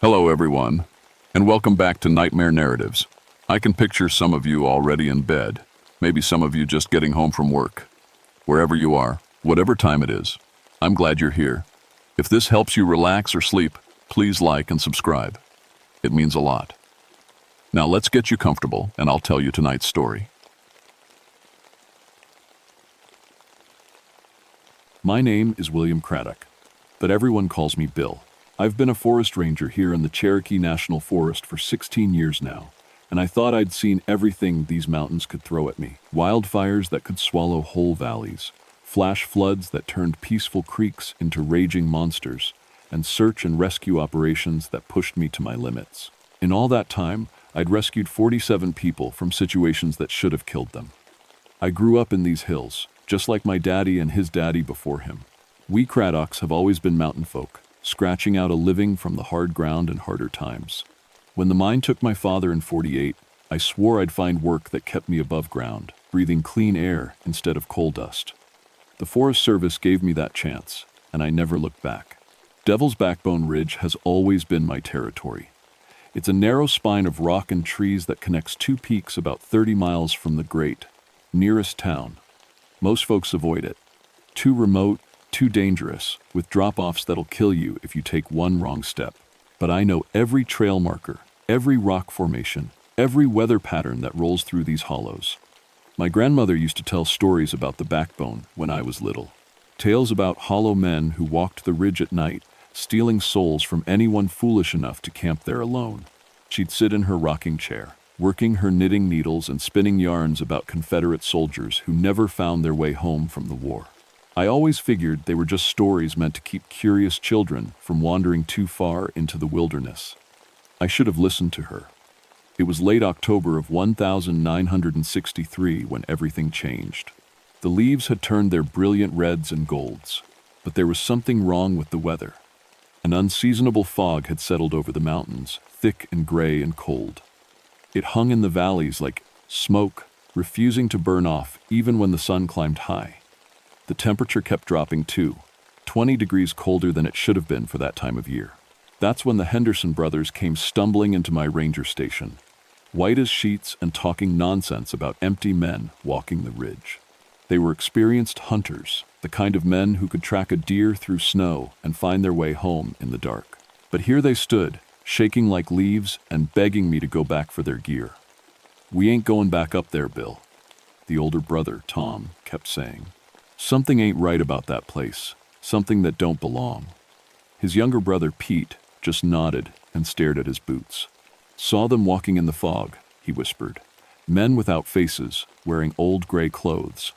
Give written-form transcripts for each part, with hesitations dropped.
Hello, everyone, and welcome back to Nightmare Narratives. I can picture some of you already in bed, maybe some of you just getting home from work. Wherever you are, whatever time it is, I'm glad you're here. If this helps you relax or sleep, please like and subscribe. It means a lot. Now let's get you comfortable, and I'll tell you tonight's story. My name is William Craddock, but everyone calls me Bill. I've been a forest ranger here in the Cherokee National Forest for 16 years now, and I thought I'd seen everything these mountains could throw at me. Wildfires that could swallow whole valleys, flash floods that turned peaceful creeks into raging monsters, and search and rescue operations that pushed me to my limits. In all that time, I'd rescued 47 people from situations that should have killed them. I grew up in these hills, just like my daddy and his daddy before him. We Craddocks have always been mountain folk, scratching out a living from the hard ground in harder times. When the mine took my father in '48, I swore I'd find work that kept me above ground, breathing clean air instead of coal dust. The Forest Service gave me that chance, and I never looked back. Devil's Backbone Ridge has always been my territory. It's a narrow spine of rock and trees that connects two peaks about 30 miles from the nearest town. Most folks avoid it. Too remote, too dangerous, with drop-offs that'll kill you if you take one wrong step. But I know every trail marker, every rock formation, every weather pattern that rolls through these hollows. My grandmother used to tell stories about the backbone when I was little. Tales about hollow men who walked the ridge at night, stealing souls from anyone foolish enough to camp there alone. She'd sit in her rocking chair, working her knitting needles and spinning yarns about Confederate soldiers who never found their way home from the war. I always figured they were just stories meant to keep curious children from wandering too far into the wilderness. I should have listened to her. It was late October of 1963 when everything changed. The leaves had turned their brilliant reds and golds, but there was something wrong with the weather. An unseasonable fog had settled over the mountains, thick and gray and cold. It hung in the valleys like smoke, refusing to burn off even when the sun climbed high. The temperature kept dropping too, 20 degrees colder than it should have been for that time of year. That's when the Henderson brothers came stumbling into my ranger station, white as sheets and talking nonsense about empty men walking the ridge. They were experienced hunters, the kind of men who could track a deer through snow and find their way home in the dark. But here they stood, shaking like leaves and begging me to go back for their gear. "We ain't going back up there, Bill," the older brother, Tom, kept saying. "Something ain't right about that place, something that don't belong." His younger brother, Pete, just nodded and stared at his boots. "Saw them walking in the fog," he whispered. "Men without faces, wearing old gray clothes.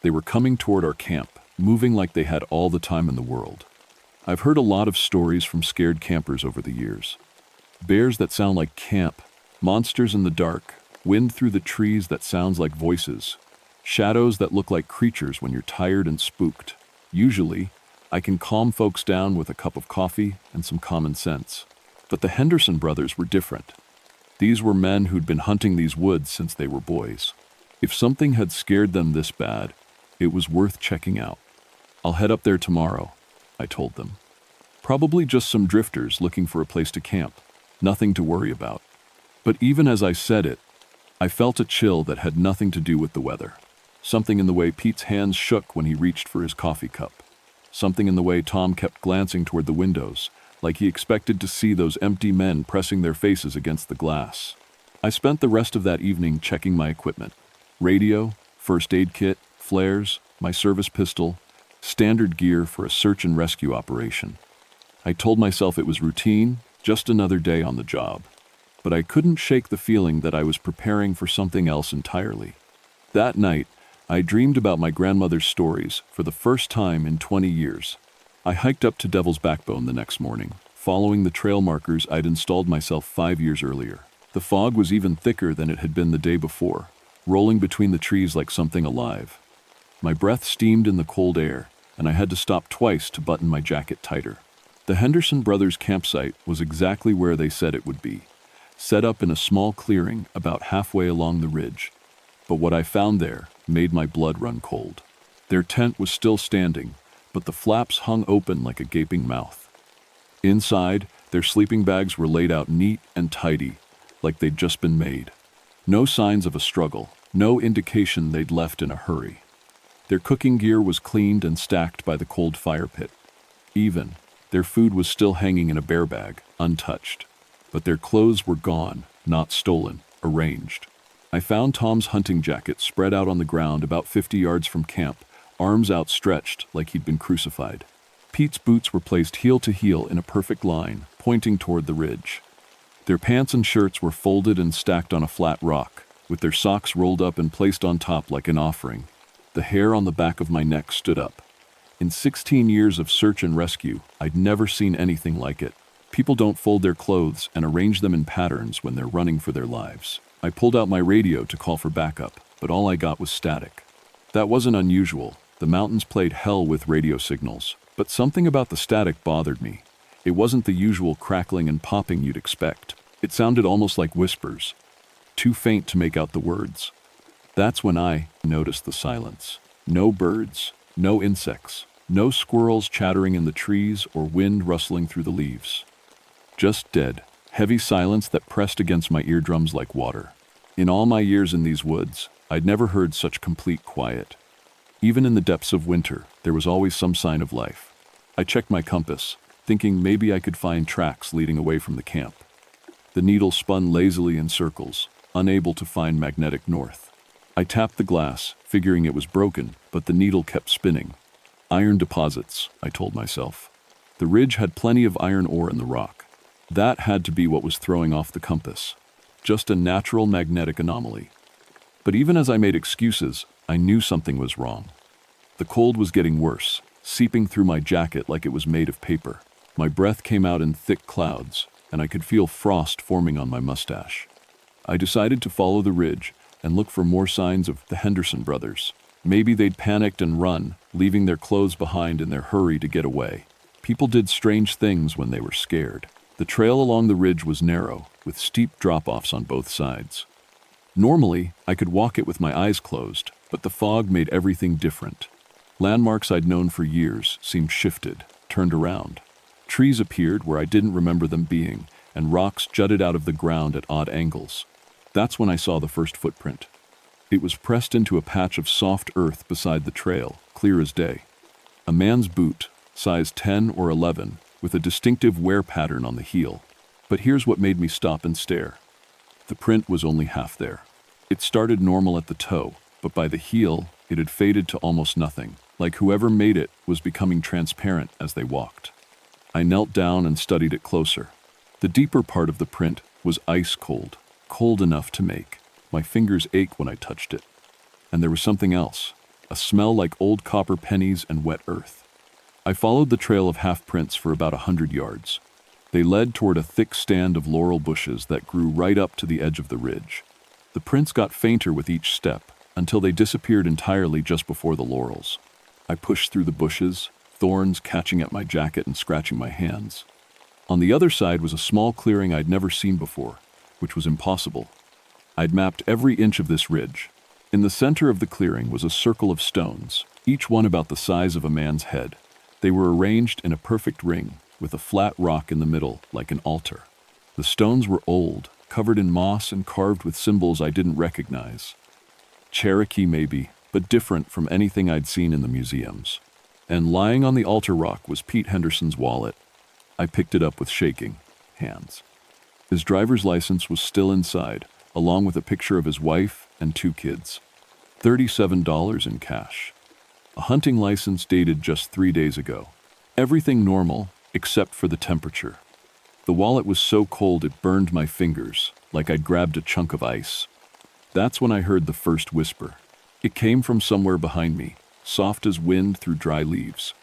They were coming toward our camp, moving like they had all the time in the world." I've heard a lot of stories from scared campers over the years. Bears that sound like camp, monsters in the dark, wind through the trees that sounds like voices, shadows that look like creatures when you're tired and spooked. Usually, I can calm folks down with a cup of coffee and some common sense. But the Henderson brothers were different. These were men who'd been hunting these woods since they were boys. If something had scared them this bad, it was worth checking out. "I'll head up there tomorrow," I told them. "Probably just some drifters looking for a place to camp. Nothing to worry about." But even as I said it, I felt a chill that had nothing to do with the weather. Something in the way Pete's hands shook when he reached for his coffee cup. Something in the way Tom kept glancing toward the windows, like he expected to see those empty men pressing their faces against the glass. I spent the rest of that evening checking my equipment. Radio, first aid kit, flares, my service pistol, standard gear for a search and rescue operation. I told myself it was routine, just another day on the job. But I couldn't shake the feeling that I was preparing for something else entirely. That night, I dreamed about my grandmother's stories for the first time in 20 years. I hiked up to Devil's Backbone the next morning, following the trail markers I'd installed myself 5 years earlier. The fog was even thicker than it had been the day before, rolling between the trees like something alive. My breath steamed in the cold air, and I had to stop twice to button my jacket tighter. The Henderson brothers' campsite was exactly where they said it would be, set up in a small clearing about halfway along the ridge. But what I found there made my blood run cold. Their tent was still standing, but the flaps hung open like a gaping mouth. Inside, Their sleeping bags were laid out neat and tidy, like they'd just been made. No signs of a struggle, no indication they'd left in a hurry. Their cooking gear was cleaned and stacked by the cold fire pit. Even, their food was still hanging in a bear bag, untouched. But their clothes were gone, not stolen, arranged. I found Tom's hunting jacket spread out on the ground about 50 yards from camp, arms outstretched like he'd been crucified. Pete's boots were placed heel to heel in a perfect line, pointing toward the ridge. Their pants and shirts were folded and stacked on a flat rock, with their socks rolled up and placed on top like an offering. The hair on the back of my neck stood up. In 16 years of search and rescue, I'd never seen anything like it. People don't fold their clothes and arrange them in patterns when they're running for their lives. I pulled out my radio to call for backup, but all I got was static. That wasn't unusual. The mountains played hell with radio signals, but something about the static bothered me. It wasn't the usual crackling and popping you'd expect. It sounded almost like whispers, too faint to make out the words. That's when I noticed the silence. No birds, no insects, no squirrels chattering in the trees or wind rustling through the leaves. Just dead, heavy silence that pressed against my eardrums like water. In all my years in these woods, I'd never heard such complete quiet. Even in the depths of winter, there was always some sign of life. I checked my compass, thinking maybe I could find tracks leading away from the camp. The needle spun lazily in circles, unable to find magnetic north. I tapped the glass, figuring it was broken, but the needle kept spinning. Iron deposits, I told myself. The ridge had plenty of iron ore in the rock. That had to be what was throwing off the compass. Just a natural magnetic anomaly. But even as I made excuses, I knew something was wrong. The cold was getting worse, seeping through my jacket like it was made of paper. My breath came out in thick clouds, and I could feel frost forming on my mustache. I decided to follow the ridge and look for more signs of the Henderson brothers. Maybe they'd panicked and run, leaving their clothes behind in their hurry to get away. People did strange things when they were scared. The trail along the ridge was narrow, with steep drop-offs on both sides. Normally, I could walk it with my eyes closed, but the fog made everything different. Landmarks I'd known for years seemed shifted, turned around. Trees appeared where I didn't remember them being, and rocks jutted out of the ground at odd angles. That's when I saw the first footprint. It was pressed into a patch of soft earth beside the trail, clear as day. A man's boot, size 10 or 11, with a distinctive wear pattern on the heel. But here's what made me stop and stare. The print was only half there. It started normal at the toe, but by the heel, it had faded to almost nothing, like whoever made it was becoming transparent as they walked. I knelt down and studied it closer. The deeper part of the print was ice cold, cold enough to make my fingers ache when I touched it. And there was something else, a smell like old copper pennies and wet earth. I followed the trail of half-prints for about 100 yards. They led toward a thick stand of laurel bushes that grew right up to the edge of the ridge. The prints got fainter with each step, until they disappeared entirely just before the laurels. I pushed through the bushes, thorns catching at my jacket and scratching my hands. On the other side was a small clearing I'd never seen before, which was impossible. I'd mapped every inch of this ridge. In the center of the clearing was a circle of stones, each one about the size of a man's head. They were arranged in a perfect ring, with a flat rock in the middle, like an altar. The stones were old, covered in moss and carved with symbols I didn't recognize. Cherokee maybe, but different from anything I'd seen in the museums. And lying on the altar rock was Pete Henderson's wallet. I picked it up with shaking hands. His driver's license was still inside, along with a picture of his wife and 2 kids. $37 in cash. A hunting license dated just 3 days ago. Everything normal, except for the temperature. The wallet was so cold it burned my fingers, like I'd grabbed a chunk of ice. That's when I heard the first whisper. It came from somewhere behind me, soft as wind through dry leaves.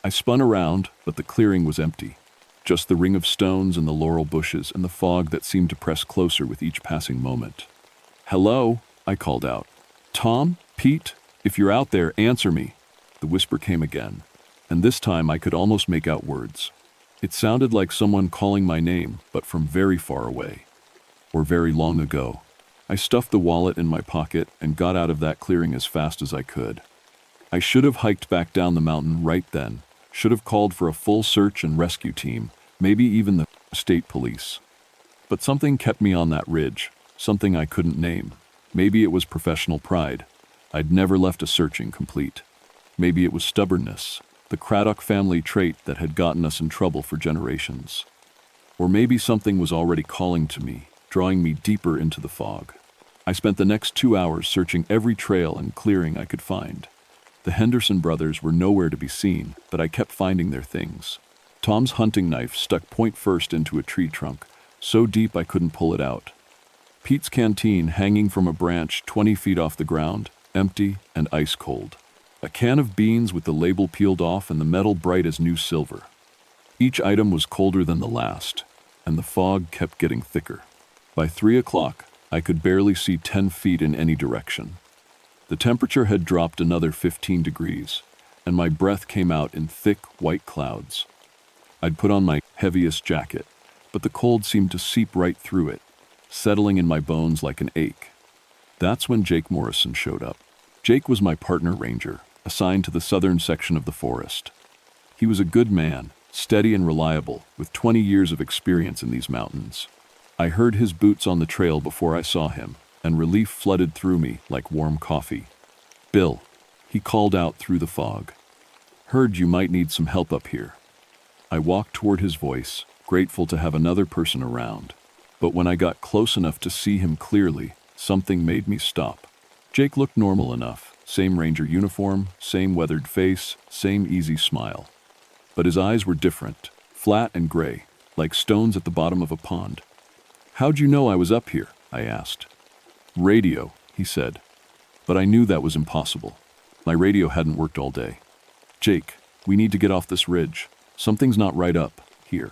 I spun around, but the clearing was empty. Just the ring of stones and the laurel bushes and the fog that seemed to press closer with each passing moment. "Hello," I called out. "Tom? Pete? If you're out there, answer me." The whisper came again, and this time I could almost make out words. It sounded like someone calling my name, but from very far away, or very long ago. I stuffed the wallet in my pocket and got out of that clearing as fast as I could. I should have hiked back down the mountain right then, should have called for a full search and rescue team, maybe even the State police. But something kept me on that ridge, something I couldn't name. Maybe it was professional pride. I'd never left a searching complete. Maybe it was stubbornness, the Craddock family trait that had gotten us in trouble for generations. Or maybe something was already calling to me, drawing me deeper into the fog. I spent the next 2 hours searching every trail and clearing I could find. The Henderson brothers were nowhere to be seen, but I kept finding their things. Tom's hunting knife stuck point first into a tree trunk, so deep I couldn't pull it out. Pete's canteen hanging from a branch 20 feet off the ground, empty and ice cold. A can of beans with the label peeled off and the metal bright as new silver. Each item was colder than the last, and the fog kept getting thicker. By 3 o'clock, I could barely see 10 feet in any direction. The temperature had dropped another 15 degrees, and my breath came out in thick, white clouds. I'd put on my heaviest jacket, but the cold seemed to seep right through it, settling in my bones like an ache. That's when Jake Morrison showed up. Jake was my partner ranger, assigned to the southern section of the forest. He was a good man, steady and reliable, with 20 years of experience in these mountains. I heard his boots on the trail before I saw him, and relief flooded through me like warm coffee. "Bill," he called out through the fog. "Heard you might need some help up here." I walked toward his voice, grateful to have another person around. But when I got close enough to see him clearly, something made me stop. Jake looked normal enough, same ranger uniform, same weathered face, same easy smile. But his eyes were different, flat and gray, like stones at the bottom of a pond. "How'd you know I was up here?" I asked. "Radio," he said. But I knew that was impossible. My radio hadn't worked all day. "Jake, we need to get off this ridge. Something's not right up here.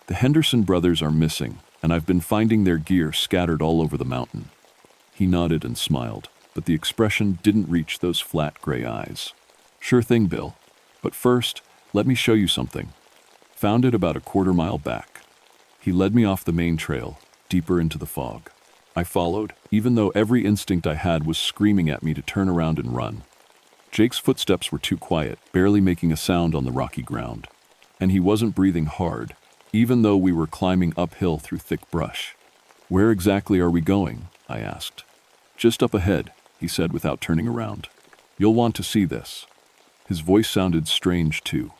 The Henderson brothers are missing, and I've been finding their gear scattered all over the mountain." He nodded and smiled, but the expression didn't reach those flat gray eyes. "Sure thing, Bill. But first, let me show you something. Found it about a quarter-mile back." He led me off the main trail, deeper into the fog. I followed, even though every instinct I had was screaming at me to turn around and run. Jake's footsteps were too quiet, barely making a sound on the rocky ground. And he wasn't breathing hard, even though we were climbing uphill through thick brush. "Where exactly are we going?" I asked. "Just up ahead," he said without turning around. "You'll want to see this." His voice sounded strange too.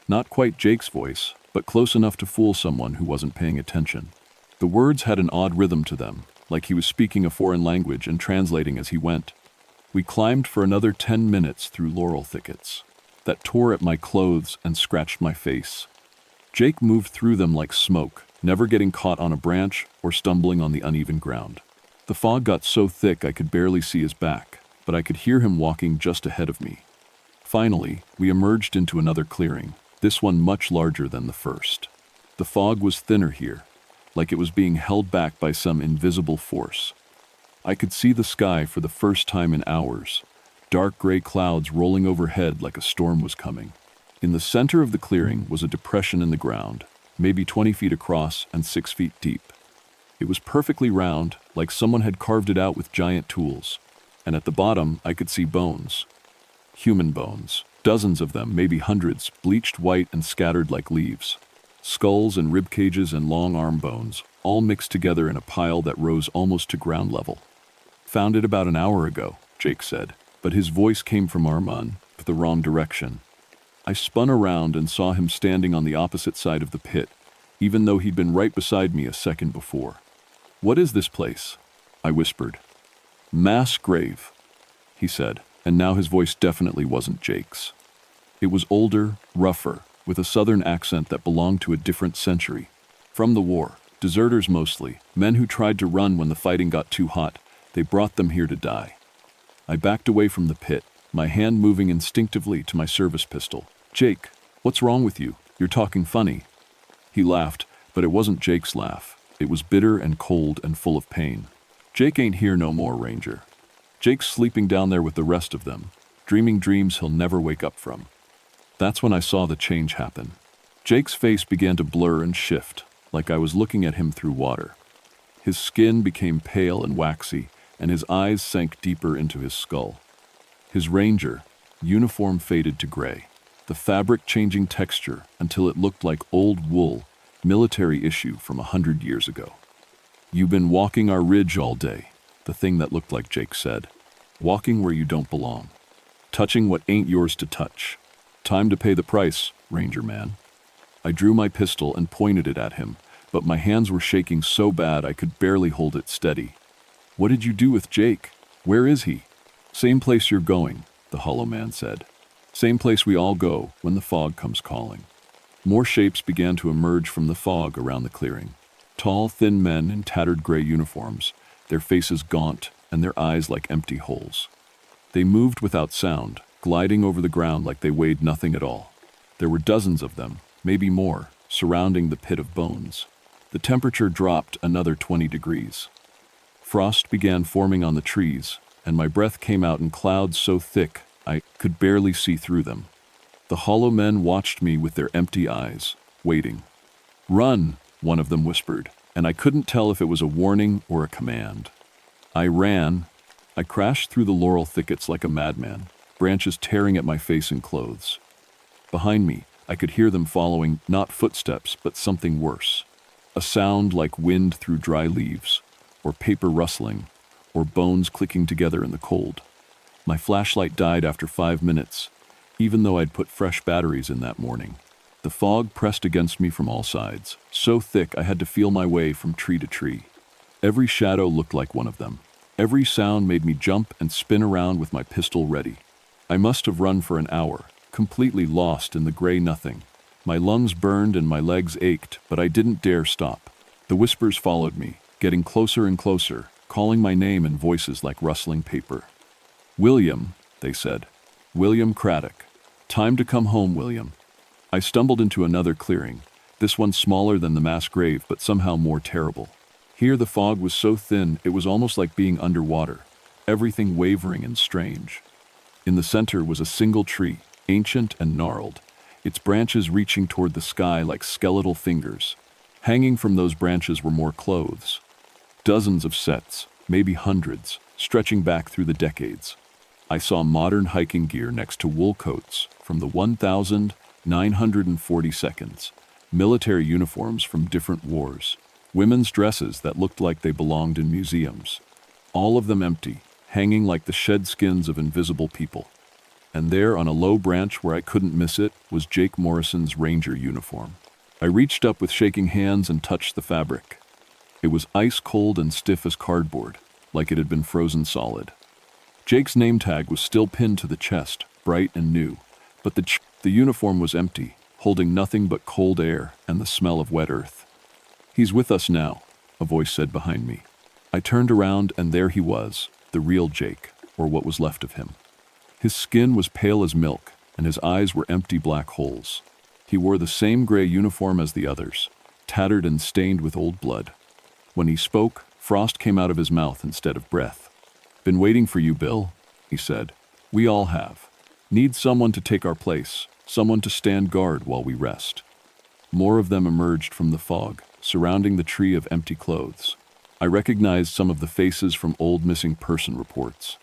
Not quite Jake's voice, but close enough to fool someone who wasn't paying attention. The words had an odd rhythm to them, like he was speaking a foreign language and translating as he went. We climbed for another 10 minutes through laurel thickets that tore at my clothes and scratched my face. Jake moved through them like smoke, never getting caught on a branch or stumbling on the uneven ground. The fog got so thick I could barely see his back, but I could hear him walking just ahead of me. Finally, we emerged into another clearing, this one much larger than the first. The fog was thinner here, like it was being held back by some invisible force. I could see the sky for the first time in hours, dark gray clouds rolling overhead like a storm was coming. In the center of the clearing was a depression in the ground, maybe 20 feet across and 6 feet deep. It was perfectly round, like someone had carved it out with giant tools. And at the bottom, I could see bones. Human bones. Dozens of them, maybe hundreds, bleached white and scattered like leaves. Skulls and rib cages and long arm bones, all mixed together in a pile that rose almost to ground level. "Found it about an hour ago," Jake said, but his voice came from Armand, the wrong direction. I spun around and saw him standing on the opposite side of the pit, even though he'd been right beside me a second before. "What is this place?" I whispered. "Mass grave," he said, and now his voice definitely wasn't Jake's. It was older, rougher, with a southern accent that belonged to a different century. From the war, deserters mostly, men who tried to run when the fighting got too hot, they brought them here to die. I backed away from the pit, my hand moving instinctively to my service pistol. "Jake, what's wrong with you? You're talking funny." He laughed, but it wasn't Jake's laugh. It was bitter and cold and full of pain. "Jake ain't here no more, Ranger. Jake's sleeping down there with the rest of them, dreaming dreams he'll never wake up from." That's when I saw the change happen. Jake's face began to blur and shift, like I was looking at him through water. His skin became pale and waxy, and his eyes sank deeper into his skull. His ranger uniform faded to gray, the fabric changing texture until it looked like old wool Military issue from 100 years ago. "You've been walking our ridge all day," the thing that looked like Jake said. "Walking where you don't belong. Touching what ain't yours to touch. Time to pay the price, Ranger man." I drew my pistol and pointed it at him, but my hands were shaking so bad I could barely hold it steady. "What did you do with Jake? Where is he?" "Same place you're going," the hollow man said. "Same place we all go when the fog comes calling." More shapes began to emerge from the fog around the clearing. Tall, thin men in tattered gray uniforms, their faces gaunt and their eyes like empty holes. They moved without sound, gliding over the ground like they weighed nothing at all. There were dozens of them, maybe more, surrounding the pit of bones. The temperature dropped another 20 degrees. Frost began forming on the trees, and my breath came out in clouds so thick I could barely see through them. The hollow men watched me with their empty eyes, waiting. "Run," one of them whispered, and I couldn't tell if it was a warning or a command. I ran. I crashed through the laurel thickets like a madman, branches tearing at my face and clothes. Behind me, I could hear them following, not footsteps, but something worse. A sound like wind through dry leaves, or paper rustling, or bones clicking together in the cold. My flashlight died after 5 minutes, even though I'd put fresh batteries in that morning. The fog pressed against me from all sides, so thick I had to feel my way from tree to tree. Every shadow looked like one of them. Every sound made me jump and spin around with my pistol ready. I must have run for an hour, completely lost in the gray nothing. My lungs burned and my legs ached, but I didn't dare stop. The whispers followed me, getting closer and closer, calling my name in voices like rustling paper. "William," they said. "William Craddock. Time to come home, William." I stumbled into another clearing, this one smaller than the mass grave, but somehow more terrible. Here the fog was so thin it was almost like being underwater, everything wavering and strange. In the center was a single tree, ancient and gnarled, its branches reaching toward the sky like skeletal fingers. Hanging from those branches were more clothes. Dozens of sets, maybe hundreds, stretching back through the decades. I saw modern hiking gear next to wool coats from the 1942nd, military uniforms from different wars, women's dresses that looked like they belonged in museums, all of them empty, hanging like the shed skins of invisible people. And there, on a low branch where I couldn't miss it, was Jake Morrison's Ranger uniform. I reached up with shaking hands and touched the fabric. It was ice cold and stiff as cardboard, like it had been frozen solid. Jake's name tag was still pinned to the chest, bright and new, but the uniform was empty, holding nothing but cold air and the smell of wet earth. "He's with us now," a voice said behind me. I turned around and there he was, the real Jake, or what was left of him. His skin was pale as milk, and his eyes were empty black holes. He wore the same gray uniform as the others, tattered and stained with old blood. When he spoke, frost came out of his mouth instead of breath. "Been waiting for you, Bill," he said. "We all have. Need someone to take our place, someone to stand guard while we rest." More of them emerged from the fog, surrounding the tree of empty clothes. I recognized some of the faces from old missing person reports.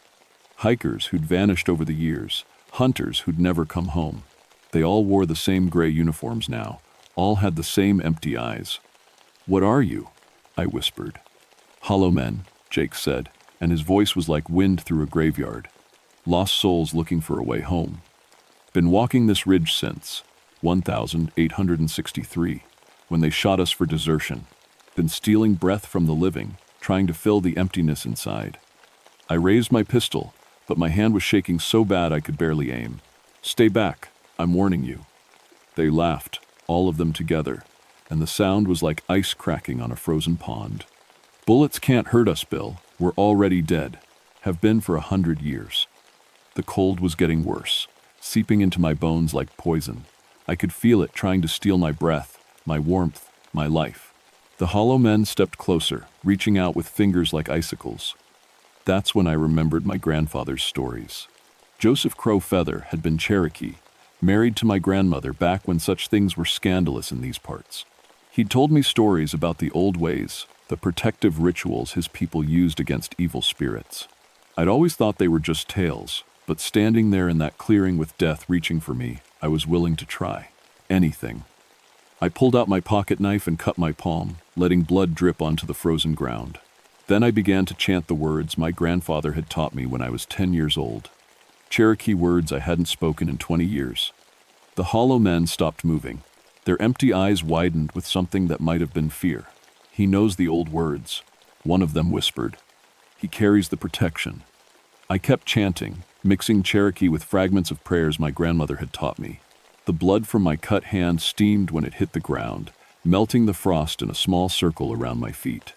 Hikers who'd vanished over the years, hunters who'd never come home. They all wore the same gray uniforms now, all had the same empty eyes. "What are you?" I whispered. "Hollow men," Jake said, and his voice was like wind through a graveyard. "Lost souls looking for a way home. Been walking this ridge since 1863, when they shot us for desertion. Been stealing breath from the living, trying to fill the emptiness inside." I raised my pistol, but my hand was shaking so bad I could barely aim. "Stay back, I'm warning you." They laughed, all of them together, and the sound was like ice cracking on a frozen pond. "Bullets can't hurt us, Bill. We're already dead. Have been for 100 years. The cold was getting worse, seeping into my bones like poison. I could feel it trying to steal my breath, my warmth, my life. The hollow men stepped closer, reaching out with fingers like icicles. That's when I remembered my grandfather's stories. Joseph Crow Feather had been Cherokee, married to my grandmother back when such things were scandalous in these parts. He'd told me stories about the old ways, the protective rituals his people used against evil spirits. I'd always thought they were just tales, but standing there in that clearing with death reaching for me, I was willing to try anything. I pulled out my pocket knife and cut my palm, letting blood drip onto the frozen ground. Then I began to chant the words my grandfather had taught me when I was 10 years old. Cherokee words I hadn't spoken in 20 years. The hollow men stopped moving. Their empty eyes widened with something that might have been fear. "He knows the old words," one of them whispered. "He carries the protection." I kept chanting, mixing Cherokee with fragments of prayers my grandmother had taught me. The blood from my cut hand steamed when it hit the ground, melting the frost in a small circle around my feet.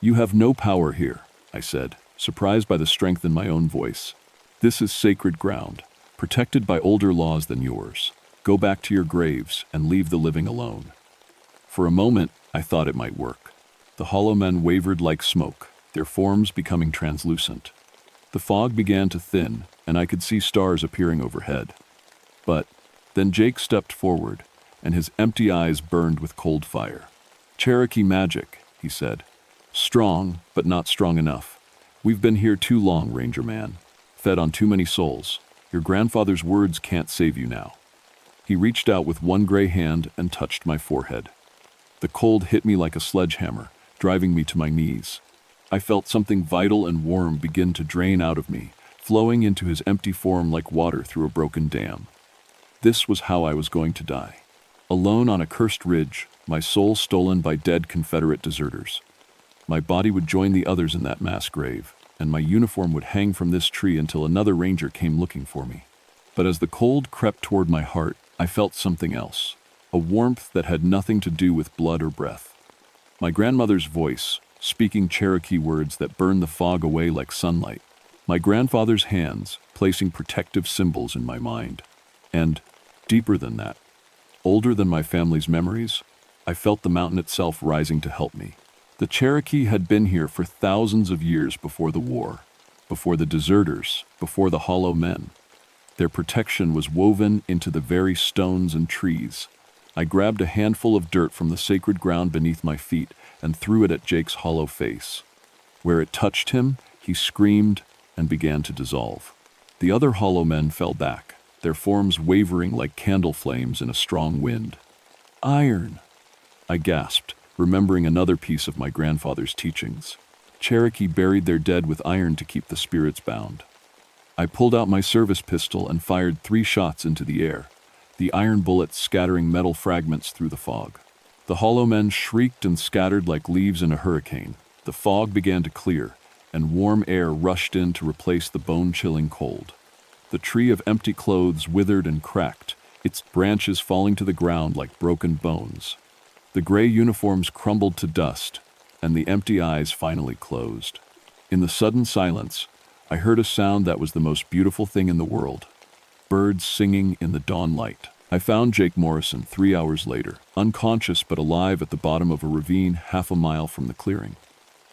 "You have no power here," I said, surprised by the strength in my own voice. "This is sacred ground, protected by older laws than yours. Go back to your graves and leave the living alone." For a moment, I thought it might work. The hollow men wavered like smoke, their forms becoming translucent. The fog began to thin, and I could see stars appearing overhead. But then Jake stepped forward, and his empty eyes burned with cold fire. "Cherokee magic," he said. "Strong, but not strong enough. We've been here too long, Ranger Man. Fed on too many souls. Your grandfather's words can't save you now." He reached out with one gray hand and touched my forehead. The cold hit me like a sledgehammer, driving me to my knees. I felt something vital and warm begin to drain out of me, flowing into his empty form like water through a broken dam. This was how I was going to die. Alone on a cursed ridge, my soul stolen by dead Confederate deserters. My body would join the others in that mass grave, and my uniform would hang from this tree until another ranger came looking for me. But as the cold crept toward my heart, I felt something else, a warmth that had nothing to do with blood or breath. My grandmother's voice, speaking Cherokee words that burned the fog away like sunlight. My grandfather's hands, placing protective symbols in my mind. And, deeper than that, older than my family's memories, I felt the mountain itself rising to help me. The Cherokee had been here for thousands of years before the war, before the deserters, before the hollow men. Their protection was woven into the very stones and trees. I grabbed a handful of dirt from the sacred ground beneath my feet and threw it at Jake's hollow face. Where it touched him, he screamed and began to dissolve. The other hollow men fell back, their forms wavering like candle flames in a strong wind. "Iron!" I gasped, remembering another piece of my grandfather's teachings. Cherokee buried their dead with iron to keep the spirits bound. I pulled out my service pistol and fired 3 shots into the air, the iron bullets scattering metal fragments through the fog. The hollow men shrieked and scattered like leaves in a hurricane. The fog began to clear, and warm air rushed in to replace the bone-chilling cold. The tree of empty clothes withered and cracked, its branches falling to the ground like broken bones. The gray uniforms crumbled to dust, and the empty eyes finally closed. In the sudden silence, I heard a sound that was the most beautiful thing in the world. Birds singing in the dawn light. I found Jake Morrison 3 hours later, unconscious but alive at the bottom of a ravine half a mile from the clearing.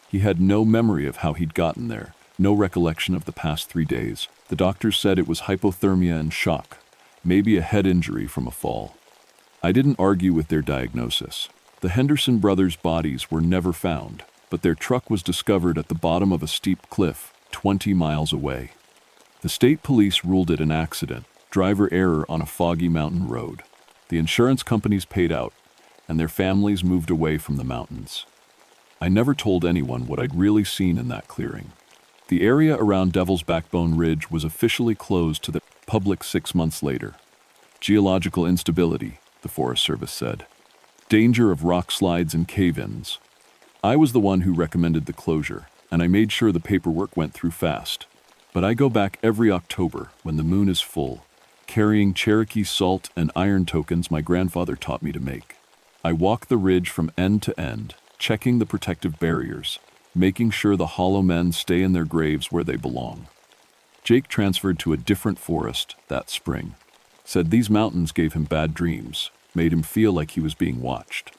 He had no memory of how he'd gotten there, no recollection of the past 3 days. The doctors said it was hypothermia and shock, maybe a head injury from a fall. I didn't argue with their diagnosis. The Henderson brothers' bodies were never found, but their truck was discovered at the bottom of a steep cliff, 20 miles away. The state police ruled it an accident, driver error on a foggy mountain road. The insurance companies paid out, and their families moved away from the mountains. I never told anyone what I'd really seen in that clearing. The area around Devil's Backbone Ridge was officially closed to the public 6 months later. Geological instability, the Forest Service said. Danger of rock slides and cave-ins. I was the one who recommended the closure, and I made sure the paperwork went through fast. But I go back every October when the moon is full, carrying Cherokee salt and iron tokens my grandfather taught me to make. I walk the ridge from end to end, checking the protective barriers, making sure the hollow men stay in their graves where they belong. Jake transferred to a different forest that spring. Said these mountains gave him bad dreams, made him feel like he was being watched.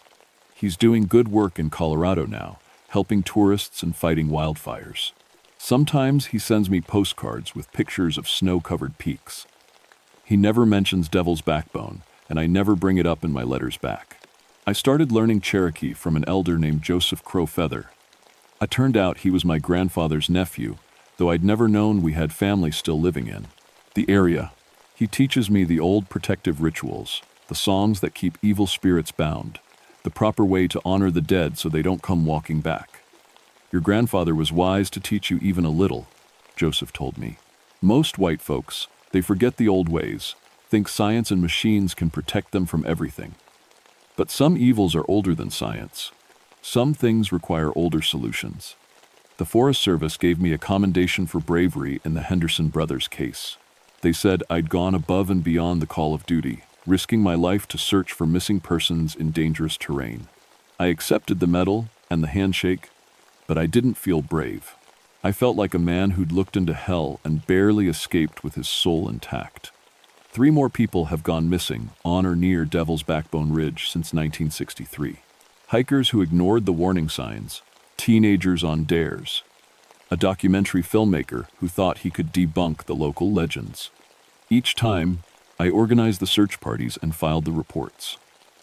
He's doing good work in Colorado now, helping tourists and fighting wildfires. Sometimes he sends me postcards with pictures of snow-covered peaks. He never mentions Devil's Backbone, and I never bring it up in my letters back. I started learning Cherokee from an elder named Joseph Crow Feather. It turned out he was my grandfather's nephew, though I'd never known we had family still living in the area. He teaches me the old protective rituals, the songs that keep evil spirits bound, the proper way to honor the dead so they don't come walking back. Your grandfather was wise to teach you even a little, Joseph told me. Most white folks, they forget the old ways, think science and machines can protect them from everything. But some evils are older than science. Some things require older solutions. The Forest Service gave me a commendation for bravery in the Henderson brothers case. They said I'd gone above and beyond the call of duty, risking my life to search for missing persons in dangerous terrain. I accepted the medal and the handshake, but I didn't feel brave. I felt like a man who'd looked into hell and barely escaped with his soul intact. 3 more people have gone missing on or near Devil's Backbone Ridge since 1963. Hikers who ignored the warning signs, teenagers on dares, a documentary filmmaker who thought he could debunk the local legends. Each time, I organized the search parties and filed the reports.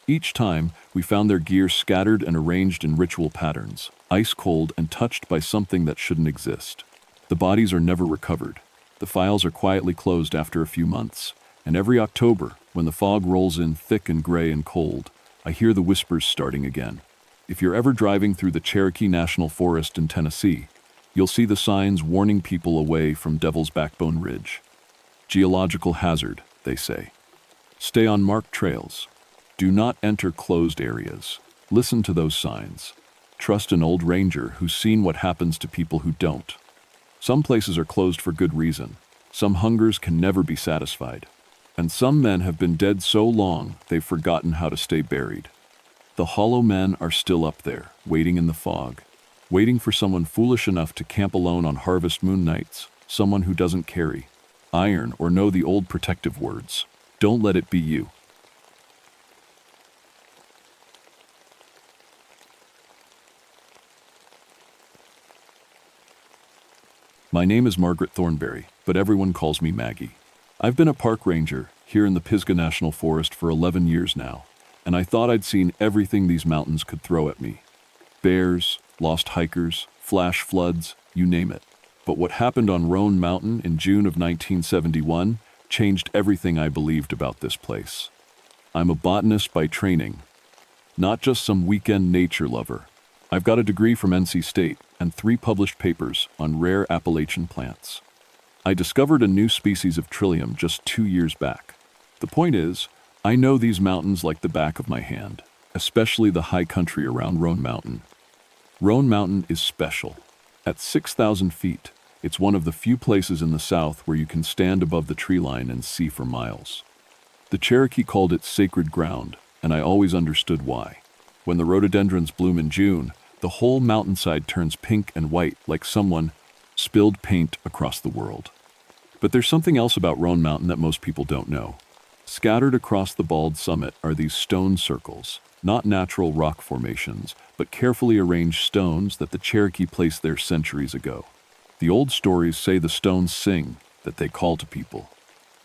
Each time, we found their gear scattered and arranged in ritual patterns, ice cold and touched by something that shouldn't exist. The bodies are never recovered. The files are quietly closed after a few months. And every October, when the fog rolls in thick and gray and cold, I hear the whispers starting again. If you're ever driving through the Cherokee National Forest in Tennessee, you'll see the signs warning people away from Devil's Backbone Ridge. Geological hazard, they say. Stay on marked trails. Do not enter closed areas. Listen to those signs. Trust an old ranger who's seen what happens to people who don't. Some places are closed for good reason. Some hungers can never be satisfied. And some men have been dead so long they've forgotten how to stay buried. The hollow men are still up there, waiting in the fog, waiting for someone foolish enough to camp alone on harvest moon nights, someone who doesn't carry iron or know the old protective words. Don't let it be you. My name is Margaret Thornberry, but everyone calls me Maggie. I've been a park ranger here in the Pisgah National Forest for 11 years now, and I thought I'd seen everything these mountains could throw at me. Bears, lost hikers, flash floods, you name it. But what happened on Roan Mountain in June of 1971 changed everything I believed about this place. I'm a botanist by training, not just some weekend nature lover. I've got a degree from NC State and 3 published papers on rare Appalachian plants. I discovered a new species of trillium just 2 years back. The point is, I know these mountains like the back of my hand, especially the high country around Roan Mountain. Roan Mountain is special. At 6,000 feet, it's one of the few places in the South where you can stand above the tree line and see for miles. The Cherokee called it sacred ground, and I always understood why. When the rhododendrons bloom in June, the whole mountainside turns pink and white like someone spilled paint across the world. But there's something else about Roan Mountain that most people don't know. Scattered across the bald summit are these stone circles, not natural rock formations, but carefully arranged stones that the Cherokee placed there centuries ago. The old stories say the stones sing, that they call to people.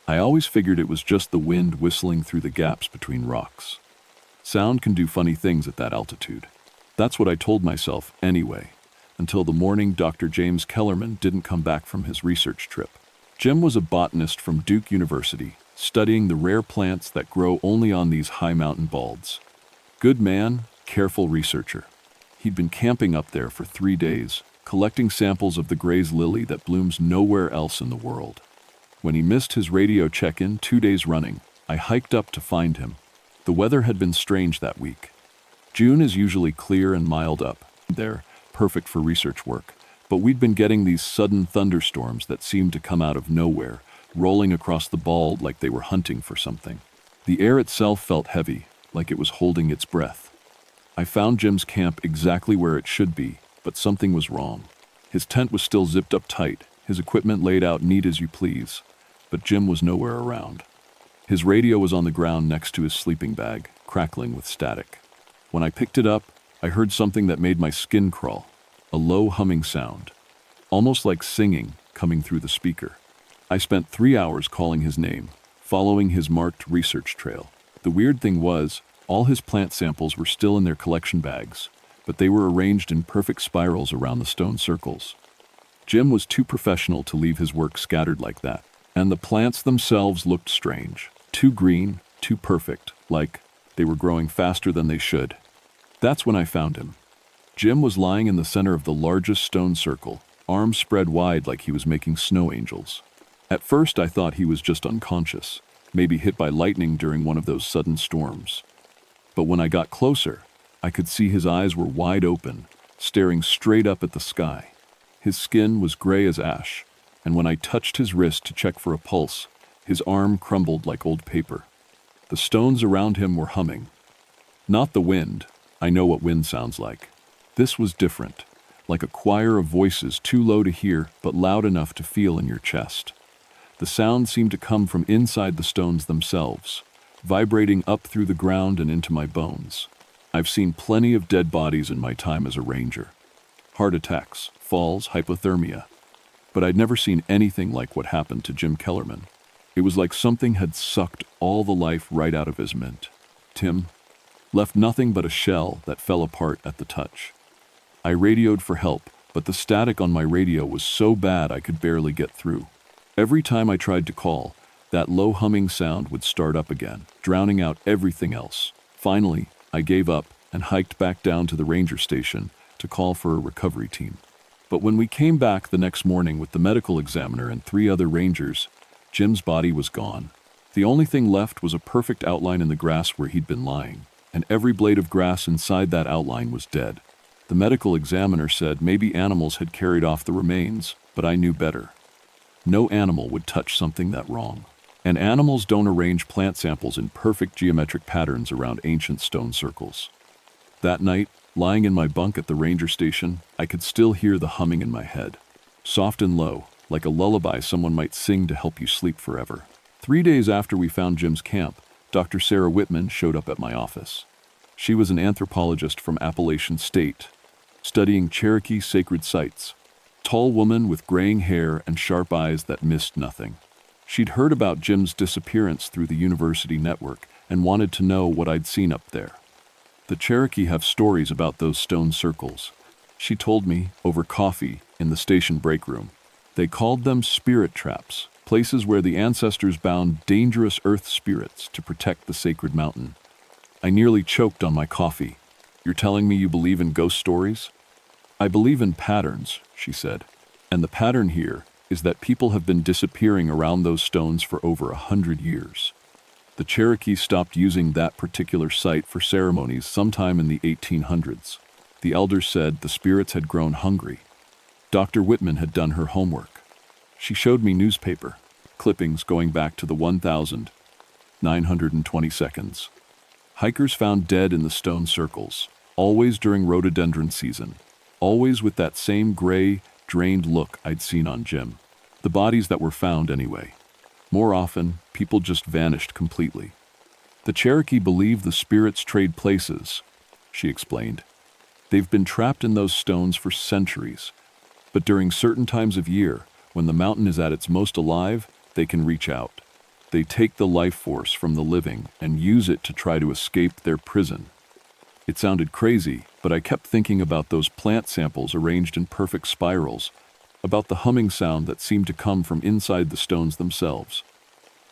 I always figured it was just the wind whistling through the gaps between rocks. Sound can do funny things at that altitude. That's what I told myself anyway, until the morning Dr. James Kellerman didn't come back from his research trip. Jim was a botanist from Duke University, studying the rare plants that grow only on these high mountain balds. Good man, careful researcher. He'd been camping up there for 3 days, collecting samples of the Gray's lily that blooms nowhere else in the world. When he missed his radio check-in 2 days running, I hiked up to find him. The weather had been strange that week. June is usually clear and mild up there, perfect for research work. But we'd been getting these sudden thunderstorms that seemed to come out of nowhere, rolling across the bald like they were hunting for something. The air itself felt heavy, like it was holding its breath. I found Jim's camp exactly where it should be, but something was wrong. His tent was still zipped up tight, his equipment laid out neat as you please, but Jim was nowhere around. His radio was on the ground next to his sleeping bag, crackling with static. When I picked it up, I heard something that made my skin crawl. A low humming sound, almost like singing, coming through the speaker. I spent 3 hours calling his name, following his marked research trail. The weird thing was, all his plant samples were still in their collection bags, but they were arranged in perfect spirals around the stone circles. Jim was too professional to leave his work scattered like that, and the plants themselves looked strange. Too green, too perfect, like they were growing faster than they should. That's when I found him. Jim was lying in the center of the largest stone circle, arms spread wide like he was making snow angels. At first I thought he was just unconscious, maybe hit by lightning during one of those sudden storms. But when I got closer, I could see his eyes were wide open, staring straight up at the sky. His skin was gray as ash, and when I touched his wrist to check for a pulse, his arm crumbled like old paper. The stones around him were humming. Not the wind. I know what wind sounds like. This was different, like a choir of voices too low to hear but loud enough to feel in your chest. The sound seemed to come from inside the stones themselves, vibrating up through the ground and into my bones. I've seen plenty of dead bodies in my time as a ranger. Heart attacks, falls, hypothermia. But I'd never seen anything like what happened to Jim Kellerman. It was like something had sucked all the life right out of his mint. Tim left nothing but a shell that fell apart at the touch. I radioed for help, but the static on my radio was so bad I could barely get through. Every time I tried to call, that low humming sound would start up again, drowning out everything else. Finally, I gave up and hiked back down to the ranger station to call for a recovery team. But when we came back the next morning with the medical examiner and 3 other rangers, Jim's body was gone. The only thing left was a perfect outline in the grass where he'd been lying, and every blade of grass inside that outline was dead. The medical examiner said maybe animals had carried off the remains, but I knew better. No animal would touch something that wrong. And animals don't arrange plant samples in perfect geometric patterns around ancient stone circles. That night, lying in my bunk at the ranger station, I could still hear the humming in my head. Soft and low, like a lullaby someone might sing to help you sleep forever. 3 days after we found Jim's camp, Dr. Sarah Whitman showed up at my office. She was an anthropologist from Appalachian State, studying Cherokee sacred sites. Tall woman with graying hair and sharp eyes that missed nothing. She'd heard about Jim's disappearance through the university network and wanted to know what I'd seen up there. The Cherokee have stories about those stone circles. She told me, over coffee in the station break room. They called them spirit traps, places where the ancestors bound dangerous earth spirits to protect the sacred mountain. I nearly choked on my coffee. You're telling me you believe in ghost stories? I believe in patterns, she said. And the pattern here is that people have been disappearing around those stones for over 100 years. The Cherokee stopped using that particular site for ceremonies sometime in the 1800s. The elders said the spirits had grown hungry. Dr. Whitman had done her homework. She showed me newspaper clippings going back to the 1,920 hikers found dead in the stone circles, always during rhododendron season, always with that same gray, drained look I'd seen on Jim. The bodies that were found anyway. More often, people just vanished completely. The Cherokee believe the spirits trade places, she explained. They've been trapped in those stones for centuries, but during certain times of year, when the mountain is at its most alive, they can reach out. They take the life force from the living and use it to try to escape their prison. It sounded crazy, but I kept thinking about those plant samples arranged in perfect spirals, about the humming sound that seemed to come from inside the stones themselves.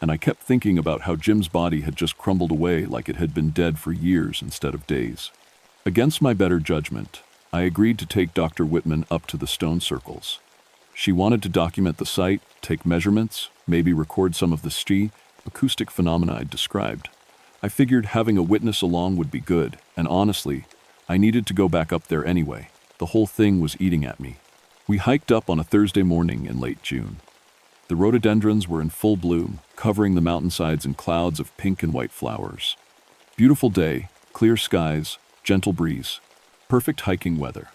And I kept thinking about how Jim's body had just crumbled away like it had been dead for years instead of days. Against my better judgment, I agreed to take Dr. Whitman up to the stone circles. She wanted to document the site, take measurements, maybe record some of the acoustic phenomena I'd described. I figured having a witness along would be good, and honestly, I needed to go back up there anyway. The whole thing was eating at me. We hiked up on a Thursday morning in late June. The rhododendrons were in full bloom, covering the mountainsides in clouds of pink and white flowers. Beautiful day, clear skies, gentle breeze, perfect hiking weather.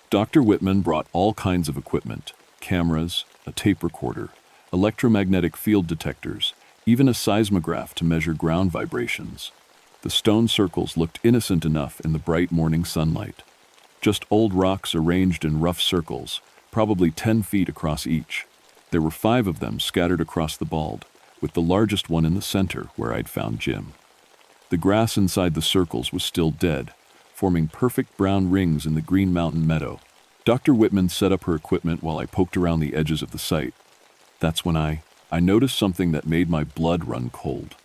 Dr. Whitman brought all kinds of equipment, cameras, a tape recorder, electromagnetic field detectors, even a seismograph to measure ground vibrations. The stone circles looked innocent enough in the bright morning sunlight. Just old rocks arranged in rough circles, probably 10 feet across each. There were 5 of them scattered across the bald, with the largest one in the center where I'd found Jim. The grass inside the circles was still dead, forming perfect brown rings in the green mountain meadow. Dr. Whitman set up her equipment while I poked around the edges of the site. That's when I noticed something that made my blood run cold.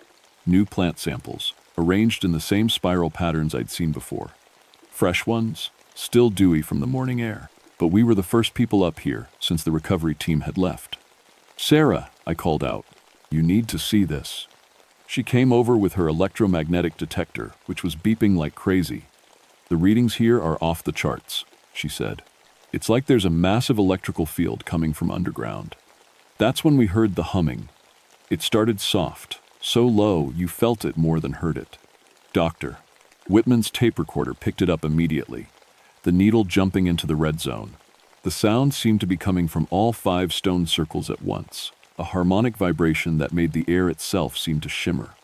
New plant samples, arranged in the same spiral patterns I'd seen before. Fresh ones, still dewy from the morning air. But we were the first people up here since the recovery team had left. "Sarah," I called out, "you need to see this." She came over with her electromagnetic detector, which was beeping like crazy. "The readings here are off the charts," she said. "It's like there's a massive electrical field coming from underground." That's when we heard the humming. It started soft, so low you felt it more than heard it. Dr. Whitman's tape recorder picked it up immediately, the needle jumping into the red zone. The sound seemed to be coming from all 5 stone circles at once, a harmonic vibration that made the air itself seem to shimmer.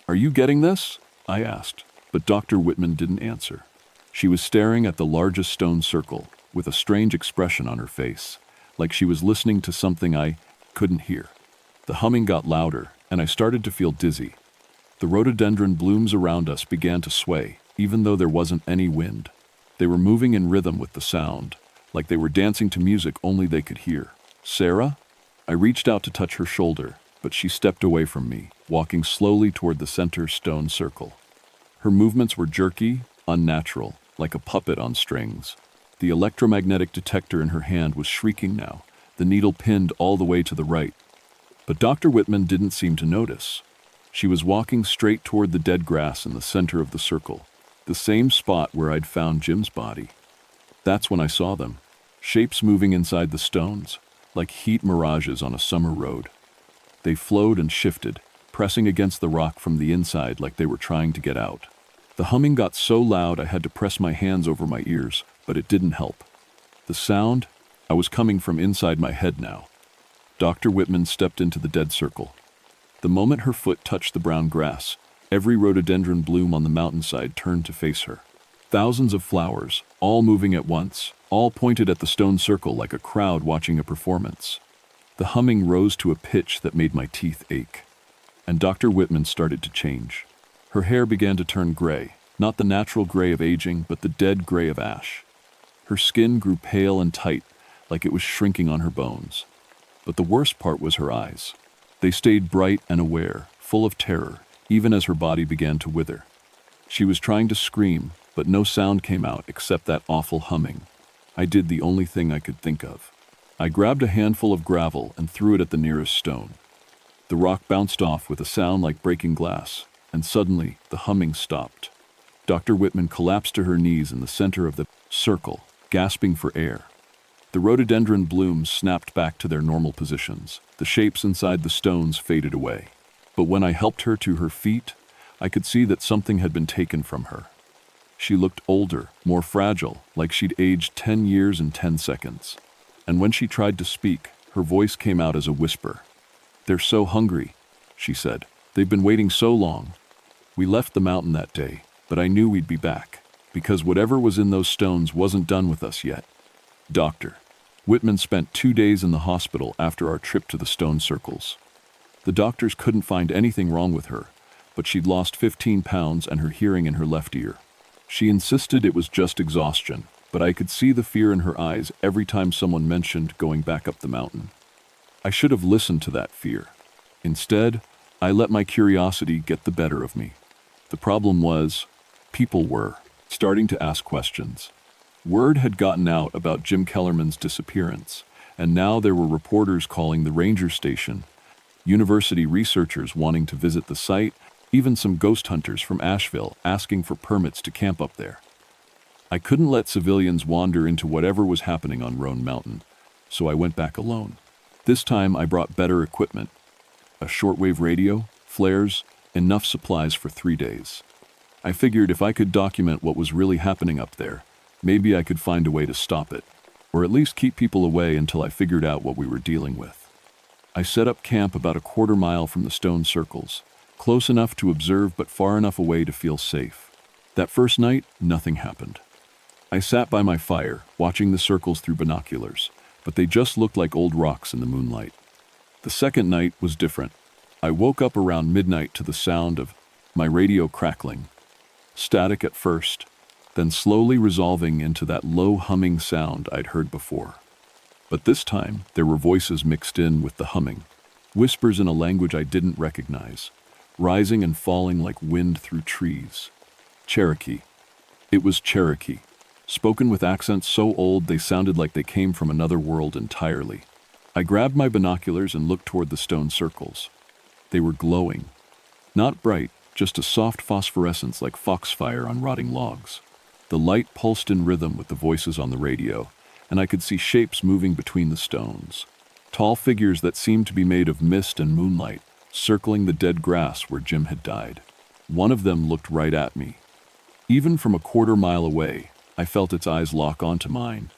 "Are you getting this?" I asked, but Dr. Whitman didn't answer. She was staring at the largest stone circle, with a strange expression on her face, like she was listening to something I couldn't hear. The humming got louder, and I started to feel dizzy. The rhododendron blooms around us began to sway, even though there wasn't any wind. They were moving in rhythm with the sound, like they were dancing to music only they could hear. "Sarah?" I reached out to touch her shoulder, but she stepped away from me, walking slowly toward the center stone circle. Her movements were jerky, unnatural, like a puppet on strings. The electromagnetic detector in her hand was shrieking now, the needle pinned all the way to the right. But Dr. Whitman didn't seem to notice. She was walking straight toward the dead grass in the center of the circle, the same spot where I'd found Jim's body. That's when I saw them, shapes moving inside the stones, like heat mirages on a summer road. They flowed and shifted, pressing against the rock from the inside like they were trying to get out. The humming got so loud I had to press my hands over my ears, but it didn't help. The sound, I was coming from inside my head now. Dr. Whitman stepped into the dead circle. The moment her foot touched the brown grass, every rhododendron bloom on the mountainside turned to face her. Thousands of flowers, all moving at once, all pointed at the stone circle like a crowd watching a performance. The humming rose to a pitch that made my teeth ache. And Dr. Whitman started to change. Her hair began to turn gray, not the natural gray of aging, but the dead gray of ash. Her skin grew pale and tight, like it was shrinking on her bones. But the worst part was her eyes. They stayed bright and aware, full of terror, even as her body began to wither. She was trying to scream, but no sound came out except that awful humming. I did the only thing I could think of. I grabbed a handful of gravel and threw it at the nearest stone. The rock bounced off with a sound like breaking glass, and suddenly the humming stopped. Dr. Whitman collapsed to her knees in the center of the circle, gasping for air. The rhododendron blooms snapped back to their normal positions. The shapes inside the stones faded away. But when I helped her to her feet, I could see that something had been taken from her. She looked older, more fragile, like she'd aged 10 years in 10 seconds. And when she tried to speak, her voice came out as a whisper. "They're so hungry," she said. "They've been waiting so long. We left the mountain that day, but I knew we'd be back, because whatever was in those stones wasn't done with us yet." Dr. Whitman spent 2 days in the hospital after our trip to the stone circles. The doctors couldn't find anything wrong with her, but she'd lost 15 pounds and her hearing in her left ear. She insisted it was just exhaustion, but I could see the fear in her eyes every time someone mentioned going back up the mountain. I should have listened to that fear. Instead, I let my curiosity get the better of me. The problem was, people were starting to ask questions. Word had gotten out about Jim Kellerman's disappearance, and now there were reporters calling the ranger station, university researchers wanting to visit the site, even some ghost hunters from Asheville asking for permits to camp up there. I couldn't let civilians wander into whatever was happening on Roan Mountain, so I went back alone. This time I brought better equipment, a shortwave radio, flares, enough supplies for 3 days. I figured if I could document what was really happening up there, maybe I could find a way to stop it, or at least keep people away until I figured out what we were dealing with. I set up camp about a quarter mile from the stone circles, close enough to observe but far enough away to feel safe. That first night, nothing happened. I sat by my fire, watching the circles through binoculars, but they just looked like old rocks in the moonlight. The second night was different. I woke up around midnight to the sound of my radio crackling. Static at first, then slowly resolving into that low humming sound I'd heard before. But this time, there were voices mixed in with the humming, whispers in a language I didn't recognize, rising and falling like wind through trees. Cherokee. It was Cherokee, spoken with accents so old they sounded like they came from another world entirely. I grabbed my binoculars and looked toward the stone circles. They were glowing. Not bright, just a soft phosphorescence like foxfire on rotting logs. The light pulsed in rhythm with the voices on the radio, and I could see shapes moving between the stones. Tall figures that seemed to be made of mist and moonlight, circling the dead grass where Jim had died. One of them looked right at me. Even from a quarter-mile away, I felt its eyes lock onto mine.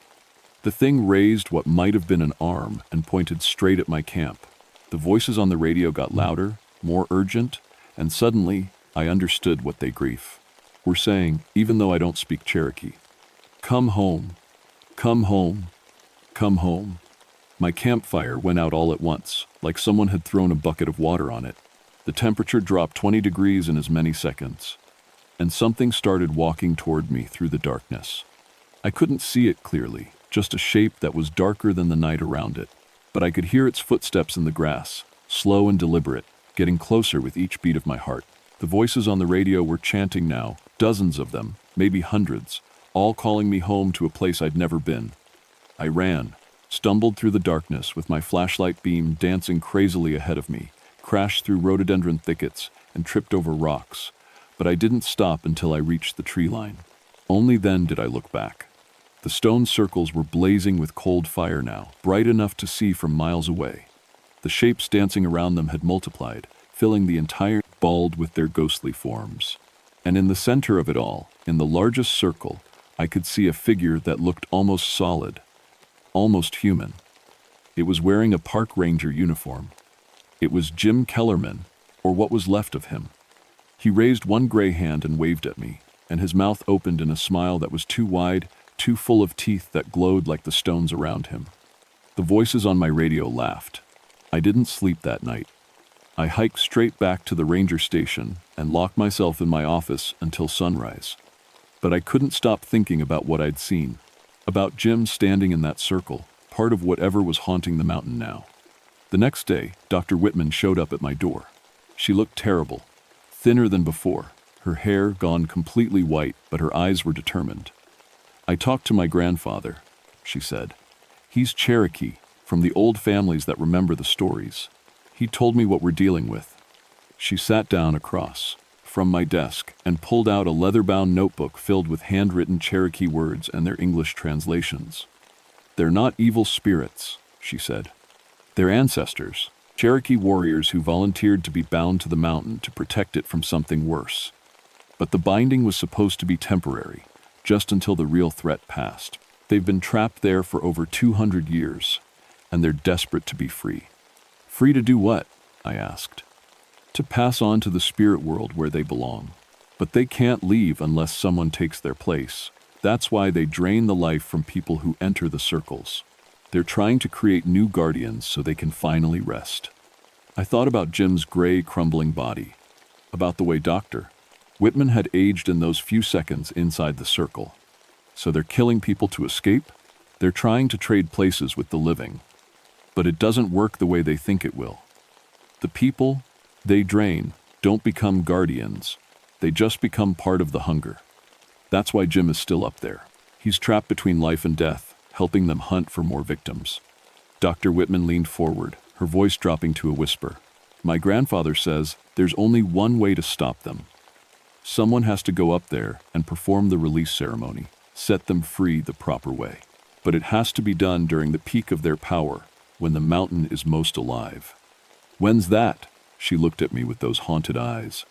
The thing raised what might have been an arm and pointed straight at my camp. The voices on the radio got louder, more urgent, and suddenly I understood what they grief were saying, even though I don't speak Cherokee. Come home, come home, come home. My campfire went out all at once, like someone had thrown a bucket of water on it. The temperature dropped 20 degrees in as many seconds, and something started walking toward me through the darkness. I couldn't see it clearly, just a shape that was darker than the night around it. But I could hear its footsteps in the grass, slow and deliberate, getting closer with each beat of my heart. The voices on the radio were chanting now, dozens of them, maybe hundreds, all calling me home to a place I'd never been. I ran, stumbled through the darkness with my flashlight beam dancing crazily ahead of me, crashed through rhododendron thickets, and tripped over rocks. But I didn't stop until I reached the tree line. Only then did I look back. The stone circles were blazing with cold fire now, bright enough to see from miles away. The shapes dancing around them had multiplied, filling the entire bald with their ghostly forms. And in the center of it all, in the largest circle, I could see a figure that looked almost solid, almost human. It was wearing a park ranger uniform. It was Jim Kellerman, or what was left of him. He raised one gray hand and waved at me, and his mouth opened in a smile that was too wide, too full of teeth that glowed like the stones around him. The voices on my radio laughed. I didn't sleep that night. I hiked straight back to the ranger station and locked myself in my office until sunrise. But I couldn't stop thinking about what I'd seen, about Jim standing in that circle, part of whatever was haunting the mountain now. The next day, Dr. Whitman showed up at my door. She looked terrible, thinner than before, her hair gone completely white, but her eyes were determined. I talked to my grandfather, she said. He's Cherokee, from the old families that remember the stories. He told me what we're dealing with. She sat down across from my desk and pulled out a leather-bound notebook filled with handwritten Cherokee words and their English translations. They're not evil spirits, she said. They're ancestors, Cherokee warriors who volunteered to be bound to the mountain to protect it from something worse. But the binding was supposed to be temporary, just until the real threat passed. They've been trapped there for over 200 years, and they're desperate to be free. Free to do what? I asked. To pass on to the spirit world where they belong. But they can't leave unless someone takes their place. That's why they drain the life from people who enter the circles. They're trying to create new guardians so they can finally rest. I thought about Jim's gray, crumbling body, about the way Dr. Whitman had aged in those few seconds inside the circle. So they're killing people to escape? They're trying to trade places with the living. But it doesn't work the way they think it will. The people they drain don't become guardians. They just become part of the hunger. That's why Jim is still up there. He's trapped between life and death, helping them hunt for more victims. Dr. Whitman leaned forward, her voice dropping to a whisper. My grandfather says there's only one way to stop them. Someone has to go up there and perform the release ceremony, set them free the proper way. But it has to be done during the peak of their power, when the mountain is most alive. When's that? She looked at me with those haunted eyes.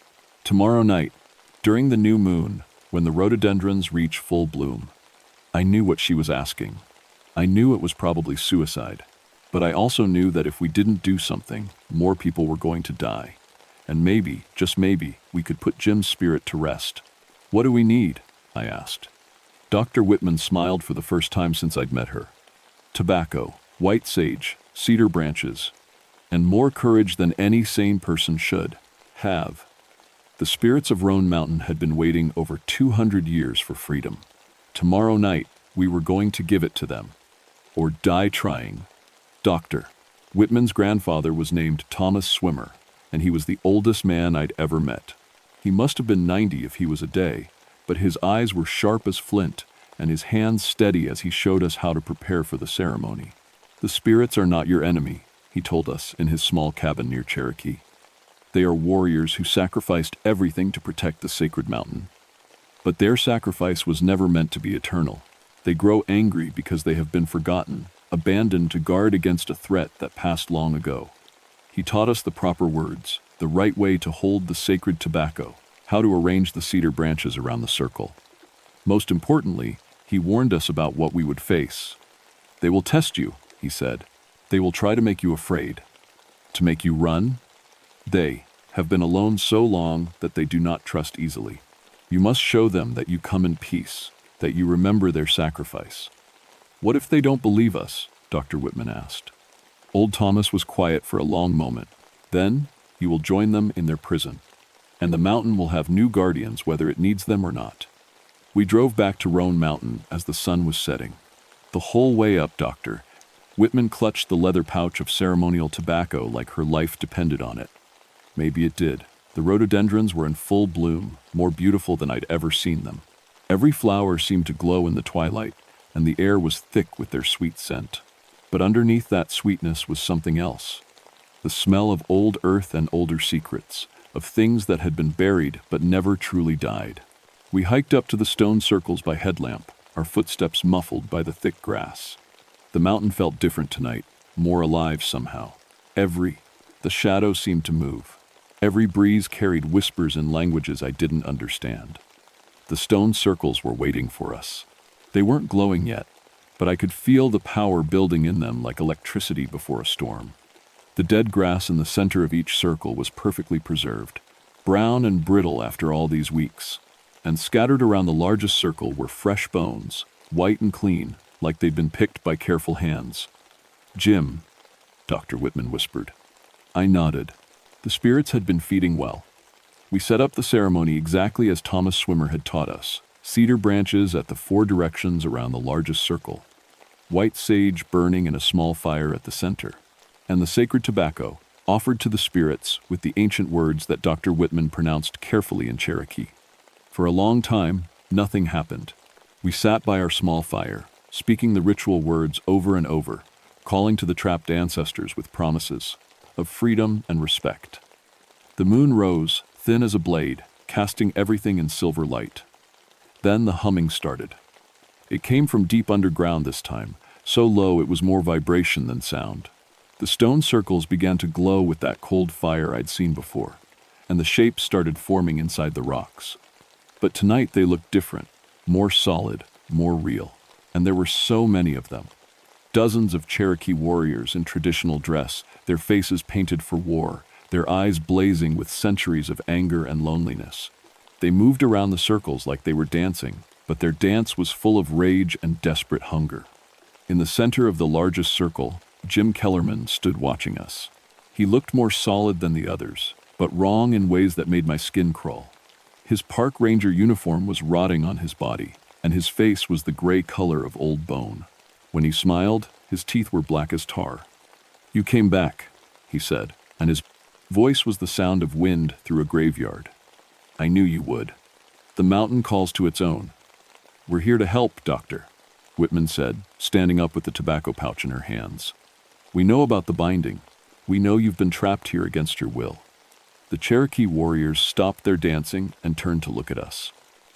Tomorrow night, during the new moon, when the rhododendrons reach full bloom. I knew what she was asking. I knew it was probably suicide. But I also knew that if we didn't do something, more people were going to die. And maybe, just maybe, we could put Jim's spirit to rest. What do we need? I asked. Dr. Whitman smiled for the first time since I'd met her. Tobacco, white sage, cedar branches, and more courage than any sane person should have. The spirits of Roan Mountain had been waiting over 200 years for freedom. Tomorrow night, we were going to give it to them. Or die trying. Dr. Whitman's grandfather was named Thomas Swimmer, and he was the oldest man I'd ever met. He must have been 90 if he was a day, but his eyes were sharp as flint, and his hands steady as he showed us how to prepare for the ceremony. "The spirits are not your enemy," he told us in his small cabin near Cherokee. "They are warriors who sacrificed everything to protect the sacred mountain. But their sacrifice was never meant to be eternal. They grow angry because they have been forgotten, abandoned to guard against a threat that passed long ago." He taught us the proper words, the right way to hold the sacred tobacco, how to arrange the cedar branches around the circle. Most importantly, he warned us about what we would face. "They will test you," he said. "They will try to make you afraid, to make you run. They have been alone so long that they do not trust easily. You must show them that you come in peace, that you remember their sacrifice." "What if they don't believe us?" Dr. Whitman asked. Old Thomas was quiet for a long moment. "Then you will join them in their prison, and the mountain will have new guardians whether it needs them or not." We drove back to Roan Mountain as the sun was setting. The whole way up, Dr. Whitman clutched the leather pouch of ceremonial tobacco like her life depended on it. Maybe it did. The rhododendrons were in full bloom, more beautiful than I'd ever seen them. Every flower seemed to glow in the twilight, and the air was thick with their sweet scent. But underneath that sweetness was something else. The smell of old earth and older secrets, of things that had been buried but never truly died. We hiked up to the stone circles by headlamp, our footsteps muffled by the thick grass. The mountain felt different tonight, more alive somehow. The shadows seemed to move. Every breeze carried whispers in languages I didn't understand. The stone circles were waiting for us. They weren't glowing yet, but I could feel the power building in them like electricity before a storm. The dead grass in the center of each circle was perfectly preserved, brown and brittle after all these weeks. And scattered around the largest circle were fresh bones, white and clean, like they'd been picked by careful hands. "Jim," Dr. Whitman whispered. I nodded. The spirits had been feeding well. We set up the ceremony exactly as Thomas Swimmer had taught us, cedar branches at the 4 directions around the largest circle, white sage burning in a small fire at the center, and the sacred tobacco offered to the spirits with the ancient words that Dr. Whitman pronounced carefully in Cherokee. For a long time, nothing happened. We sat by our small fire, speaking the ritual words over and over, calling to the trapped ancestors with promises of freedom and respect. The moon rose, thin as a blade, casting everything in silver light. Then the humming started. It came from deep underground this time, so low it was more vibration than sound. The stone circles began to glow with that cold fire I'd seen before, and the shapes started forming inside the rocks. But tonight they looked different, more solid, more real, and there were so many of them. Dozens of Cherokee warriors in traditional dress, their faces painted for war, their eyes blazing with centuries of anger and loneliness. They moved around the circles like they were dancing, but their dance was full of rage and desperate hunger. In the center of the largest circle, Jim Kellerman stood watching us. He looked more solid than the others, but wrong in ways that made my skin crawl. His park ranger uniform was rotting on his body, and his face was the gray color of old bone. When he smiled, his teeth were black as tar. "You came back," he said, and his voice was the sound of wind through a graveyard. "I knew you would. The mountain calls to its own." "We're here to help, Doctor," Whitman said, standing up with the tobacco pouch in her hands. "We know about the binding. We know you've been trapped here against your will." The Cherokee warriors stopped their dancing and turned to look at us.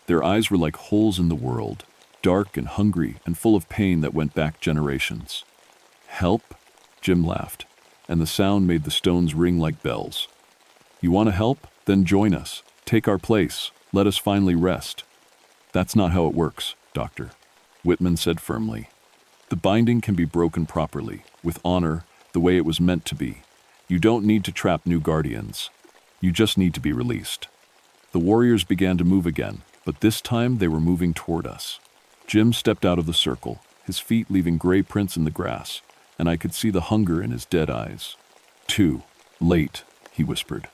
Their eyes were like holes in the world, dark and hungry and full of pain that went back generations. "Help?" Jim laughed, and the sound made the stones ring like bells. "You want to help? Then join us. Take our place. Let us finally rest." "That's not how it works, Doctor," Whitman said firmly. "The binding can be broken properly, with honor, the way it was meant to be. You don't need to trap new guardians. You just need to be released." The warriors began to move again, but this time they were moving toward us. Jim stepped out of the circle, his feet leaving gray prints in the grass, and I could see the hunger in his dead eyes. "Too late," he whispered.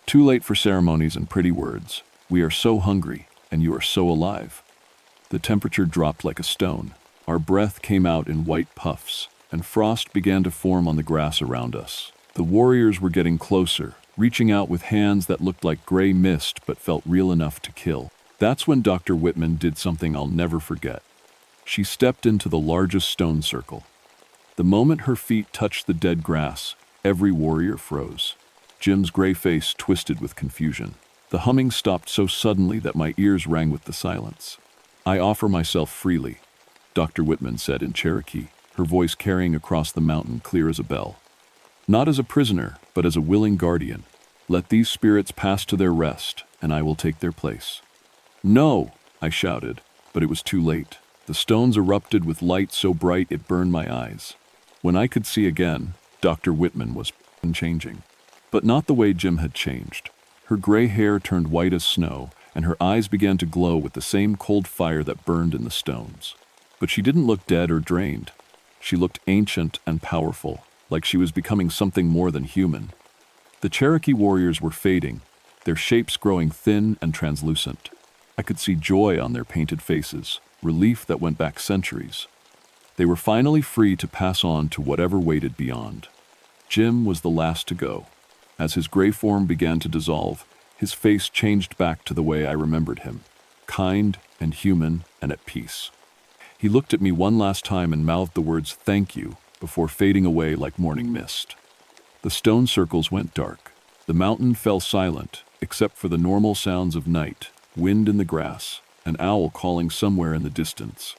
"Too late for ceremonies and pretty words. We are so hungry, and you are so alive." The temperature dropped like a stone. Our breath came out in white puffs, and frost began to form on the grass around us. The warriors were getting closer, reaching out with hands that looked like gray mist but felt real enough to kill. That's when Dr. Whitman did something I'll never forget. She stepped into the largest stone circle. The moment her feet touched the dead grass, every warrior froze. Jim's gray face twisted with confusion. The humming stopped so suddenly that my ears rang with the silence. "I offer myself freely," Dr. Whitman said in Cherokee, her voice carrying across the mountain clear as a bell. "Not as a prisoner, but as a willing guardian. Let these spirits pass to their rest, and I will take their place." "No!" I shouted, but it was too late. The stones erupted with light so bright it burned my eyes. When I could see again, Dr. Whitman was changing. But not the way Jim had changed. Her gray hair turned white as snow, and her eyes began to glow with the same cold fire that burned in the stones. But she didn't look dead or drained. She looked ancient and powerful, like she was becoming something more than human. The Cherokee warriors were fading, their shapes growing thin and translucent. I could see joy on their painted faces, relief that went back centuries. They were finally free to pass on to whatever waited beyond. Jim was the last to go. As his gray form began to dissolve, his face changed back to the way I remembered him, kind and human and at peace. He looked at me one last time and mouthed the words "thank you" before fading away like morning mist. The stone circles went dark. The mountain fell silent, except for the normal sounds of night, wind in the grass, an owl calling somewhere in the distance.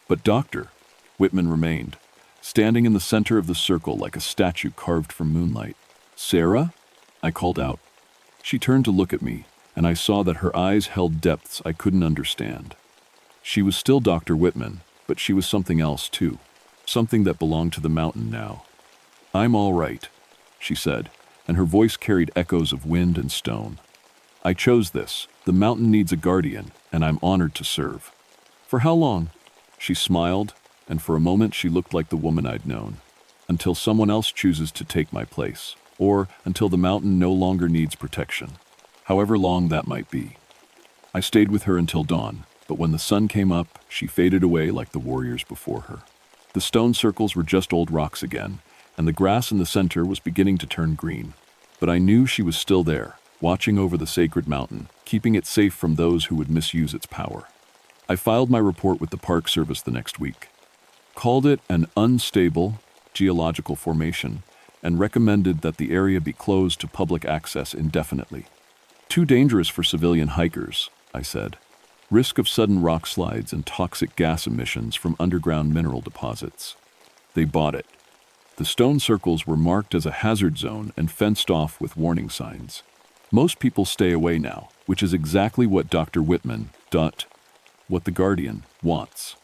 But Dr. Whitman remained, standing in the center of the circle like a statue carved from moonlight. "Sarah?" I called out. She turned to look at me, and I saw that her eyes held depths I couldn't understand. She was still Dr. Whitman, but she was something else too, something that belonged to the mountain now. "I'm all right," she said, and her voice carried echoes of wind and stone. "I chose this. The mountain needs a guardian, and I'm honored to serve." "For how long?" She smiled, and for a moment she looked like the woman I'd known. "Until someone else chooses to take my place, or until the mountain no longer needs protection, however long that might be." I stayed with her until dawn, but when the sun came up, she faded away like the warriors before her. The stone circles were just old rocks again, and the grass in the center was beginning to turn green. But I knew she was still there, watching over the sacred mountain, keeping it safe from those who would misuse its power. I filed my report with the Park Service the next week, called it an unstable geological formation, and recommended that the area be closed to public access indefinitely. "Too dangerous for civilian hikers," I said. "Risk of sudden rock slides and toxic gas emissions from underground mineral deposits." They bought it. The stone circles were marked as a hazard zone and fenced off with warning signs. Most people stay away now, which is exactly what Dr. Whitman, what the Guardian, wants.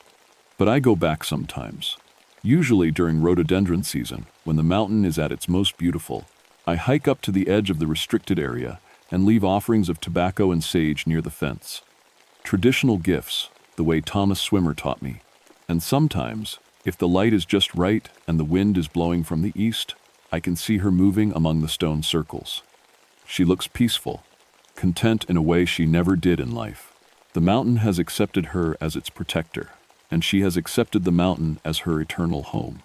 But I go back sometimes. Usually during rhododendron season, when the mountain is at its most beautiful, I hike up to the edge of the restricted area and leave offerings of tobacco and sage near the fence. Traditional gifts, the way Thomas Swimmer taught me. And sometimes, if the light is just right and the wind is blowing from the east, I can see her moving among the stone circles. She looks peaceful, content in a way she never did in life. The mountain has accepted her as its protector, and she has accepted the mountain as her eternal home.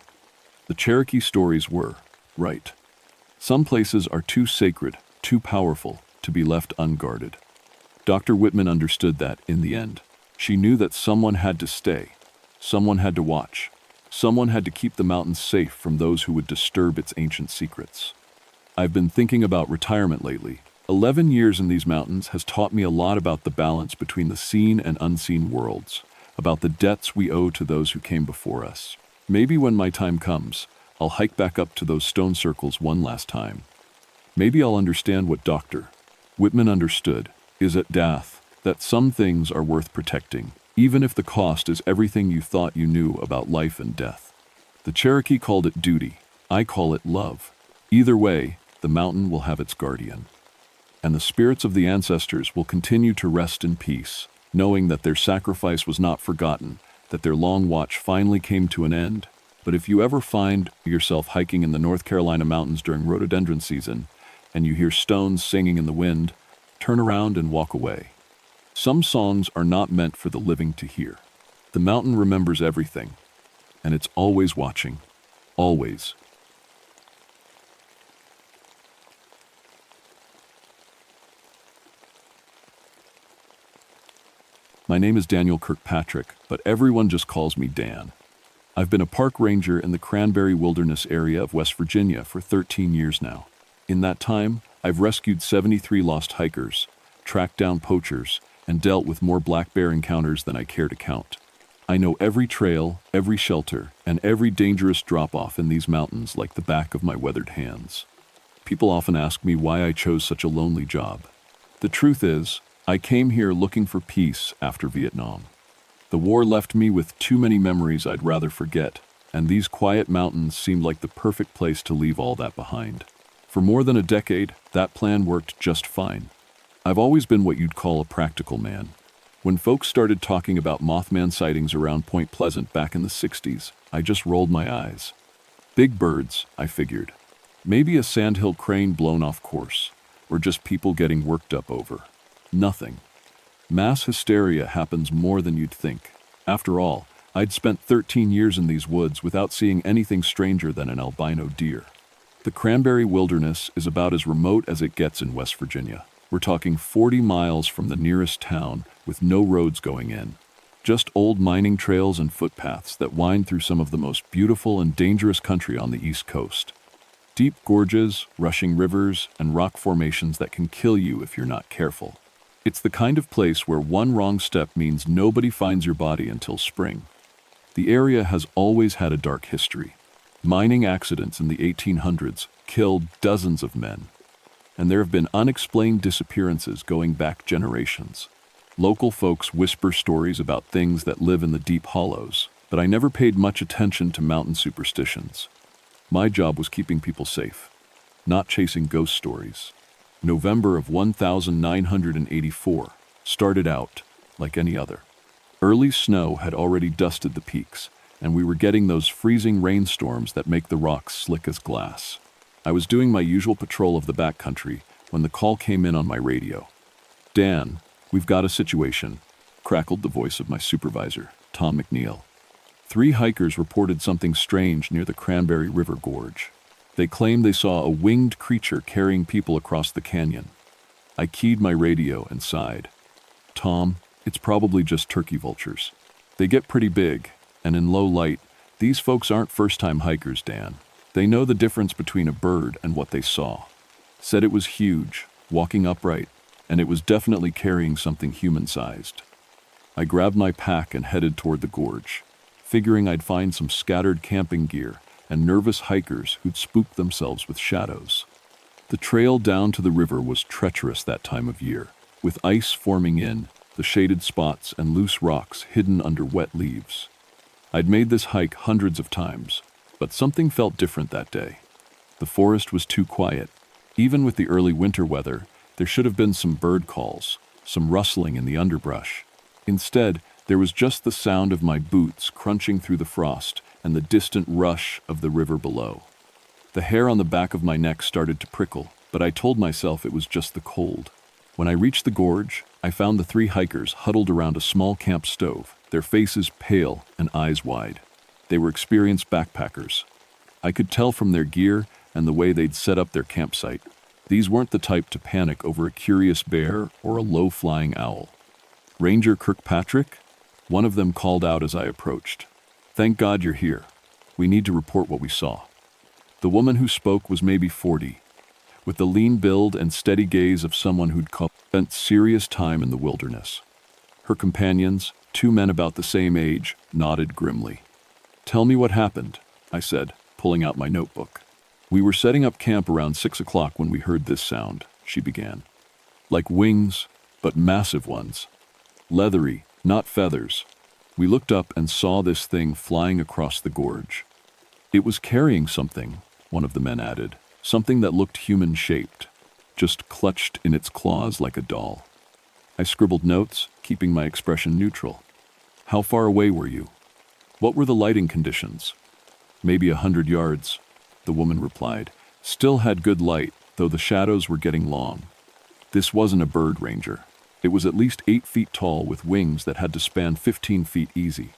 The Cherokee stories were right. Some places are too sacred, too powerful, to be left unguarded. Dr. Whitman understood that in the end. She knew that someone had to stay, someone had to watch, someone had to keep the mountain safe from those who would disturb its ancient secrets. I've been thinking about retirement lately. 11 years in these mountains has taught me a lot about the balance between the seen and unseen worlds, about the debts we owe to those who came before us. Maybe when my time comes, I'll hike back up to those stone circles one last time. Maybe I'll understand what Dr. Whitman understood, is at death, that some things are worth protecting, even if the cost is everything you thought you knew about life and death. The Cherokee called it duty. I call it love. Either way, the mountain will have its guardian. And the spirits of the ancestors will continue to rest in peace, knowing that their sacrifice was not forgotten, that their long watch finally came to an end. But if you ever find yourself hiking in the North Carolina mountains during rhododendron season, and you hear stones singing in the wind, turn around and walk away. Some songs are not meant for the living to hear. The mountain remembers everything, and it's always watching, always. My name is Daniel Kirkpatrick, but everyone just calls me Dan. I've been a park ranger in the Cranberry Wilderness area of West Virginia for 13 years now. In that time, I've rescued 73 lost hikers, tracked down poachers, and dealt with more black bear encounters than I care to count. I know every trail, every shelter, and every dangerous drop-off in these mountains like the back of my weathered hands. People often ask me why I chose such a lonely job. The truth is, I came here looking for peace after Vietnam. The war left me with too many memories I'd rather forget, and these quiet mountains seemed like the perfect place to leave all that behind. For more than a decade, that plan worked just fine. I've always been what you'd call a practical man. When folks started talking about Mothman sightings around Point Pleasant back in the 60s, I just rolled my eyes. Big birds, I figured. Maybe a sandhill crane blown off course, or just people getting worked up over. Nothing. Mass hysteria happens more than you'd think. After all, I'd spent 13 years in these woods without seeing anything stranger than an albino deer. The Cranberry Wilderness is about as remote as it gets in West Virginia. We're talking 40 miles from the nearest town with no roads going in. Just old mining trails and footpaths that wind through some of the most beautiful and dangerous country on the East Coast. Deep gorges, rushing rivers, and rock formations that can kill you if you're not careful. It's the kind of place where one wrong step means nobody finds your body until spring. The area has always had a dark history. Mining accidents in the 1800s killed dozens of men, and there have been unexplained disappearances going back generations. Local folks whisper stories about things that live in the deep hollows, but I never paid much attention to mountain superstitions. My job was keeping people safe, not chasing ghost stories. November of 1984 started out like any other. Early snow had already dusted the peaks, and we were getting those freezing rainstorms that make the rocks slick as glass. I was doing my usual patrol of the backcountry when the call came in on my radio. "Dan, we've got a situation," crackled the voice of my supervisor, Tom McNeil. 3 hikers reported something strange near the Cranberry River Gorge. They claimed they saw a winged creature carrying people across the canyon. I keyed my radio and sighed. "Tom, it's probably just turkey vultures. They get pretty big, and in low light, these folks aren't first-time hikers, Dan. They know the difference between a bird and what they saw." Said it was huge, walking upright, and it was definitely carrying something human-sized. I grabbed my pack and headed toward the gorge, figuring I'd find some scattered camping gear and nervous hikers who'd spooked themselves with shadows. The trail down to the river was treacherous that time of year, with ice forming in, the shaded spots and loose rocks hidden under wet leaves. I'd made this hike hundreds of times, but something felt different that day. The forest was too quiet. Even with the early winter weather, there should have been some bird calls, some rustling in the underbrush. Instead, there was just the sound of my boots crunching through the frost and the distant rush of the river below. The hair on the back of my neck started to prickle, but I told myself it was just the cold. When I reached the gorge, I found the 3 hikers huddled around a small camp stove, their faces pale and eyes wide. They were experienced backpackers. I could tell from their gear and the way they'd set up their campsite. These weren't the type to panic over a curious bear or a low-flying owl. "Ranger Kirkpatrick?" One of them called out as I approached. "Thank God you're here. We need to report what we saw." The woman who spoke was maybe 40, with the lean build and steady gaze of someone who'd spent serious time in the wilderness. Her companions, 2 men about the same age, nodded grimly. "Tell me what happened," I said, pulling out my notebook. "We were setting up camp around 6 o'clock when we heard this sound," she began. "Like wings, but massive ones. Leathery, not feathers. We looked up and saw this thing flying across the gorge. It was carrying something," one of the men added, "something that looked human-shaped, just clutched in its claws like a doll." I scribbled notes, keeping my expression neutral. "How far away were you? What were the lighting conditions?" "Maybe 100 yards," the woman replied. "Still had good light, though the shadows were getting long. This wasn't a bird, Ranger. It was at least 8 feet tall with wings that had to span 15 feet easy."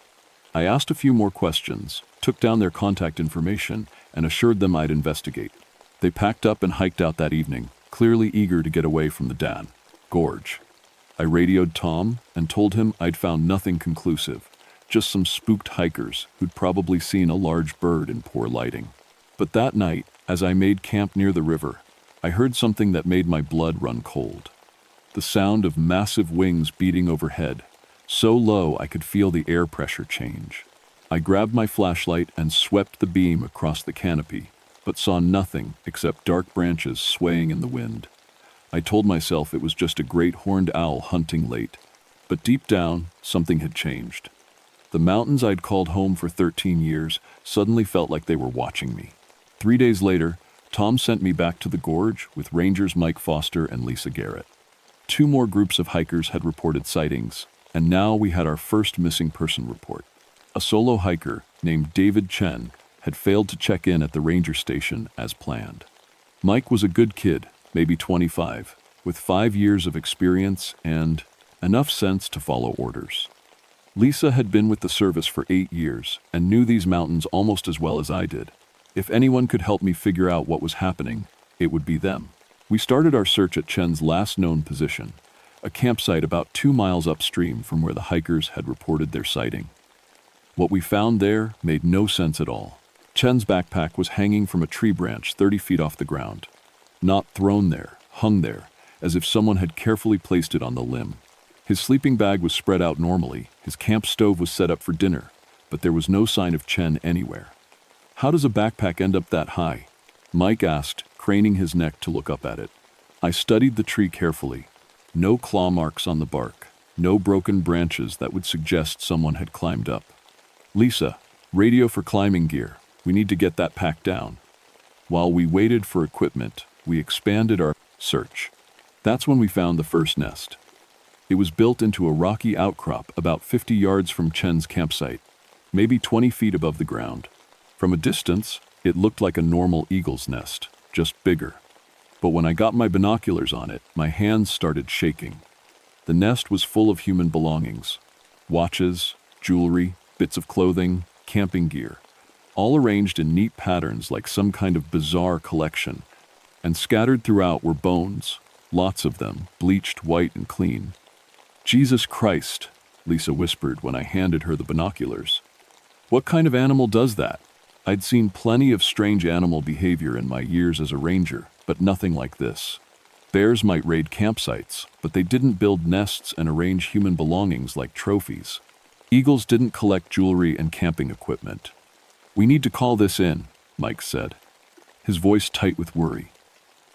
I asked a few more questions, took down their contact information, and assured them I'd investigate. They packed up and hiked out that evening, clearly eager to get away from the Dan Gorge. I radioed Tom and told him I'd found nothing conclusive, just some spooked hikers who'd probably seen a large bird in poor lighting. But that night, as I made camp near the river, I heard something that made my blood run cold. The sound of massive wings beating overhead, so low I could feel the air pressure change. I grabbed my flashlight and swept the beam across the canopy, but saw nothing except dark branches swaying in the wind. I told myself it was just a great horned owl hunting late, but deep down, something had changed. The mountains I'd called home for 13 years suddenly felt like they were watching me. 3 days later, Tom sent me back to the gorge with Rangers Mike Foster and Lisa Garrett. 2 more groups of hikers had reported sightings, and now we had our first missing person report. A solo hiker named David Chen had failed to check in at the ranger station as planned. Mike was a good kid, maybe 25, with 5 years of experience and enough sense to follow orders. Lisa had been with the service for 8 years and knew these mountains almost as well as I did. If anyone could help me figure out what was happening, it would be them. We started our search at Chen's last known position, a campsite about 2 miles upstream from where the hikers had reported their sighting. What we found there made no sense at all. Chen's backpack was hanging from a tree branch 30 feet off the ground. Not thrown there, hung there, as if someone had carefully placed it on the limb. His sleeping bag was spread out normally, his camp stove was set up for dinner, but there was no sign of Chen anywhere. How does a backpack end up that high? Mike asked, craning his neck to look up at it. I studied the tree carefully. No claw marks on the bark, no broken branches that would suggest someone had climbed up. Lisa, radio for climbing gear. We need to get that pack down. While we waited for equipment, we expanded our search. That's when we found the first nest. It was built into a rocky outcrop about 50 yards from Chen's campsite, maybe 20 feet above the ground. From a distance, it looked like a normal eagle's nest, just bigger. But when I got my binoculars on it, my hands started shaking. The nest was full of human belongings: watches, jewelry, bits of clothing, camping gear, all arranged in neat patterns like some kind of bizarre collection. And scattered throughout were bones, lots of them, bleached white and clean. Jesus Christ, Lisa whispered when I handed her the binoculars. What kind of animal does that? I'd seen plenty of strange animal behavior in my years as a ranger, but nothing like this. Bears might raid campsites, but they didn't build nests and arrange human belongings like trophies. Eagles didn't collect jewelry and camping equipment. We need to call this in, Mike said, his voice tight with worry.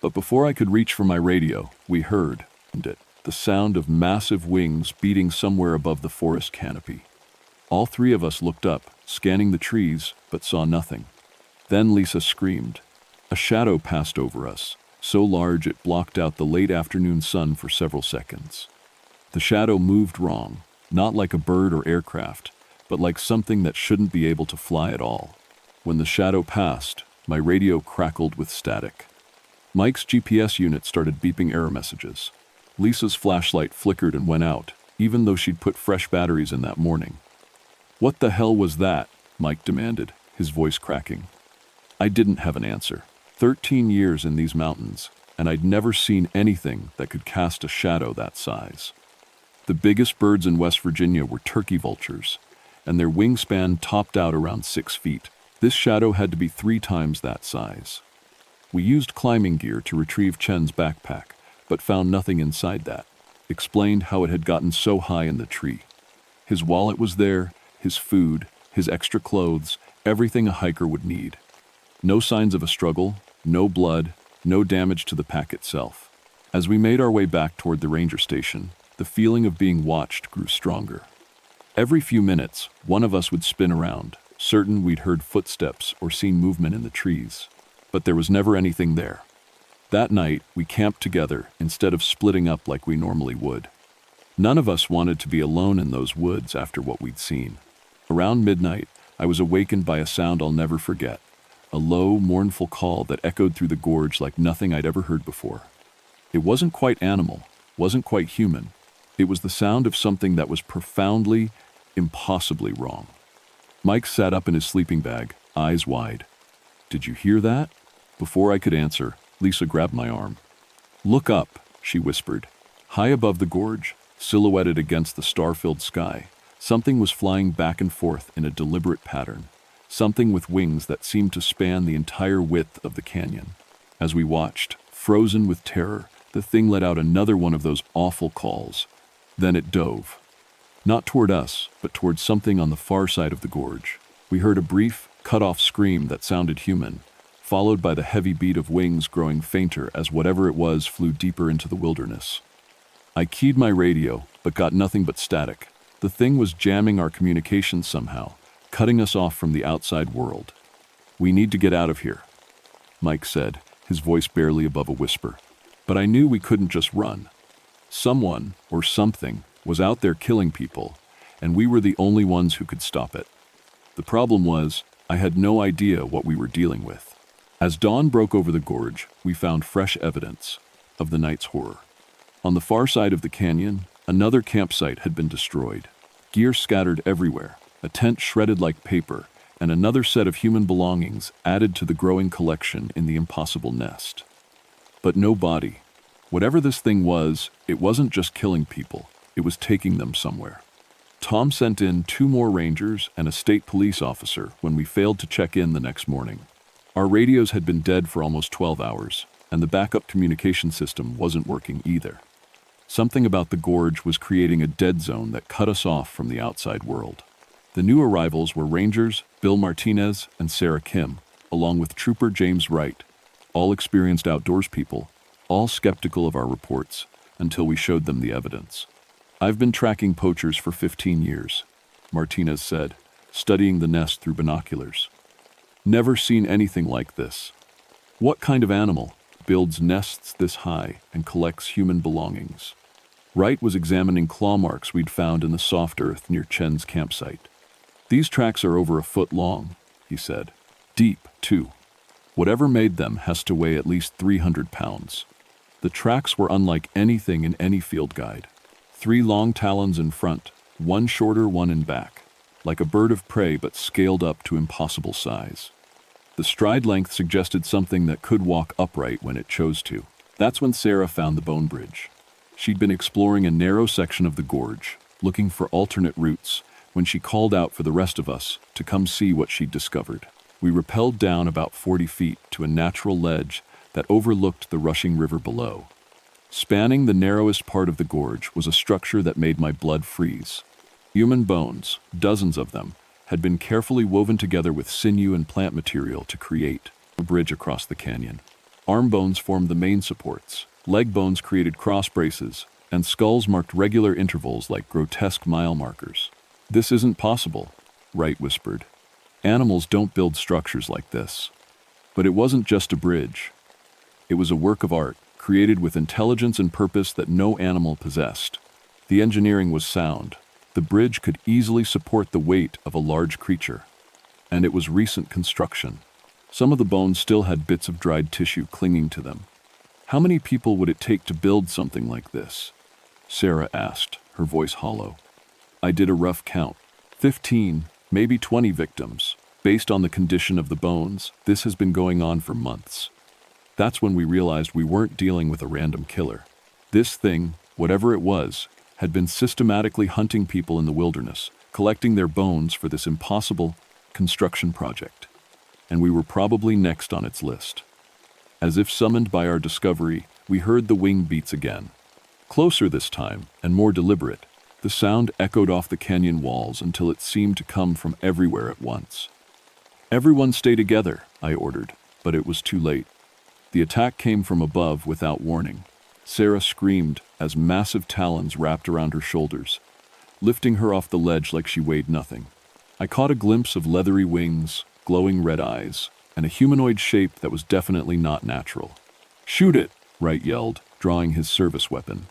But before I could reach for my radio, we heard it, the sound of massive wings beating somewhere above the forest canopy. All 3 of us looked up, scanning the trees, but saw nothing. Then Lisa screamed. A shadow passed over us, so large it blocked out the late afternoon sun for several seconds. The shadow moved wrong, not like a bird or aircraft, but like something that shouldn't be able to fly at all. When the shadow passed, my radio crackled with static. Mike's GPS unit started beeping error messages. Lisa's flashlight flickered and went out, even though she'd put fresh batteries in that morning. What the hell was that? Mike demanded, his voice cracking. I didn't have an answer. 13 years in these mountains, and I'd never seen anything that could cast a shadow that size. The biggest birds in West Virginia were turkey vultures, and their wingspan topped out around 6 feet. This shadow had to be 3 times that size. We used climbing gear to retrieve Chen's backpack, but found nothing inside that. Explained how it had gotten so high in the tree. His wallet was there, his food, his extra clothes, everything a hiker would need. No signs of a struggle, no blood, no damage to the pack itself. As we made our way back toward the ranger station, the feeling of being watched grew stronger. Every few minutes, one of us would spin around, certain we'd heard footsteps or seen movement in the trees. But there was never anything there. That night, we camped together instead of splitting up like we normally would. None of us wanted to be alone in those woods after what we'd seen. Around midnight, I was awakened by a sound I'll never forget, a low, mournful call that echoed through the gorge like nothing I'd ever heard before. It wasn't quite animal, wasn't quite human. It was the sound of something that was profoundly, impossibly wrong. Mike sat up in his sleeping bag, eyes wide. Did you hear that? Before I could answer, Lisa grabbed my arm. Look up, she whispered. High above the gorge, silhouetted against the star-filled sky. Something was flying back and forth in a deliberate pattern, something with wings that seemed to span the entire width of the canyon. As we watched, frozen with terror, the thing let out another one of those awful calls. Then it dove. Not toward us, but toward something on the far side of the gorge. We heard a brief, cut-off scream that sounded human, followed by the heavy beat of wings growing fainter as whatever it was flew deeper into the wilderness. I keyed my radio, but got nothing but static. The thing was jamming our communications somehow, cutting us off from the outside world. "We need to get out of here," Mike said, his voice barely above a whisper. But I knew we couldn't just run. Someone, or something, was out there killing people, and we were the only ones who could stop it. The problem was, I had no idea what we were dealing with. As dawn broke over the gorge, we found fresh evidence of the night's horror. On the far side of the canyon, another campsite had been destroyed. Gear scattered everywhere, a tent shredded like paper, and another set of human belongings added to the growing collection in the impossible nest. But no body. Whatever this thing was, it wasn't just killing people, it was taking them somewhere. Tom sent in 2 more rangers and a state police officer when we failed to check in the next morning. Our radios had been dead for almost 12 hours, and the backup communication system wasn't working either. Something about the gorge was creating a dead zone that cut us off from the outside world. The new arrivals were Rangers Bill Martinez and Sarah Kim, along with Trooper James Wright, all experienced outdoors people, all skeptical of our reports until we showed them the evidence. "I've been tracking poachers for 15 years, Martinez said, studying the nest through binoculars. "Never seen anything like this. What kind of animal builds nests this high and collects human belongings?" Wright was examining claw marks we'd found in the soft earth near Chen's campsite. "These tracks are over a foot long," he said. "Deep, too. Whatever made them has to weigh at least 300 pounds. The tracks were unlike anything in any field guide. 3 long talons in front, 1 shorter, 1 in back, like a bird of prey but scaled up to impossible size. The stride length suggested something that could walk upright when it chose to. That's when Sarah found the bone bridge. She'd been exploring a narrow section of the gorge, looking for alternate routes, when she called out for the rest of us to come see what she'd discovered. We rappelled down about 40 feet to a natural ledge that overlooked the rushing river below. Spanning the narrowest part of the gorge was a structure that made my blood freeze. Human bones, dozens of them, had been carefully woven together with sinew and plant material to create a bridge across the canyon. Arm bones formed the main supports, leg bones created cross braces, and skulls marked regular intervals like grotesque mile markers. "This isn't possible," Wright whispered. "Animals don't build structures like this." But it wasn't just a bridge. It was a work of art, created with intelligence and purpose that no animal possessed. The engineering was sound. The bridge could easily support the weight of a large creature. And it was recent construction. Some of the bones still had bits of dried tissue clinging to them. "How many people would it take to build something like this?" Sarah asked, her voice hollow. I did a rough count. 15, maybe 20 victims. Based on the condition of the bones, this has been going on for months. That's when we realized we weren't dealing with a random killer. This thing, whatever it was, had been systematically hunting people in the wilderness, collecting their bones for this impossible construction project. And we were probably next on its list. As if summoned by our discovery, we heard the wing beats again. Closer this time, and more deliberate. The sound echoed off the canyon walls until it seemed to come from everywhere at once. "Everyone stay together," I ordered, but it was too late. The attack came from above without warning. Sarah screamed as massive talons wrapped around her shoulders, lifting her off the ledge like she weighed nothing. I caught a glimpse of leathery wings, glowing red eyes, and a humanoid shape that was definitely not natural. "Shoot it!" Wright yelled, drawing his service weapon.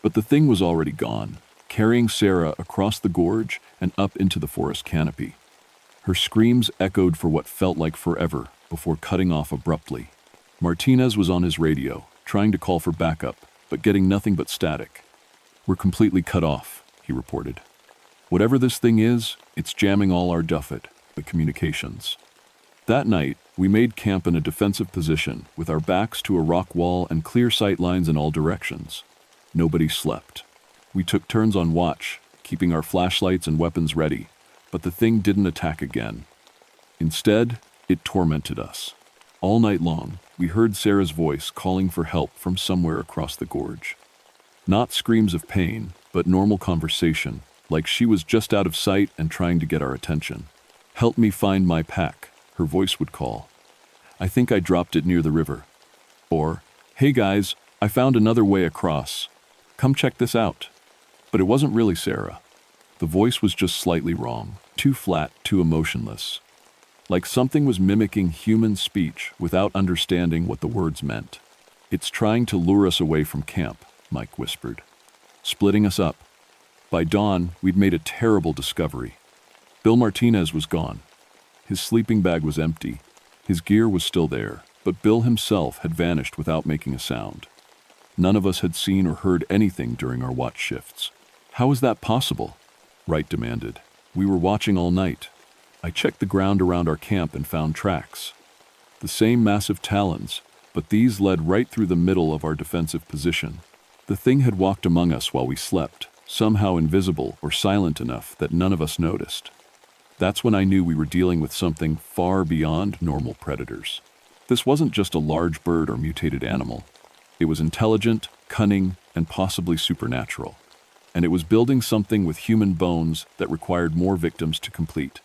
But the thing was already gone, carrying Sarah across the gorge and up into the forest canopy. Her screams echoed for what felt like forever before cutting off abruptly. Martinez was on his radio, trying to call for backup, but getting nothing but static. "We're completely cut off," he reported. "Whatever this thing is, it's jamming all our duffet, the communications." That night, we made camp in a defensive position, with our backs to a rock wall and clear sight lines in all directions. Nobody slept. We took turns on watch, keeping our flashlights and weapons ready, but the thing didn't attack again. Instead, it tormented us. All night long, we heard Sarah's voice calling for help from somewhere across the gorge. Not screams of pain, but normal conversation, like she was just out of sight and trying to get our attention. "Help me find my pack," her voice would call. "I think I dropped it near the river." Or, "Hey guys, I found another way across. Come check this out." But it wasn't really Sarah. The voice was just slightly wrong, too flat, too emotionless. Like something was mimicking human speech without understanding what the words meant. "It's trying to lure us away from camp," Mike whispered. "Splitting us up." By dawn, we'd made a terrible discovery. Bill Martinez was gone. His sleeping bag was empty. His gear was still there, but Bill himself had vanished without making a sound. None of us had seen or heard anything during our watch shifts. "How is that possible?" Wright demanded. "We were watching all night." I checked the ground around our camp and found tracks. The same massive talons, but these led right through the middle of our defensive position. The thing had walked among us while we slept, somehow invisible or silent enough that none of us noticed. That's when I knew we were dealing with something far beyond normal predators. This wasn't just a large bird or mutated animal. It was intelligent, cunning, and possibly supernatural. And it was building something with human bones that required more victims to complete.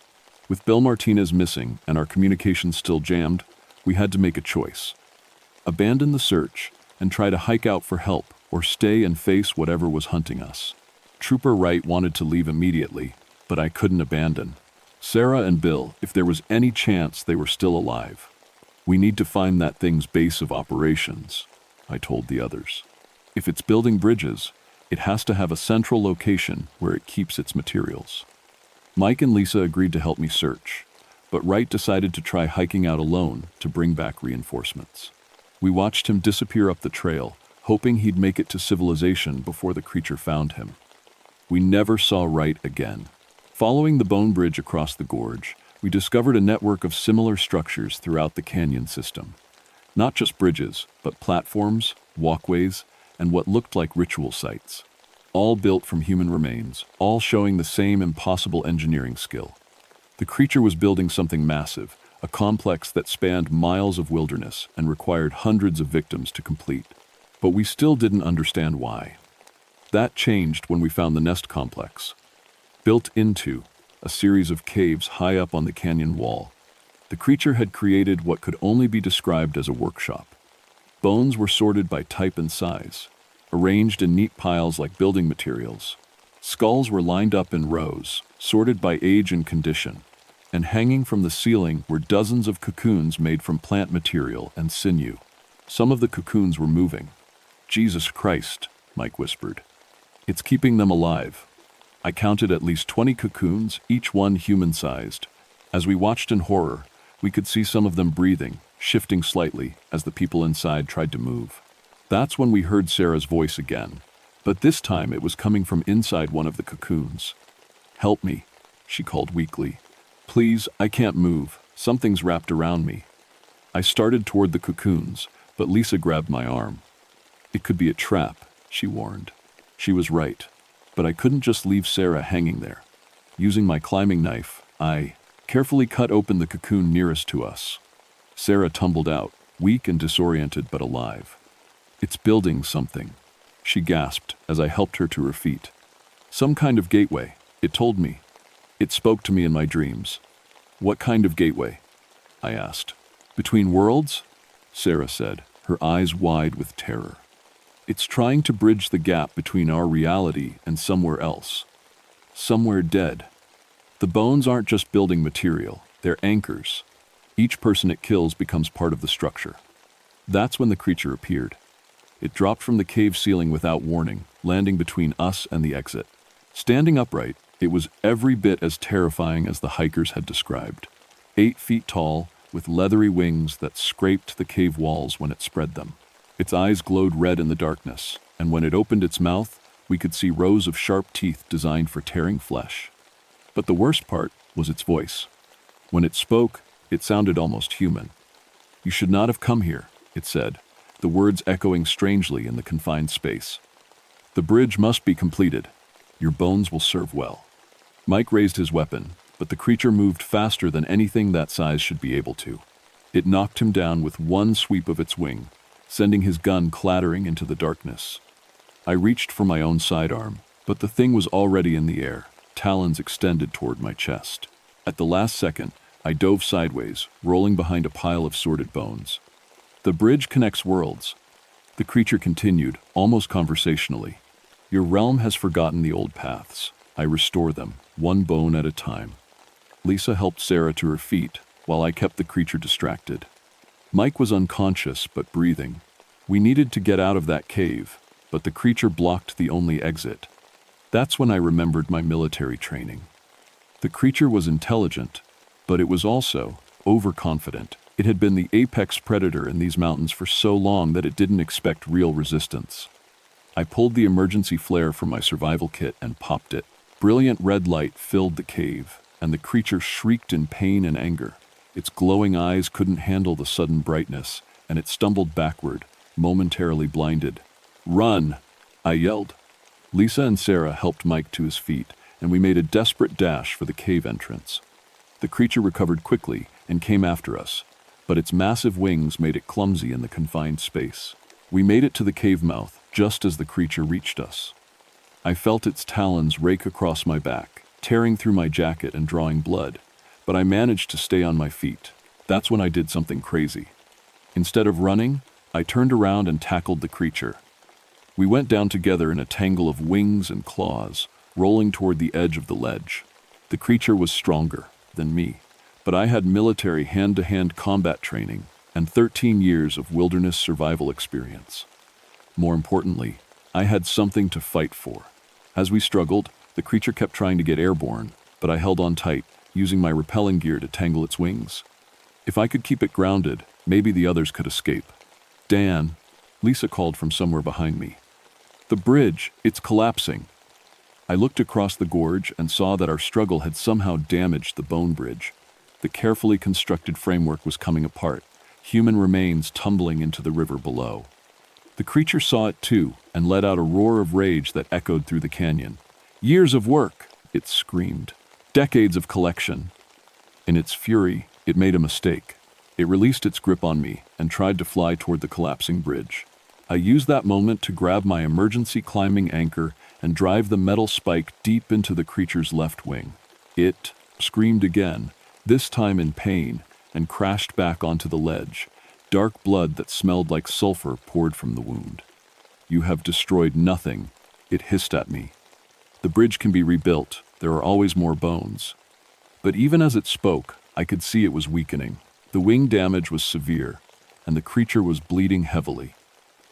With Bill Martinez missing and our communications still jammed, we had to make a choice. Abandon the search and try to hike out for help, or stay and face whatever was hunting us. Trooper Wright wanted to leave immediately, but I couldn't abandon. Sarah and Bill, if there was any chance they were still alive. "We need to find that thing's base of operations," I told the others. "If it's building bridges, it has to have a central location where it keeps its materials." Mike and Lisa agreed to help me search, but Wright decided to try hiking out alone to bring back reinforcements. We watched him disappear up the trail, hoping he'd make it to civilization before the creature found him. We never saw Wright again. Following the bone bridge across the gorge, we discovered a network of similar structures throughout the canyon system. Not just bridges, but platforms, walkways, and what looked like ritual sites. All built from human remains, all showing the same impossible engineering skill. The creature was building something massive, a complex that spanned miles of wilderness and required hundreds of victims to complete. But we still didn't understand why. That changed when we found the nest complex. Built into a series of caves high up on the canyon wall, the creature had created what could only be described as a workshop. Bones were sorted by type and size, arranged in neat piles like building materials. Skulls were lined up in rows, sorted by age and condition, and hanging from the ceiling were dozens of cocoons made from plant material and sinew. Some of the cocoons were moving. "Jesus Christ," Mike whispered. "It's keeping them alive." I counted at least 20 cocoons, each one human-sized. As we watched in horror, we could see some of them breathing, shifting slightly as the people inside tried to move. That's when we heard Sarah's voice again, but this time it was coming from inside one of the cocoons. "Help me," she called weakly. "Please, I can't move. Something's wrapped around me." I started toward the cocoons, but Lisa grabbed my arm. "It could be a trap," she warned. She was right, but I couldn't just leave Sarah hanging there. Using my climbing knife, I carefully cut open the cocoon nearest to us. Sarah tumbled out, weak and disoriented but alive. "It's building something," she gasped as I helped her to her feet. "Some kind of gateway," it told me. It spoke to me in my dreams. "What kind of gateway?" I asked. "Between worlds?" Sarah said, her eyes wide with terror. "It's trying to bridge the gap between our reality and somewhere else. Somewhere dead. The bones aren't just building material, they're anchors. Each person it kills becomes part of the structure." That's when the creature appeared. It dropped from the cave ceiling without warning, landing between us and the exit. Standing upright, it was every bit as terrifying as the hikers had described. 8 feet tall, with leathery wings that scraped the cave walls when it spread them. Its eyes glowed red in the darkness, and when it opened its mouth, we could see rows of sharp teeth designed for tearing flesh. But the worst part was its voice. When it spoke, it sounded almost human. "You should not have come here," it said, the words echoing strangely in the confined space. The bridge must be completed. Your bones will serve well. Mike raised his weapon, but the creature moved faster than anything that size should be able to. It knocked him down with one sweep of its wing, sending his gun clattering into the darkness. I reached for my own sidearm, but the thing was already in the air, talons extended toward my chest. At the last second, I dove sideways, rolling behind a pile of sorted bones. The bridge connects worlds. The creature continued, almost conversationally. Your realm has forgotten the old paths. I restore them, one bone at a time. Lisa helped Sarah to her feet, while I kept the creature distracted. Mike was unconscious, but breathing. We needed to get out of that cave, but the creature blocked the only exit. That's when I remembered my military training. The creature was intelligent, but it was also overconfident. It had been the apex predator in these mountains for so long that it didn't expect real resistance. I pulled the emergency flare from my survival kit and popped it. Brilliant red light filled the cave, and the creature shrieked in pain and anger. Its glowing eyes couldn't handle the sudden brightness, and it stumbled backward, momentarily blinded. "Run!" I yelled. Lisa and Sarah helped Mike to his feet, and we made a desperate dash for the cave entrance. The creature recovered quickly and came after us, but its massive wings made it clumsy in the confined space. We made it to the cave mouth just as the creature reached us. I felt its talons rake across my back, tearing through my jacket and drawing blood, but I managed to stay on my feet. That's when I did something crazy. Instead of running, I turned around and tackled the creature. We went down together in a tangle of wings and claws, rolling toward the edge of the ledge. The creature was stronger than me, but I had military hand-to-hand combat training and 13 years of wilderness survival experience. More importantly, I had something to fight for. As we struggled, the creature kept trying to get airborne, but I held on tight, using my rappelling gear to tangle its wings. If I could keep it grounded, maybe the others could escape. "Dan," Lisa called from somewhere behind me. "The bridge, it's collapsing." I looked across the gorge and saw that our struggle had somehow damaged the bone bridge. The carefully constructed framework was coming apart, human remains tumbling into the river below. The creature saw it too and let out a roar of rage that echoed through the canyon. "Years of work," it screamed. "Decades of collection." In its fury, it made a mistake. It released its grip on me and tried to fly toward the collapsing bridge. I used that moment to grab my emergency climbing anchor and drive the metal spike deep into the creature's left wing. It screamed again, this time in pain, and crashed back onto the ledge. Dark blood that smelled like sulfur poured from the wound. "You have destroyed nothing," it hissed at me. "The bridge can be rebuilt. There are always more bones." But even as it spoke, I could see it was weakening. The wing damage was severe, and the creature was bleeding heavily.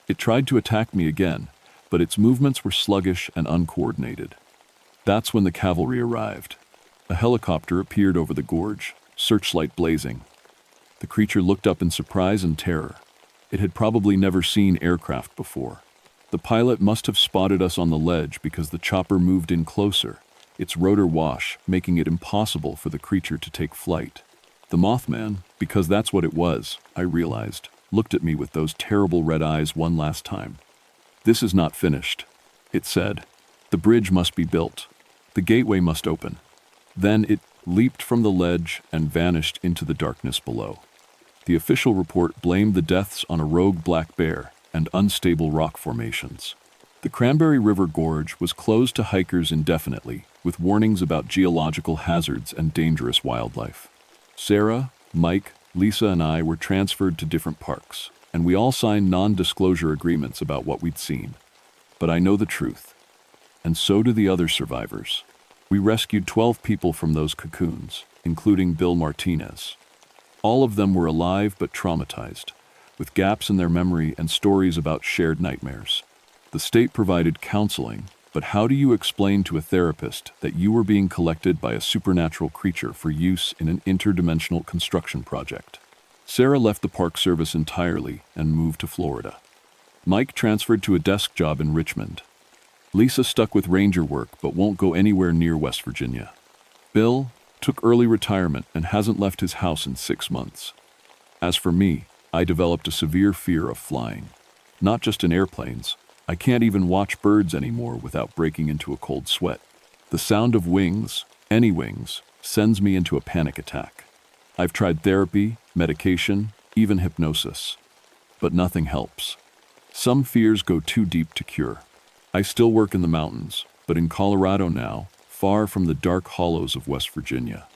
It tried to attack me again, but its movements were sluggish and uncoordinated. That's when the cavalry arrived. A helicopter appeared over the gorge, searchlight blazing. The creature looked up in surprise and terror. It had probably never seen aircraft before. The pilot must have spotted us on the ledge because the chopper moved in closer, its rotor wash making it impossible for the creature to take flight. The Mothman, because that's what it was, I realized, looked at me with those terrible red eyes one last time. "This is not finished," it said. "The bridge must be built. The gateway must open." Then it leaped from the ledge and vanished into the darkness below. The official report blamed the deaths on a rogue black bear and unstable rock formations. The Cranberry River Gorge was closed to hikers indefinitely, with warnings about geological hazards and dangerous wildlife. Sarah, Mike, Lisa, and I were transferred to different parks, and we all signed non-disclosure agreements about what we'd seen. But I know the truth, and so do the other survivors. We rescued 12 people from those cocoons, including Bill Martinez. All of them were alive but traumatized, with gaps in their memory and stories about shared nightmares. The state provided counseling, but how do you explain to a therapist that you were being collected by a supernatural creature for use in an interdimensional construction project? Sarah left the Park Service entirely and moved to Florida. Mike transferred to a desk job in Richmond. Lisa stuck with ranger work but won't go anywhere near West Virginia. Bill took early retirement and hasn't left his house in 6 months. As for me, I developed a severe fear of flying. Not just in airplanes, I can't even watch birds anymore without breaking into a cold sweat. The sound of wings, any wings, sends me into a panic attack. I've tried therapy, medication, even hypnosis, but nothing helps. Some fears go too deep to cure. I still work in the mountains, but in Colorado now, far from the dark hollows of West Virginia.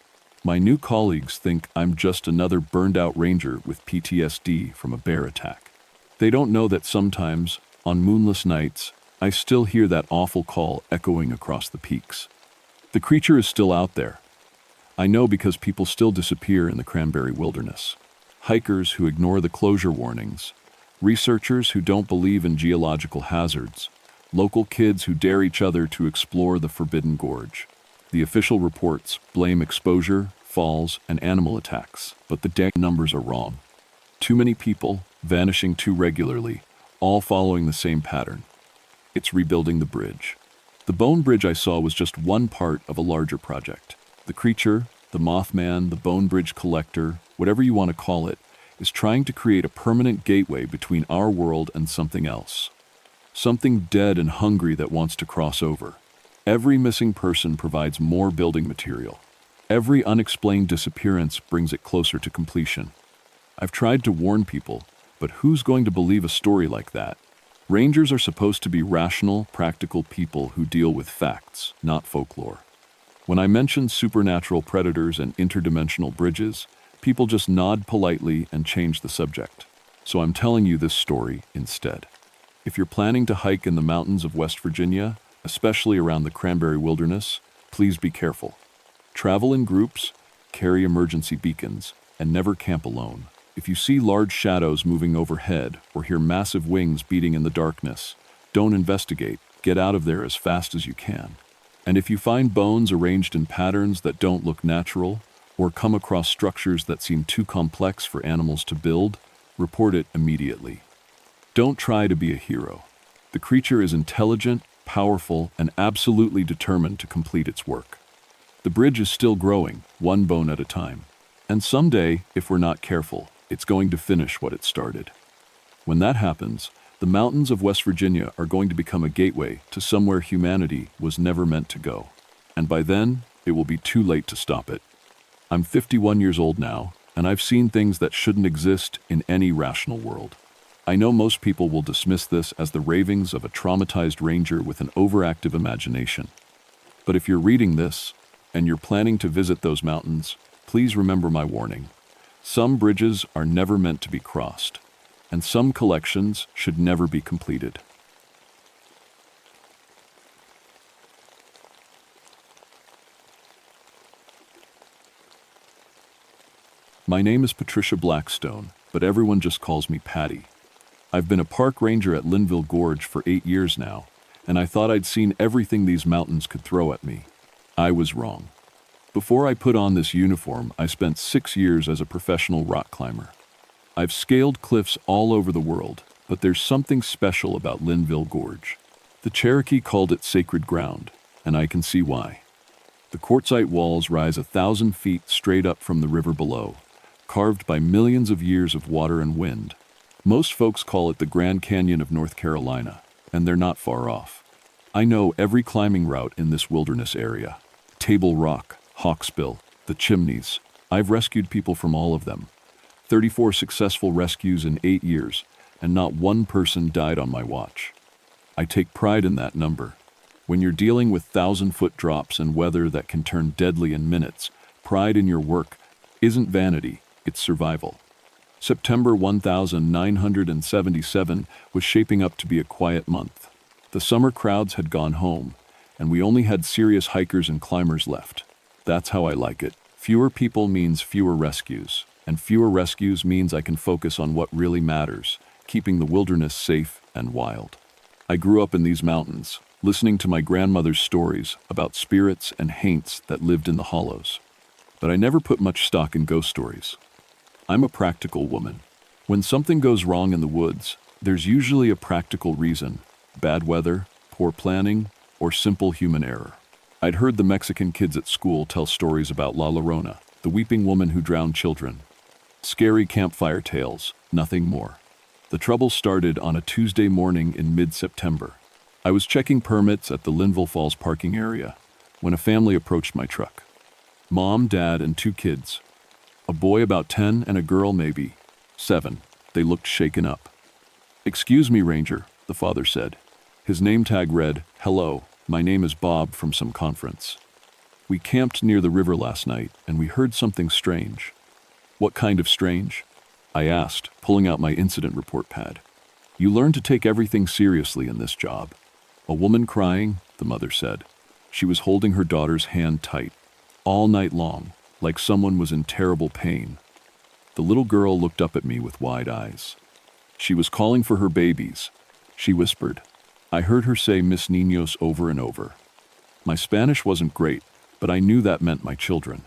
My new colleagues think I'm just another burned-out ranger with PTSD from a bear attack. They don't know that sometimes, on moonless nights, I still hear that awful call echoing across the peaks. The creature is still out there. I know because people still disappear in the cranberry wilderness. Hikers who ignore the closure warnings, researchers who don't believe in geological hazards, local kids who dare each other to explore the Forbidden Gorge. The official reports blame exposure, falls, and animal attacks, but the death numbers are wrong. Too many people, vanishing too regularly, all following the same pattern. It's rebuilding the bridge. The bone bridge I saw was just one part of a larger project. The creature, the Mothman, the Bone Bridge Collector, whatever you want to call it, is trying to create a permanent gateway between our world and something else. Something dead and hungry that wants to cross over. Every missing person provides more building material. Every unexplained disappearance brings it closer to completion. I've tried to warn people, but who's going to believe a story like that? Rangers are supposed to be rational, practical people who deal with facts, not folklore. When I mention supernatural predators and interdimensional bridges, people just nod politely and change the subject. So I'm telling you this story instead. If you're planning to hike in the mountains of West Virginia, especially around the cranberry wilderness, please be careful. Travel in groups, carry emergency beacons, and never camp alone. If you see large shadows moving overhead or hear massive wings beating in the darkness, don't investigate. Get out of there as fast as you can. And if you find bones arranged in patterns that don't look natural, or come across structures that seem too complex for animals to build, report it immediately. Don't try to be a hero. The creature is intelligent, powerful, and absolutely determined to complete its work. The bridge is still growing, one bone at a time. And someday, if we're not careful, it's going to finish what it started. When that happens, the mountains of West Virginia are going to become a gateway to somewhere humanity was never meant to go. And by then, it will be too late to stop it. I'm 51 years old now, and I've seen things that shouldn't exist in any rational world. I know most people will dismiss this as the ravings of a traumatized ranger with an overactive imagination. But if you're reading this, and you're planning to visit those mountains, please remember my warning. Some bridges are never meant to be crossed, and some collections should never be completed. My name is Patricia Blackstone, but everyone just calls me Patty. I've been a park ranger at Linville Gorge for 8 years now, and I thought I'd seen everything these mountains could throw at me. I was wrong. Before I put on this uniform, I spent 6 years as a professional rock climber. I've scaled cliffs all over the world, but there's something special about Linville Gorge. The Cherokee called it sacred ground, and I can see why. The quartzite walls rise 1,000 feet straight up from the river below, carved by millions of years of water and wind. Most folks call it the Grand Canyon of North Carolina, and they're not far off. I know every climbing route in this wilderness area. Table Rock, Hawksbill, the Chimneys. I've rescued people from all of them. 34 successful rescues in 8 years, and not one person died on my watch. I take pride in that number. When you're dealing with 1,000-foot drops and weather that can turn deadly in minutes, pride in your work isn't vanity, it's survival. September 1977 was shaping up to be a quiet month. The summer crowds had gone home, and we only had serious hikers and climbers left. That's how I like it. Fewer people means fewer rescues, and fewer rescues means I can focus on what really matters, keeping the wilderness safe and wild. I grew up in these mountains, listening to my grandmother's stories about spirits and haints that lived in the hollows. But I never put much stock in ghost stories. I'm a practical woman. When something goes wrong in the woods, there's usually a practical reason: bad weather, poor planning, or simple human error. I'd heard the Mexican kids at school tell stories about La Llorona, the weeping woman who drowned children. Scary campfire tales, nothing more. The trouble started on a Tuesday morning in mid-September. I was checking permits at the Linville Falls parking area when a family approached my truck. Mom, dad, and 2 kids. A boy about 10 and a girl maybe 7. They looked shaken up. "Excuse me, Ranger," the father said. His name tag read, "Hello, my name is Bob from some conference. We camped near the river last night and we heard something strange." "What kind of strange?" I asked, pulling out my incident report pad. "You learn to take everything seriously in this job." "A woman crying," the mother said. She was holding her daughter's hand tight, all night long, like someone was in terrible pain. The little girl looked up at me with wide eyes. She was calling for her babies, she whispered. I heard her say Miss Niños over and over. My Spanish wasn't great, but I knew that meant my children.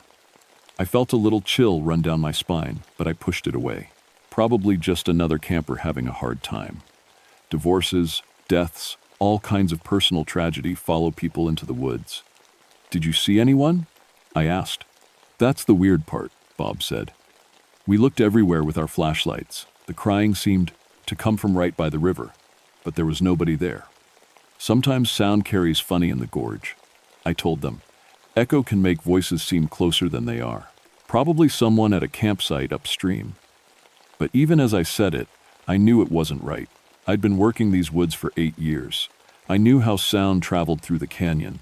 I felt a little chill run down my spine, but I pushed it away. Probably just another camper having a hard time. Divorces, deaths, all kinds of personal tragedy follow people into the woods. "Did you see anyone?" I asked. "That's the weird part," Bob said. "We looked everywhere with our flashlights. The crying seemed to come from right by the river, but there was nobody there. Sometimes sound carries funny in the gorge," I told them. "Echo can make voices seem closer than they are. Probably someone at a campsite upstream." But even as I said it, I knew it wasn't right. I'd been working these woods for 8 years. I knew how sound traveled through the canyon,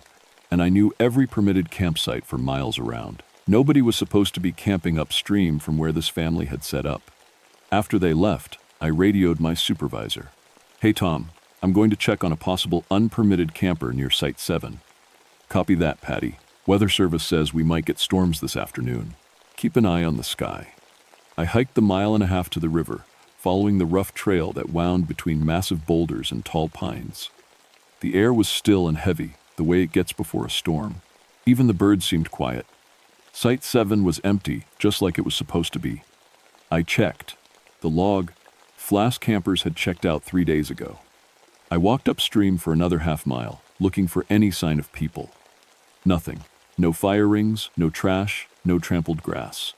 and I knew every permitted campsite for miles around. Nobody was supposed to be camping upstream from where this family had set up. After they left, I radioed my supervisor. "Hey Tom, I'm going to check on a possible unpermitted camper near Site 7. "Copy that, Patty. Weather Service says we might get storms this afternoon. Keep an eye on the sky." I hiked the 1.5 miles to the river, following the rough trail that wound between massive boulders and tall pines. The air was still and heavy, the way it gets before a storm. Even the birds seemed quiet. Site 7 was empty, just like it was supposed to be. I checked. The log, Flask campers had checked out 3 days ago. I walked upstream for another 1/2 mile, looking for any sign of people. Nothing. No fire rings, no trash, no trampled grass.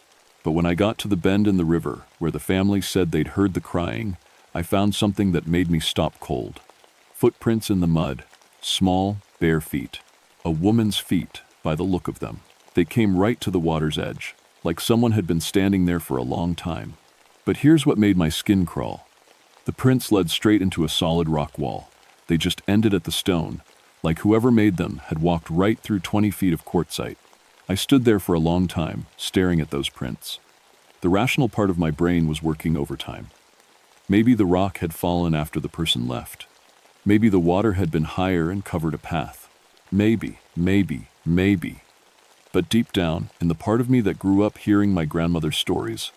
But when I got to the bend in the river, where the family said they'd heard the crying, I found something that made me stop cold. Footprints in the mud, small, bare feet. A woman's feet, by the look of them. They came right to the water's edge, like someone had been standing there for a long time. But here's what made my skin crawl. The prints led straight into a solid rock wall. They just ended at the stone, like whoever made them had walked right through 20 feet of quartzite. I stood there for a long time, staring at those prints. The rational part of my brain was working overtime. Maybe the rock had fallen after the person left. Maybe the water had been higher and covered a path. Maybe. But deep down, in the part of me that grew up hearing my grandmother's stories,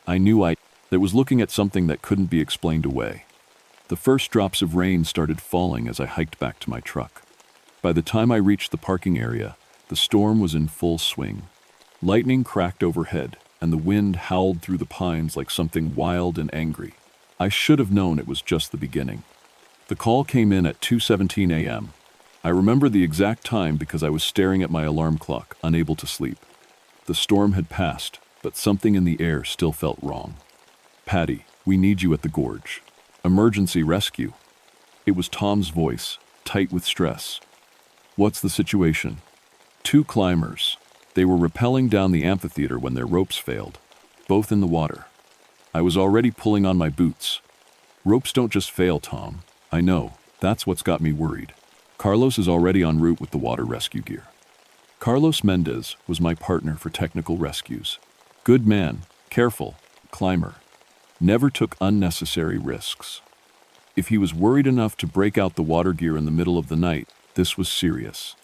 I knew that was looking at something that couldn't be explained away. The first drops of rain started falling as I hiked back to my truck. By the time I reached the parking area, the storm was in full swing. Lightning cracked overhead, and the wind howled through the pines like something wild and angry. I should have known it was just the beginning. The call came in at 2:17 a.m. I remember the exact time because I was staring at my alarm clock, unable to sleep. The storm had passed, but something in the air still felt wrong. "Patty, we need you at the gorge. Emergency rescue." It was Tom's voice, tight with stress. "What's the situation?" "2 climbers. They were rappelling down the amphitheater when their ropes failed, both in the water." I was already pulling on my boots. "Ropes don't just fail, Tom. I know. That's what's got me worried." Carlos is already en route with the water rescue gear. Carlos Mendez was my partner for technical rescues. Good man, careful, climber. Never took unnecessary risks. If he was worried enough to break out the water gear in the middle of the night, this was serious.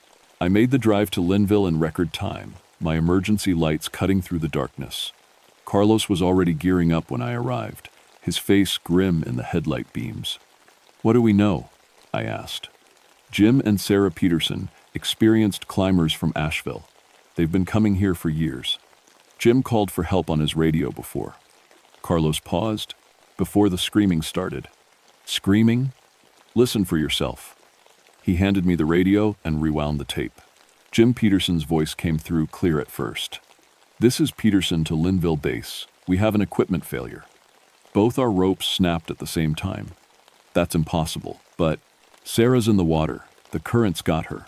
I made the drive to Linville in record time, my emergency lights cutting through the darkness. Carlos was already gearing up when I arrived, his face grim in the headlight beams. "What do we know?" I asked. Jim and Sarah Peterson, experienced climbers from Asheville. They've been coming here for years. Jim called for help on his radio before. Carlos paused, before the screaming started. "Screaming? Listen for yourself." He handed me the radio and rewound the tape. Jim Peterson's voice came through clear at first. "This is Peterson to Linville Base. We have an equipment failure." Both our ropes snapped at the same time. That's impossible, but Sarah's in the water. The current's got her.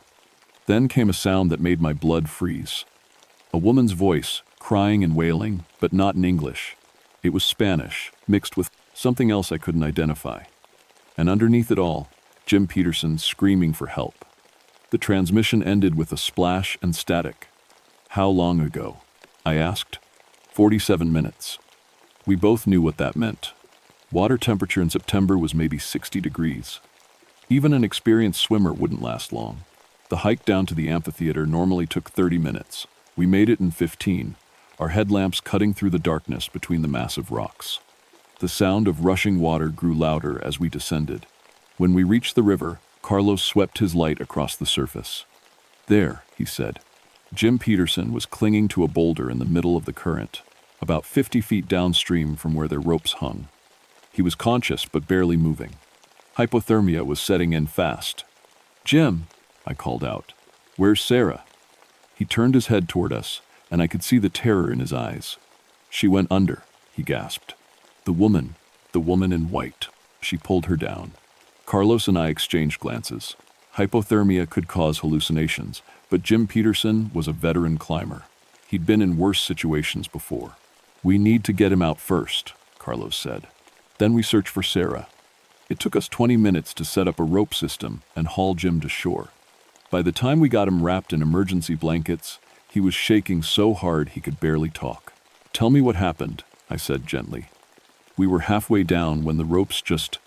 Then came a sound that made my blood freeze. A woman's voice, crying and wailing, but not in English. It was Spanish, mixed with something else I couldn't identify. And underneath it all, Jim Peterson screaming for help. The transmission ended with a splash and static. "How long ago?" I asked. 47 minutes. We both knew what that meant. Water temperature in September was maybe 60 degrees. Even an experienced swimmer wouldn't last long. The hike down to the amphitheater normally took 30 minutes. We made it in 15, our headlamps cutting through the darkness between the massive rocks. The sound of rushing water grew louder as we descended. When we reached the river, Carlos swept his light across the surface. "There," he said. Jim Peterson was clinging to a boulder in the middle of the current, about 50 feet downstream from where their ropes hung. He was conscious but barely moving. Hypothermia was setting in fast. "Jim," I called out, "where's Sarah?" He turned his head toward us, and I could see the terror in his eyes. "She went under," he gasped. The woman in white. She pulled her down." Carlos and I exchanged glances. Hypothermia could cause hallucinations, but Jim Peterson was a veteran climber. He'd been in worse situations before. "We need to get him out first," Carlos said. "Then we search for Sarah." It took us 20 minutes to set up a rope system and haul Jim to shore. By the time we got him wrapped in emergency blankets, he was shaking so hard he could barely talk. "Tell me what happened," I said gently. We were halfway down when the ropes just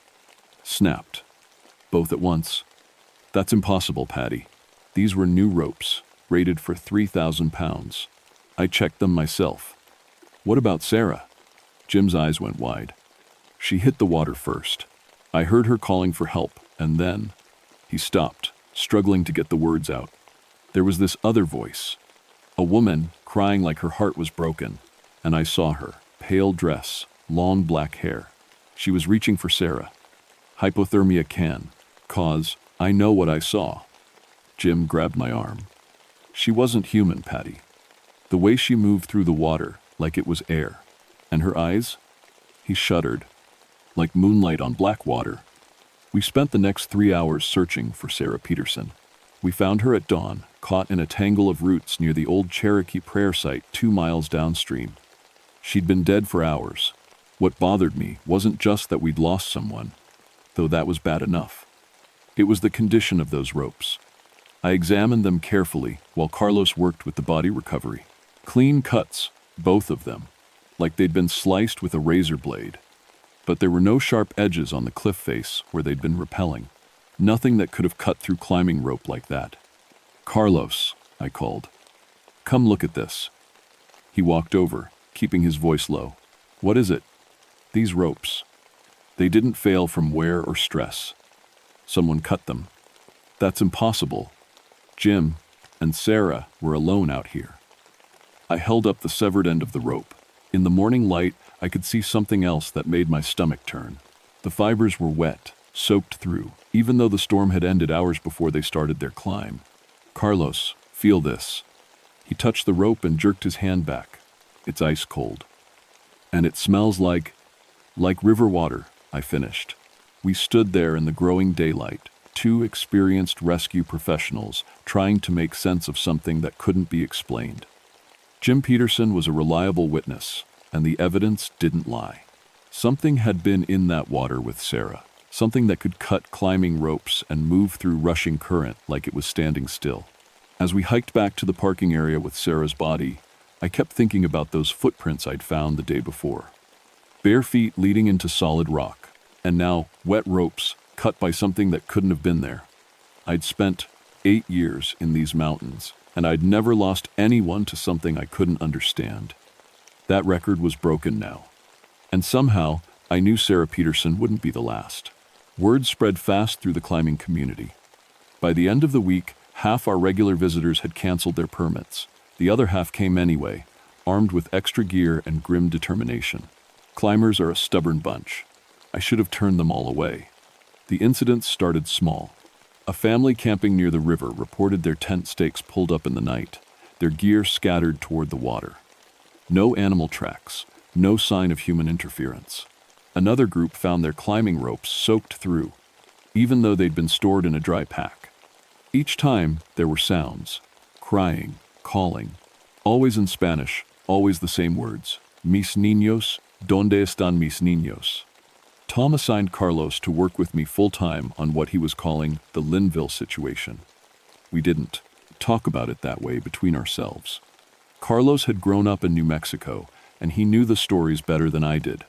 snapped. Both at once. "That's impossible, Patty. These were new ropes, rated for 3,000 pounds. I checked them myself." "What about Sarah?" Jim's eyes went wide. "She hit the water first. I heard her calling for help, and then..." He stopped, struggling to get the words out. There was this other voice. A woman, crying like her heart was broken, and I saw her, pale dress, long black hair. She was reaching for Sarah. "Hypothermia can cause, I know what I saw." Jim grabbed my arm. "She wasn't human, Patty. The way she moved through the water, like it was air. And her eyes?" He shuddered. "Like moonlight on black water." We spent the next 3 hours searching for Sarah Peterson. We found her at dawn, caught in a tangle of roots near the old Cherokee prayer site 2 miles downstream. She'd been dead for hours. What bothered me wasn't just that we'd lost someone, though that was bad enough. It was the condition of those ropes. I examined them carefully while Carlos worked with the body recovery. Clean cuts, both of them, like they'd been sliced with a razor blade. But there were no sharp edges on the cliff face where they'd been rappelling. Nothing that could have cut through climbing rope like that. "Carlos," I called. "Come look at this." He walked over, keeping his voice low. "What is it?" "These ropes. They didn't fail from wear or stress. Someone cut them." "That's impossible. Jim and Sarah were alone out here." I held up the severed end of the rope. In the morning light, I could see something else that made my stomach turn. The fibers were wet, soaked through, even though the storm had ended hours before they started their climb. "Carlos, feel this." He touched the rope and jerked his hand back. "It's ice cold. And it smells like river water," I finished. We stood there in the growing daylight, 2 experienced rescue professionals trying to make sense of something that couldn't be explained. Jim Peterson was a reliable witness, and the evidence didn't lie. Something had been in that water with Sarah, something that could cut climbing ropes and move through rushing current like it was standing still. As we hiked back to the parking area with Sarah's body, I kept thinking about those footprints I'd found the day before. Bare feet leading into solid rock, and now wet ropes cut by something that couldn't have been there. I'd spent 8 years in these mountains, and I'd never lost anyone to something I couldn't understand. That record was broken now. And somehow, I knew Sarah Peterson wouldn't be the last. Word spread fast through the climbing community. By the end of the week, half our regular visitors had canceled their permits. The other half came anyway, armed with extra gear and grim determination. Climbers are a stubborn bunch. I should have turned them all away. The incidents started small. A family camping near the river reported their tent stakes pulled up in the night, their gear scattered toward the water. No animal tracks, no sign of human interference. Another group found their climbing ropes soaked through, even though they'd been stored in a dry pack. Each time, there were sounds. Crying, calling. Always in Spanish, always the same words. Mis niños, ¿dónde están mis niños? Tom assigned Carlos to work with me full-time on what he was calling the Linville situation. We didn't talk about it that way between ourselves. Carlos had grown up in New Mexico, and he knew the stories better than I did.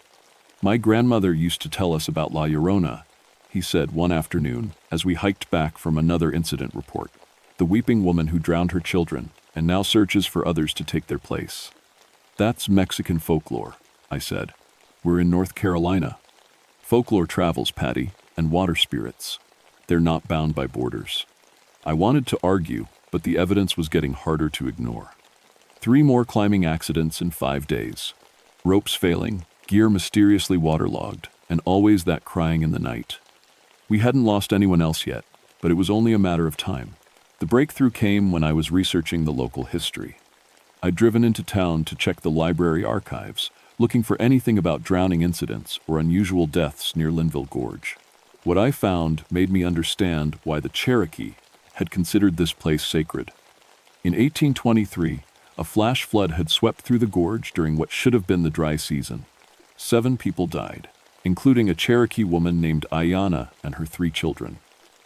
My grandmother used to tell us about La Llorona, he said one afternoon as we hiked back from another incident report. The weeping woman who drowned her children and now searches for others to take their place. That's Mexican folklore, I said. We're in North Carolina. Folklore travels, Patty, and water spirits. They're not bound by borders. I wanted to argue, but the evidence was getting harder to ignore. 3 more climbing accidents in 5 days. Ropes failing, gear mysteriously waterlogged, and always that crying in the night. We hadn't lost anyone else yet, but it was only a matter of time. The breakthrough came when I was researching the local history. I'd driven into town to check the library archives, looking for anything about drowning incidents or unusual deaths near Linville Gorge. What I found made me understand why the Cherokee had considered this place sacred. In 1823, a flash flood had swept through the gorge during what should have been the dry season. 7 people died, including a Cherokee woman named Ayanna and her 3 children.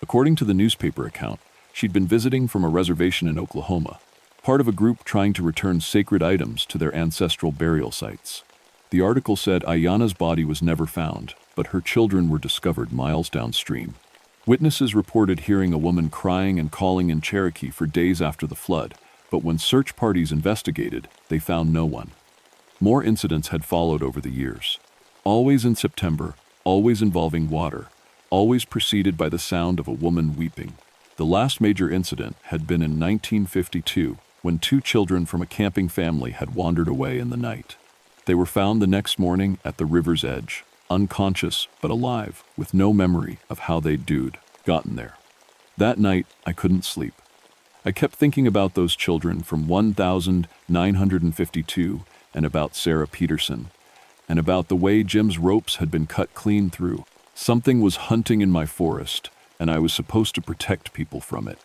According to the newspaper account, she'd been visiting from a reservation in Oklahoma, part of a group trying to return sacred items to their ancestral burial sites. The article said Ayanna's body was never found, but her children were discovered miles downstream. Witnesses reported hearing a woman crying and calling in Cherokee for days after the flood, but when search parties investigated, they found no one. More incidents had followed over the years. Always in September, always involving water, always preceded by the sound of a woman weeping. The last major incident had been in 1952, when 2 children from a camping family had wandered away in the night. They were found the next morning at the river's edge, unconscious but alive, with no memory of how they'd gotten there. That night, I couldn't sleep. I kept thinking about those children from 1952 and about Sarah Peterson, and about the way Jim's ropes had been cut clean through. Something was hunting in my forest, and I was supposed to protect people from it.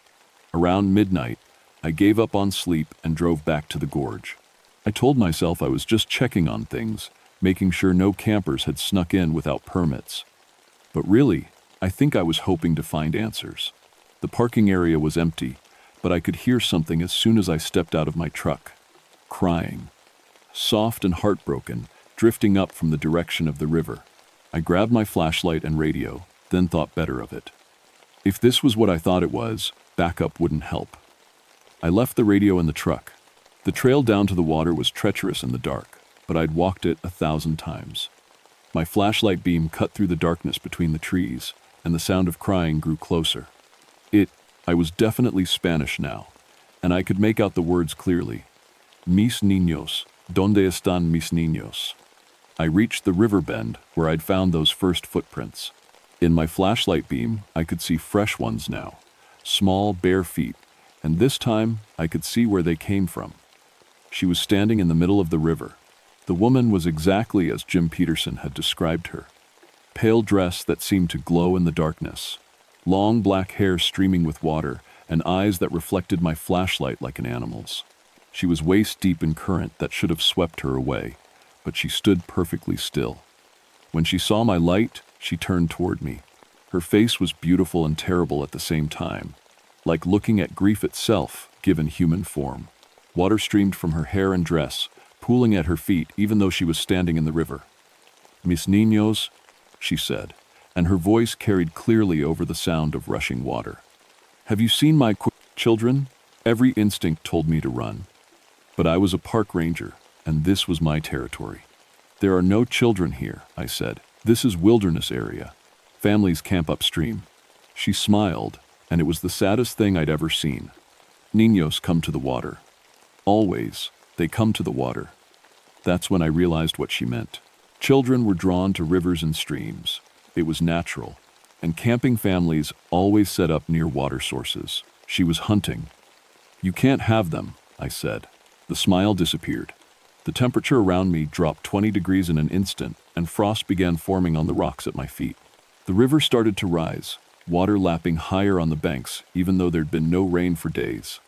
Around midnight, I gave up on sleep and drove back to the gorge. I told myself I was just checking on things, making sure no campers had snuck in without permits. But really, I think I was hoping to find answers. The parking area was empty, but I could hear something as soon as I stepped out of my truck. Crying. Soft and heartbroken, drifting up from the direction of the river. I grabbed my flashlight and radio, then thought better of it. If this was what I thought it was, backup wouldn't help. I left the radio in the truck. The trail down to the water was treacherous in the dark, but I'd walked it 1,000 times. My flashlight beam cut through the darkness between the trees, and the sound of crying grew closer. I was definitely Spanish now, and I could make out the words clearly. Mis niños, ¿dónde están mis niños? I reached the river bend where I'd found those first footprints. In my flashlight beam, I could see fresh ones now, small, bare feet, and this time I could see where they came from. She was standing in the middle of the river. The woman was exactly as Jim Peterson had described her. Pale dress that seemed to glow in the darkness. Long black hair streaming with water, and eyes that reflected my flashlight like an animal's. She was waist-deep in current that should have swept her away, but she stood perfectly still. When she saw my light, she turned toward me. Her face was beautiful and terrible at the same time, like looking at grief itself, given human form. Water streamed from her hair and dress, pooling at her feet even though she was standing in the river. "Mis niños," she said, and her voice carried clearly over the sound of rushing water. "Have you seen my children?" Every instinct told me to run. But I was a park ranger, and this was my territory. "There are no children here," I said. "This is wilderness area. Families camp upstream." She smiled, and it was the saddest thing I'd ever seen. Niños come to the water. Always, they come to the water. That's when I realized what she meant. Children were drawn to rivers and streams. It was natural, and camping families always set up near water sources. She was hunting. "You can't have them," I said. The smile disappeared. The temperature around me dropped 20 degrees in an instant, and frost began forming on the rocks at my feet. The river started to rise, water lapping higher on the banks, even though there'd been no rain for days.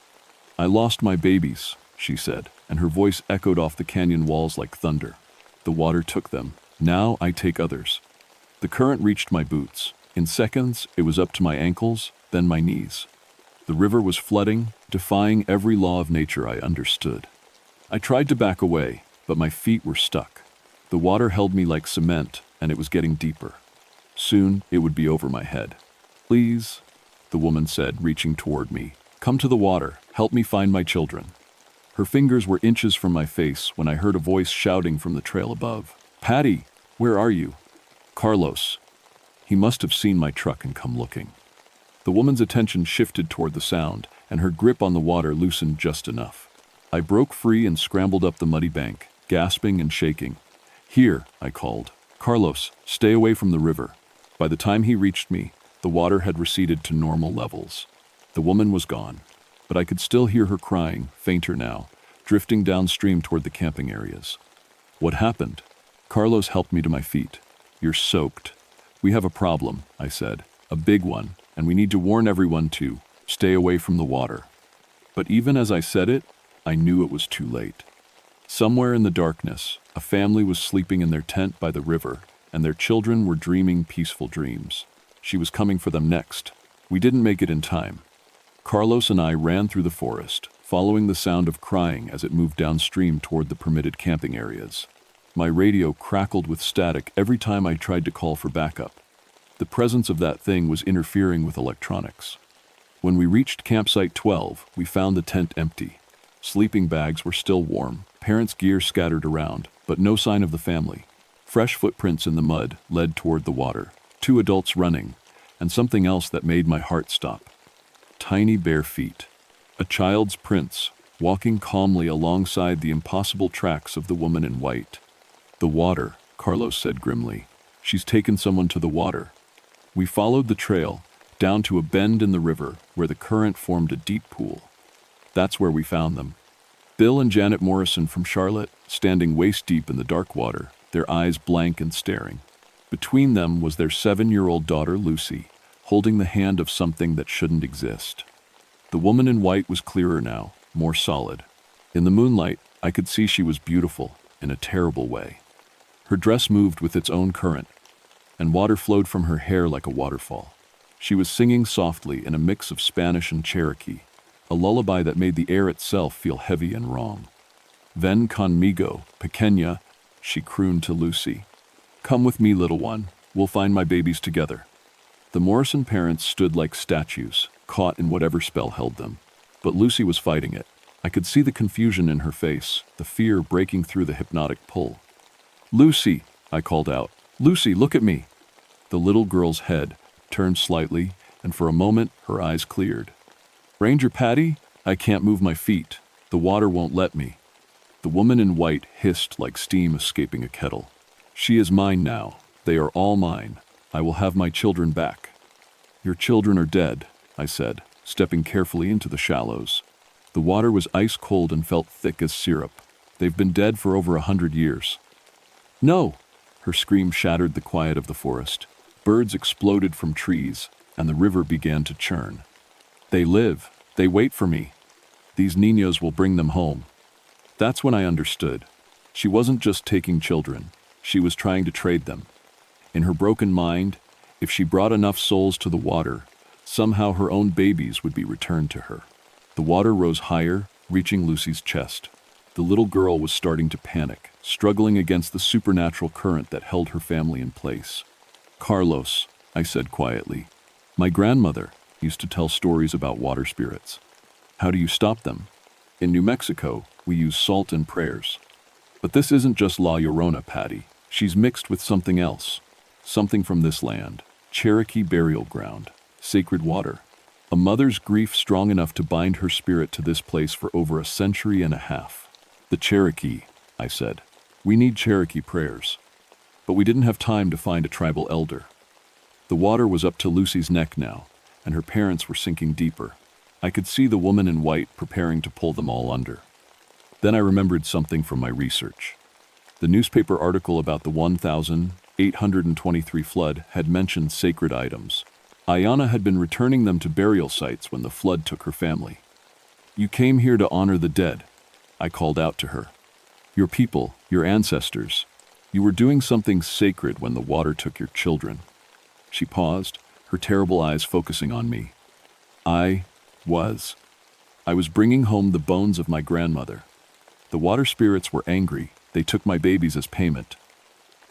"I lost my babies," she said, and her voice echoed off the canyon walls like thunder. "The water took them. Now I take others." The current reached my boots. In seconds, it was up to my ankles, then my knees. The river was flooding, defying every law of nature I understood. I tried to back away, but my feet were stuck. The water held me like cement, and it was getting deeper. Soon, it would be over my head. "Please," the woman said, reaching toward me. "Come to the water. Help me find my children." Her fingers were inches from my face when I heard a voice shouting from the trail above. "Patty, where are you?" "Carlos." He must have seen my truck and come looking. The woman's attention shifted toward the sound, and her grip on the water loosened just enough. I broke free and scrambled up the muddy bank, gasping and shaking. "Here," I called. "Carlos, stay away from the river." By the time he reached me, the water had receded to normal levels. The woman was gone, but I could still hear her crying, fainter now, drifting downstream toward the camping areas. "What happened?" Carlos helped me to my feet. "You're soaked." "We have a problem," I said. "A big one, and we need to warn everyone to stay away from the water." But even as I said it, I knew it was too late. Somewhere in the darkness, a family was sleeping in their tent by the river, and their children were dreaming peaceful dreams. She was coming for them next. We didn't make it in time. Carlos and I ran through the forest, following the sound of crying as it moved downstream toward the permitted camping areas. My radio crackled with static every time I tried to call for backup. The presence of that thing was interfering with electronics. When we reached campsite 12, we found the tent empty. Sleeping bags were still warm, parents' gear scattered around, but no sign of the family. Fresh footprints in the mud led toward the water, 2 adults running, and something else that made my heart stop. Tiny bare feet. A child's prints, walking calmly alongside the impossible tracks of the woman in white. "The water," Carlos said grimly. "She's taken someone to the water." We followed the trail, down to a bend in the river where the current formed a deep pool. That's where we found them. Bill and Janet Morrison from Charlotte, standing waist-deep in the dark water, their eyes blank and staring. Between them was their 7-year-old daughter, Lucy, holding the hand of something that shouldn't exist. The woman in white was clearer now, more solid. In the moonlight, I could see she was beautiful, in a terrible way. Her dress moved with its own current, and water flowed from her hair like a waterfall. She was singing softly in a mix of Spanish and Cherokee, a lullaby that made the air itself feel heavy and wrong. "Ven conmigo, pequeña," she crooned to Lucy. "Come with me, little one. We'll find my babies together." The Morrison parents stood like statues, caught in whatever spell held them. But Lucy was fighting it. I could see the confusion in her face, the fear breaking through the hypnotic pull. "Lucy," I called out. "Lucy, look at me." The little girl's head turned slightly, and for a moment her eyes cleared. "Ranger Patty, I can't move my feet. The water won't let me." The woman in white hissed like steam escaping a kettle. "She is mine now. They are all mine. I will have my children back." "Your children are dead," I said, stepping carefully into the shallows. The water was ice cold and felt thick as syrup. "They've been dead for over 100 years. "No!" Her scream shattered the quiet of the forest. Birds exploded from trees, and the river began to churn. "They live. They wait for me. These niños will bring them home." That's when I understood. She wasn't just taking children. She was trying to trade them. In her broken mind, if she brought enough souls to the water, somehow her own babies would be returned to her. The water rose higher, reaching Lucy's chest. The little girl was starting to panic, struggling against the supernatural current that held her family in place. "Carlos," I said quietly, "my grandmother used to tell stories about water spirits. How do you stop them? In New Mexico, we use salt and prayers. But this isn't just La Llorona, Patty. She's mixed with something else. Something from this land. Cherokee burial ground. Sacred water. A mother's grief strong enough to bind her spirit to this place for over a century and a half. The Cherokee," I said. "We need Cherokee prayers." But we didn't have time to find a tribal elder. The water was up to Lucy's neck now, and her parents were sinking deeper. I could see the woman in white preparing to pull them all under. Then I remembered something from my research. The newspaper article about the 1823 flood had mentioned sacred items. Ayana had been returning them to burial sites when the flood took her family. "You came here to honor the dead," I called out to her. "Your people, your ancestors. You were doing something sacred when the water took your children." She paused, her terrible eyes focusing on me. I was bringing home the bones of my grandmother. The water spirits were angry. They took my babies as payment.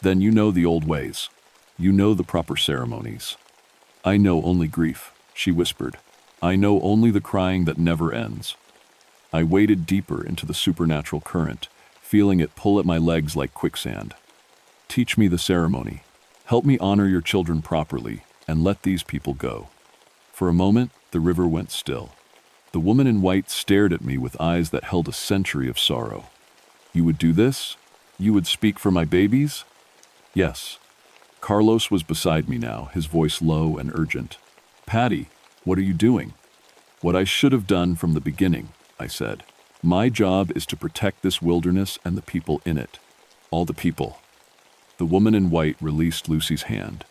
Then you know the old ways. You know the proper ceremonies. "I know only grief," she whispered. "I know only the crying that never ends." I waded deeper into the supernatural current, feeling it pull at my legs like quicksand. "Teach me the ceremony. Help me honor your children properly, and let these people go." For a moment, the river went still. The woman in white stared at me with eyes that held a century of sorrow. "You would do this? You would speak for my babies?" "Yes." Carlos was beside me now, his voice low and urgent. "Patty, what are you doing?" "What I should have done from the beginning," I said. "My job is to protect this wilderness and the people in it. All the people." The woman in white released Lucy's hand.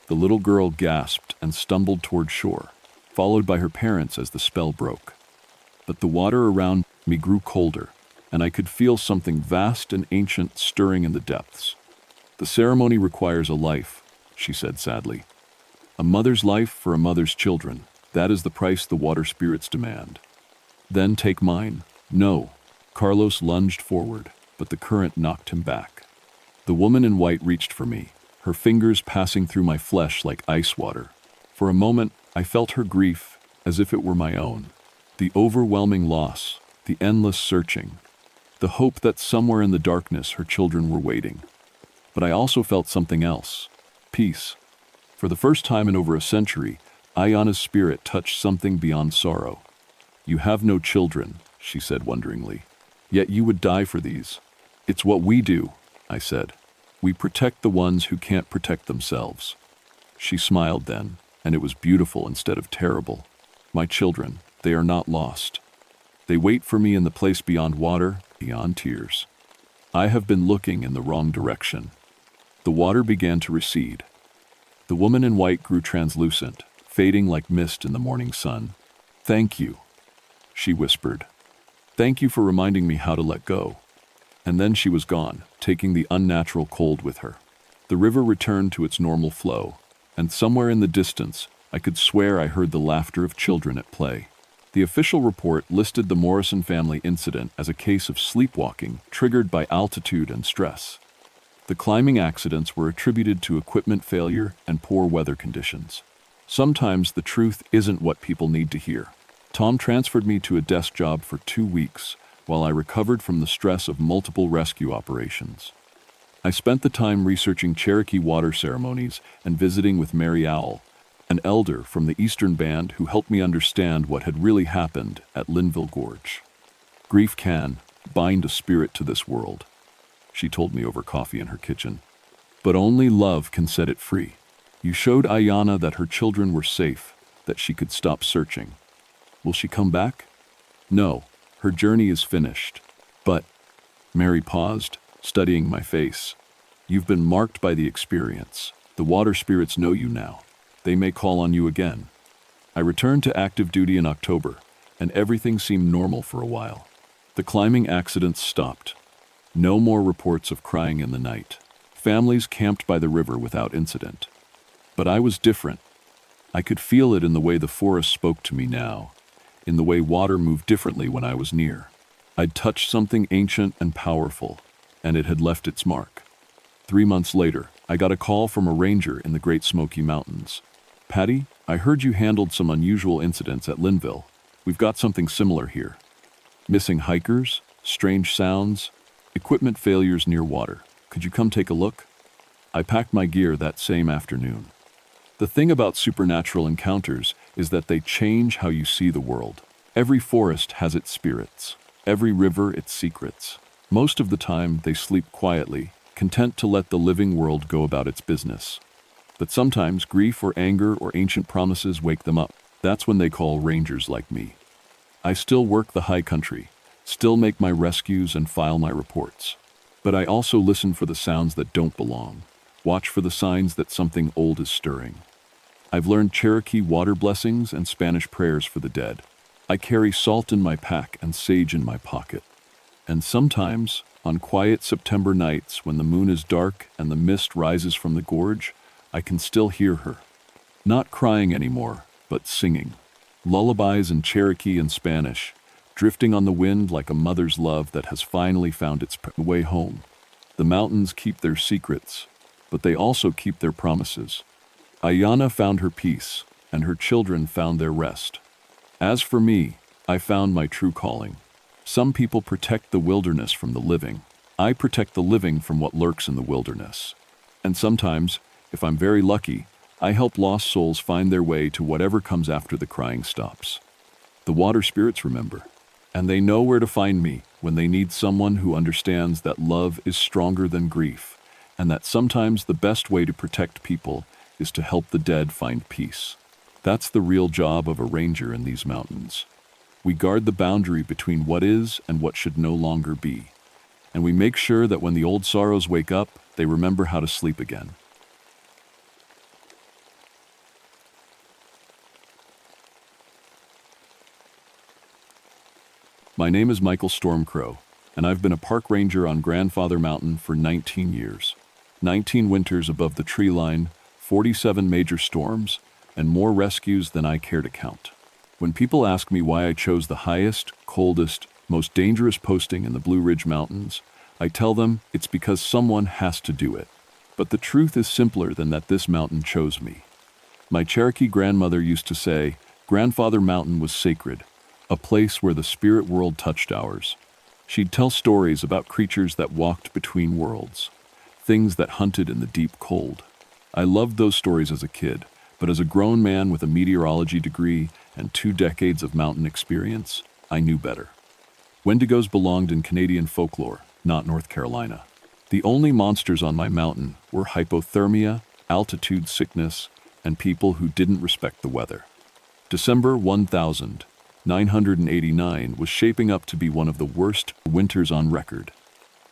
The little girl gasped and stumbled toward shore, followed by her parents as the spell broke. But the water around me grew colder, and I could feel something vast and ancient stirring in the depths. "The ceremony requires a life," she said sadly. "A mother's life for a mother's children. That is the price the water spirits demand." "Then take mine." "No." Carlos lunged forward, but the current knocked him back. The woman in white reached for me, her fingers passing through my flesh like ice water. For a moment, I felt her grief as if it were my own. The overwhelming loss, the endless searching, the hope that somewhere in the darkness her children were waiting. But I also felt something else, peace. For the first time in over a century, Ayana's spirit touched something beyond sorrow. "You have no children," she said wonderingly. "Yet you would die for these." "It's what we do," I said. "We protect the ones who can't protect themselves." She smiled then, and it was beautiful instead of terrible. "My children, they are not lost. They wait for me in the place beyond water, beyond tears. I have been looking in the wrong direction." The water began to recede. The woman in white grew translucent, fading like mist in the morning sun. "Thank you," she whispered. "Thank you for reminding me how to let go." And then she was gone, taking the unnatural cold with her. The river returned to its normal flow, and somewhere in the distance, I could swear I heard the laughter of children at play. The official report listed the Morrison family incident as a case of sleepwalking triggered by altitude and stress. The climbing accidents were attributed to equipment failure and poor weather conditions. Sometimes the truth isn't what people need to hear. Tom transferred me to a desk job for 2 weeks while I recovered from the stress of multiple rescue operations. I spent the time researching Cherokee water ceremonies and visiting with Mary Owl, an elder from the Eastern Band who helped me understand what had really happened at Linville Gorge. "Grief can bind a spirit to this world," she told me over coffee in her kitchen. "But only love can set it free. You showed Ayana that her children were safe, that she could stop searching. Will she come back?" "No, her journey is finished. But," Mary paused, studying my face, "you've been marked by the experience. The water spirits know you now. They may call on you again." I returned to active duty in October, and everything seemed normal for a while. The climbing accidents stopped. No more reports of crying in the night. Families camped by the river without incident. But I was different. I could feel it in the way the forest spoke to me now, in the way water moved differently when I was near. I'd touched something ancient and powerful, and it had left its mark. 3 months later, I got a call from a ranger in the Great Smoky Mountains. "Patty, I heard you handled some unusual incidents at Linville. We've got something similar here. Missing hikers, strange sounds, equipment failures near water. Could you come take a look?" I packed my gear that same afternoon. The thing about supernatural encounters is that they change how you see the world. Every forest has its spirits, every river its secrets. Most of the time, they sleep quietly, content to let the living world go about its business. But sometimes grief or anger or ancient promises wake them up. That's when they call rangers like me. I still work the high country, still make my rescues and file my reports. But I also listen for the sounds that don't belong, watch for the signs that something old is stirring. I've learned Cherokee water blessings and Spanish prayers for the dead. I carry salt in my pack and sage in my pocket. And sometimes, on quiet September nights when the moon is dark and the mist rises from the gorge, I can still hear her. Not crying anymore, but singing. Lullabies in Cherokee and Spanish, drifting on the wind like a mother's love that has finally found its way home. The mountains keep their secrets, but they also keep their promises. Ayana found her peace, and her children found their rest. As for me, I found my true calling. Some people protect the wilderness from the living. I protect the living from what lurks in the wilderness. And sometimes, if I'm very lucky, I help lost souls find their way to whatever comes after the crying stops. The water spirits remember, and they know where to find me when they need someone who understands that love is stronger than grief, and that sometimes the best way to protect people is to help the dead find peace. That's the real job of a ranger in these mountains. We guard the boundary between what is and what should no longer be. And we make sure that when the old sorrows wake up, they remember how to sleep again. My name is Michael Stormcrow, and I've been a park ranger on Grandfather Mountain for 19 years. 19 winters above the tree line, 47 major storms, and more rescues than I care to count. When people ask me why I chose the highest, coldest, most dangerous posting in the Blue Ridge Mountains, I tell them it's because someone has to do it. But the truth is simpler than that this mountain chose me. My Cherokee grandmother used to say, Grandfather Mountain was sacred, a place where the spirit world touched ours. She'd tell stories about creatures that walked between worlds, things that hunted in the deep cold. I loved those stories as a kid, but as a grown man with a meteorology degree and 2 decades of mountain experience, I knew better. Wendigos belonged in Canadian folklore, not North Carolina. The only monsters on my mountain were hypothermia, altitude sickness, and people who didn't respect the weather. December 1989 was shaping up to be one of the worst winters on record.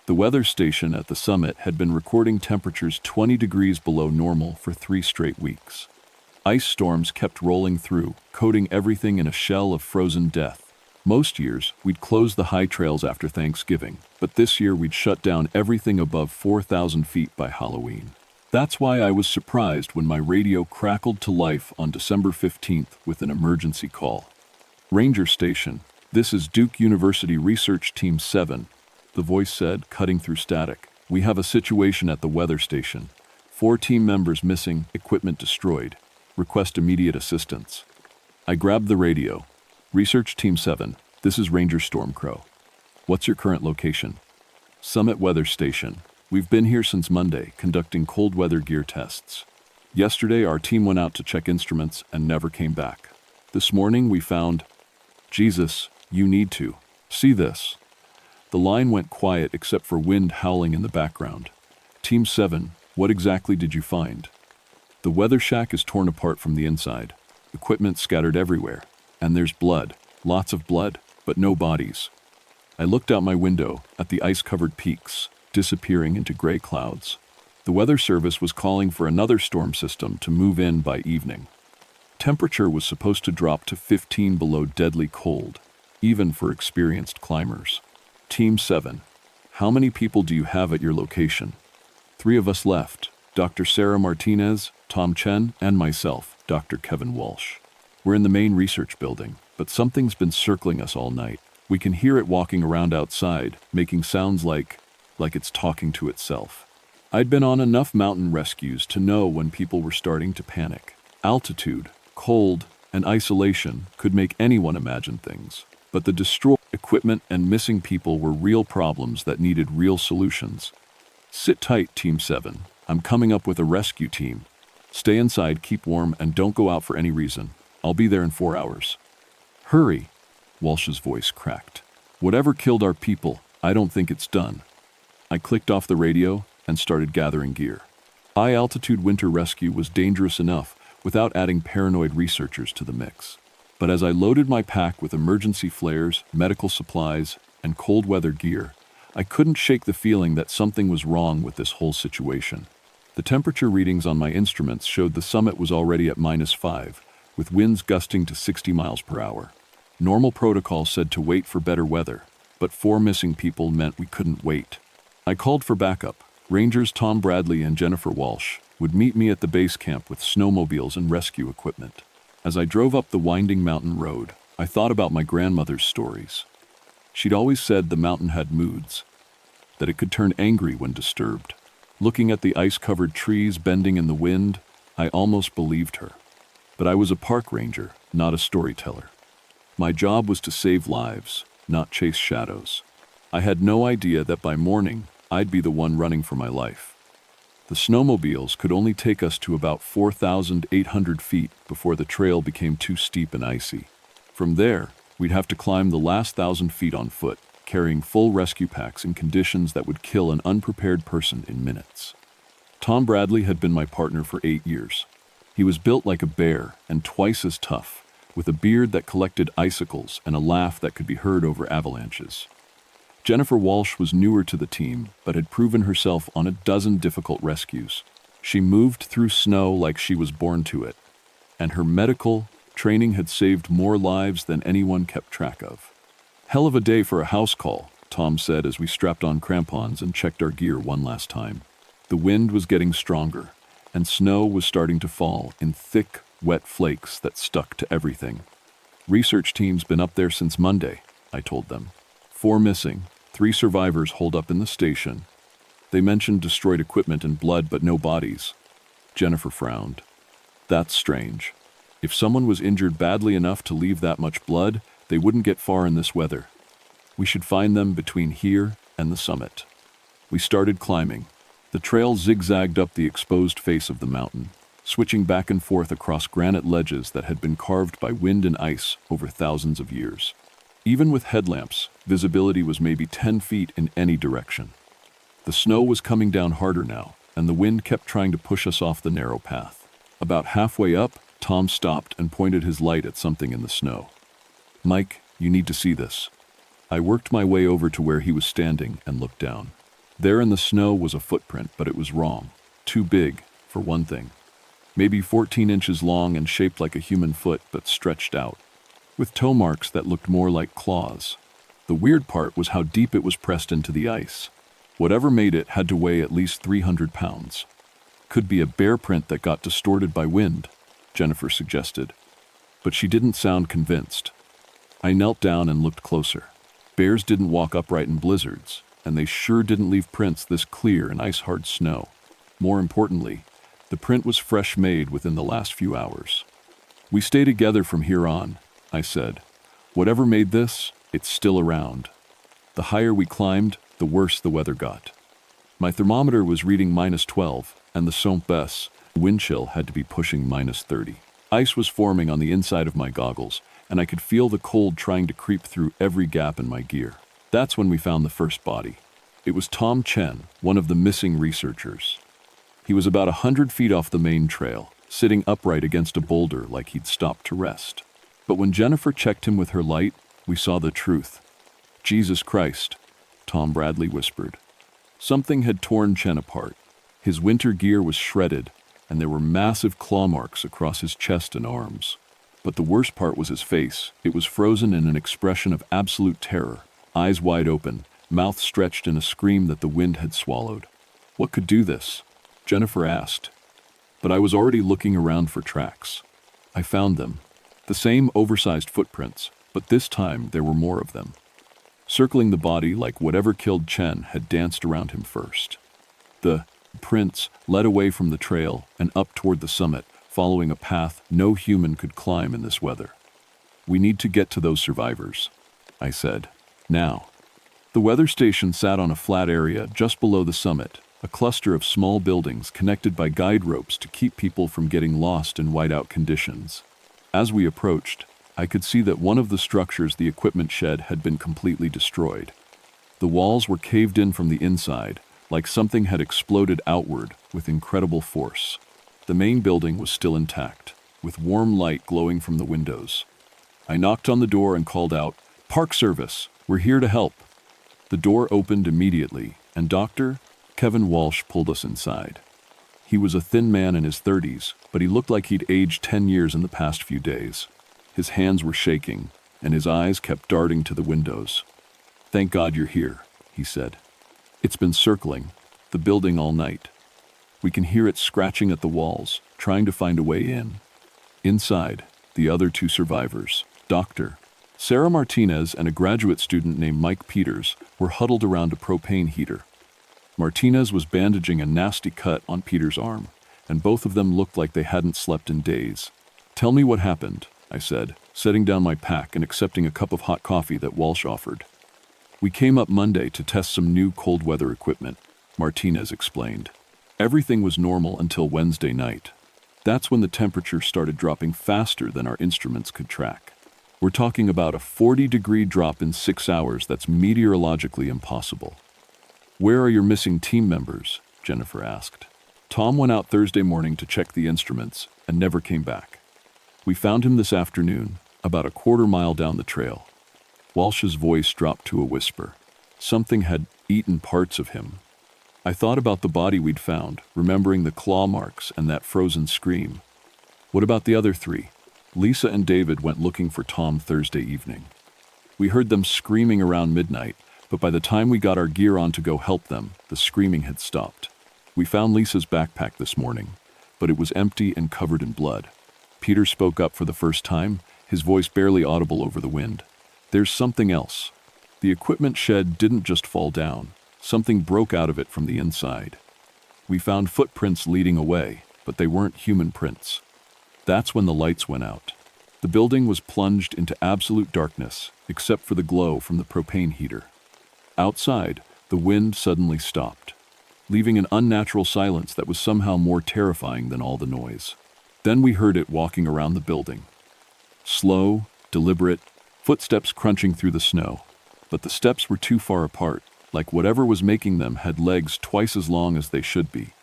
The weather station at the summit had been recording temperatures 20 degrees below normal for 3 straight weeks. Ice storms kept rolling through, coating everything in a shell of frozen death. Most years, we'd close the high trails after Thanksgiving, but this year we'd shut down everything above 4,000 feet by Halloween. That's why I was surprised when my radio crackled to life on December 15th with an emergency call. Ranger Station, this is Duke University Research Team 7, the voice said, cutting through static. We have a situation at the weather station. 4 team members missing, equipment destroyed. Request immediate assistance. I grabbed the radio. Research Team 7, this is Ranger Stormcrow. What's your current location? Summit Weather Station. We've been here since Monday, conducting cold weather gear tests. Yesterday, our team went out to check instruments and never came back. This morning, we found... Jesus, you need to see this. The line went quiet except for wind howling in the background. Team 7, what exactly did you find? The weather shack is torn apart from the inside. Equipment scattered everywhere. And there's blood. Lots of blood, but no bodies. I looked out my window at the ice-covered peaks, disappearing into gray clouds. The weather service was calling for another storm system to move in by evening. Temperature was supposed to drop to 15 below deadly cold, even for experienced climbers. Team 7, how many people do you have at your location? 3 of us left, Dr. Sarah Martinez, Tom Chen, and myself, Dr. Kevin Walsh. We're in the main research building, but something's been circling us all night. We can hear it walking around outside, making sounds like it's talking to itself. I'd been on enough mountain rescues to know when people were starting to panic. Altitude, cold, and isolation could make anyone imagine things. But the destroyed equipment and missing people were real problems that needed real solutions. Sit tight, Team 7. I'm coming up with a rescue team. Stay inside, keep warm, and don't go out for any reason. I'll be there in 4 hours. Hurry, Walsh's voice cracked. Whatever killed our people, I don't think it's done. I clicked off the radio and started gathering gear. High-altitude winter rescue was dangerous enough without adding paranoid researchers to the mix. But as I loaded my pack with emergency flares, medical supplies, and cold weather gear, I couldn't shake the feeling that something was wrong with this whole situation. The temperature readings on my instruments showed the summit was already at -5, with winds gusting to 60 miles per hour. Normal protocol said to wait for better weather, but 4 missing people meant we couldn't wait. I called for backup. Rangers Tom Bradley and Jennifer Walsh would meet me at the base camp with snowmobiles and rescue equipment. As I drove up the winding mountain road, I thought about my grandmother's stories. She'd always said the mountain had moods, that it could turn angry when disturbed. Looking at the ice-covered trees bending in the wind, I almost believed her. But I was a park ranger, not a storyteller. My job was to save lives, not chase shadows. I had no idea that by morning, I'd be the one running for my life. The snowmobiles could only take us to about 4,800 feet before the trail became too steep and icy. From there, we'd have to climb the last 1,000 feet on foot, carrying full rescue packs in conditions that would kill an unprepared person in minutes. Tom Bradley had been my partner for 8 years. He was built like a bear and twice as tough, with a beard that collected icicles and a laugh that could be heard over avalanches. Jennifer Walsh was newer to the team, but had proven herself on a dozen difficult rescues. She moved through snow like she was born to it, and her medical training had saved more lives than anyone kept track of. "Hell of a day for a house call," Tom said as we strapped on crampons and checked our gear one last time. The wind was getting stronger, and snow was starting to fall in thick, wet flakes that stuck to everything. "Research team's been up there since Monday," I told them. 4 missing, 3 survivors holed up in the station. They mentioned destroyed equipment and blood, but no bodies. Jennifer frowned. "That's strange. If someone was injured badly enough to leave that much blood, they wouldn't get far in this weather. We should find them between here and the summit." We started climbing. The trail zigzagged up the exposed face of the mountain, switching back and forth across granite ledges that had been carved by wind and ice over thousands of years. Even with headlamps, visibility was maybe 10 feet in any direction. The snow was coming down harder now, and the wind kept trying to push us off the narrow path. About halfway up, Tom stopped and pointed his light at something in the snow. "Mike, you need to see this." I worked my way over to where he was standing and looked down. There in the snow was a footprint, but it was wrong. Too big, for one thing. Maybe 14 inches long and shaped like a human foot, but stretched out, with toe marks that looked more like claws. The weird part was how deep it was pressed into the ice. Whatever made it had to weigh at least 300 pounds. "Could be a bear print that got distorted by wind," Jennifer suggested. But she didn't sound convinced. I knelt down and looked closer. Bears didn't walk upright in blizzards, and they sure didn't leave prints this clear in ice-hard snow. More importantly, the print was fresh made within the last few hours. "We stay together from here on," I said. "Whatever made this, it's still around." The higher we climbed, the worse the weather got. My thermometer was reading -12, and the Saint-Bess wind chill had to be pushing -30. Ice was forming on the inside of my goggles, and I could feel the cold trying to creep through every gap in my gear. That's when we found the first body. It was Tom Chen, one of the missing researchers. He was about 100 feet off the main trail, sitting upright against a boulder like he'd stopped to rest. But when Jennifer checked him with her light, we saw the truth. "Jesus Christ," Tom Bradley whispered. Something had torn Chen apart. His winter gear was shredded, and there were massive claw marks across his chest and arms. But the worst part was his face. It was frozen in an expression of absolute terror, eyes wide open, mouth stretched in a scream that the wind had swallowed. "What could do this?" Jennifer asked. But I was already looking around for tracks. I found them. The same oversized footprints, but this time there were more of them. Circling the body like whatever killed Chen had danced around him first. The prints led away from the trail and up toward the summit, following a path no human could climb in this weather. "We need to get to those survivors," I said. "Now." The weather station sat on a flat area just below the summit, a cluster of small buildings connected by guide ropes to keep people from getting lost in whiteout conditions. As we approached, I could see that one of the structures, the equipment shed, had been completely destroyed. The walls were caved in from the inside, like something had exploded outward with incredible force. The main building was still intact, with warm light glowing from the windows. I knocked on the door and called out, "Park Service, we're here to help." The door opened immediately, and Dr. Kevin Walsh pulled us inside. He was a thin man in his 30s, but he looked like he'd aged 10 years in the past few days. His hands were shaking, and his eyes kept darting to the windows. "Thank God you're here," he said. "It's been circling the building all night. We can hear it scratching at the walls, trying to find a way in." Inside, the other two survivors, Dr. Sarah Martinez and a graduate student named Mike Peters, were huddled around a propane heater. Martinez was bandaging a nasty cut on Peters' arm, and both of them looked like they hadn't slept in days. "Tell me what happened," I said, setting down my pack and accepting a cup of hot coffee that Walsh offered. "We came up Monday to test some new cold weather equipment," Martinez explained. "Everything was normal until Wednesday night. That's when the temperature started dropping faster than our instruments could track. We're talking about a 40-degree drop in 6 hours that's meteorologically impossible." "Where are your missing team members?" Jennifer asked. "Tom went out Thursday morning to check the instruments and never came back. We found him this afternoon, about a quarter-mile down the trail." Walsh's voice dropped to a whisper. Something had eaten parts of him. I thought about the body we'd found, remembering the claw marks and that frozen scream. "What about the other 3? Lisa and David went looking for Tom Thursday evening. We heard them screaming around midnight, but by the time we got our gear on to go help them, the screaming had stopped. We found Lisa's backpack this morning, but it was empty and covered in blood." Peter spoke up for the first time, his voice barely audible over the wind. "There's something else. The equipment shed didn't just fall down. Something broke out of it from the inside. We found footprints leading away, but they weren't human prints. That's when the lights went out. The building was plunged into absolute darkness, except for the glow from the propane heater. Outside, the wind suddenly stopped, leaving an unnatural silence that was somehow more terrifying than all the noise. Then we heard it walking around the building. Slow, deliberate, footsteps crunching through the snow. But the steps were too far apart, like whatever was making them had legs twice as long as they should be.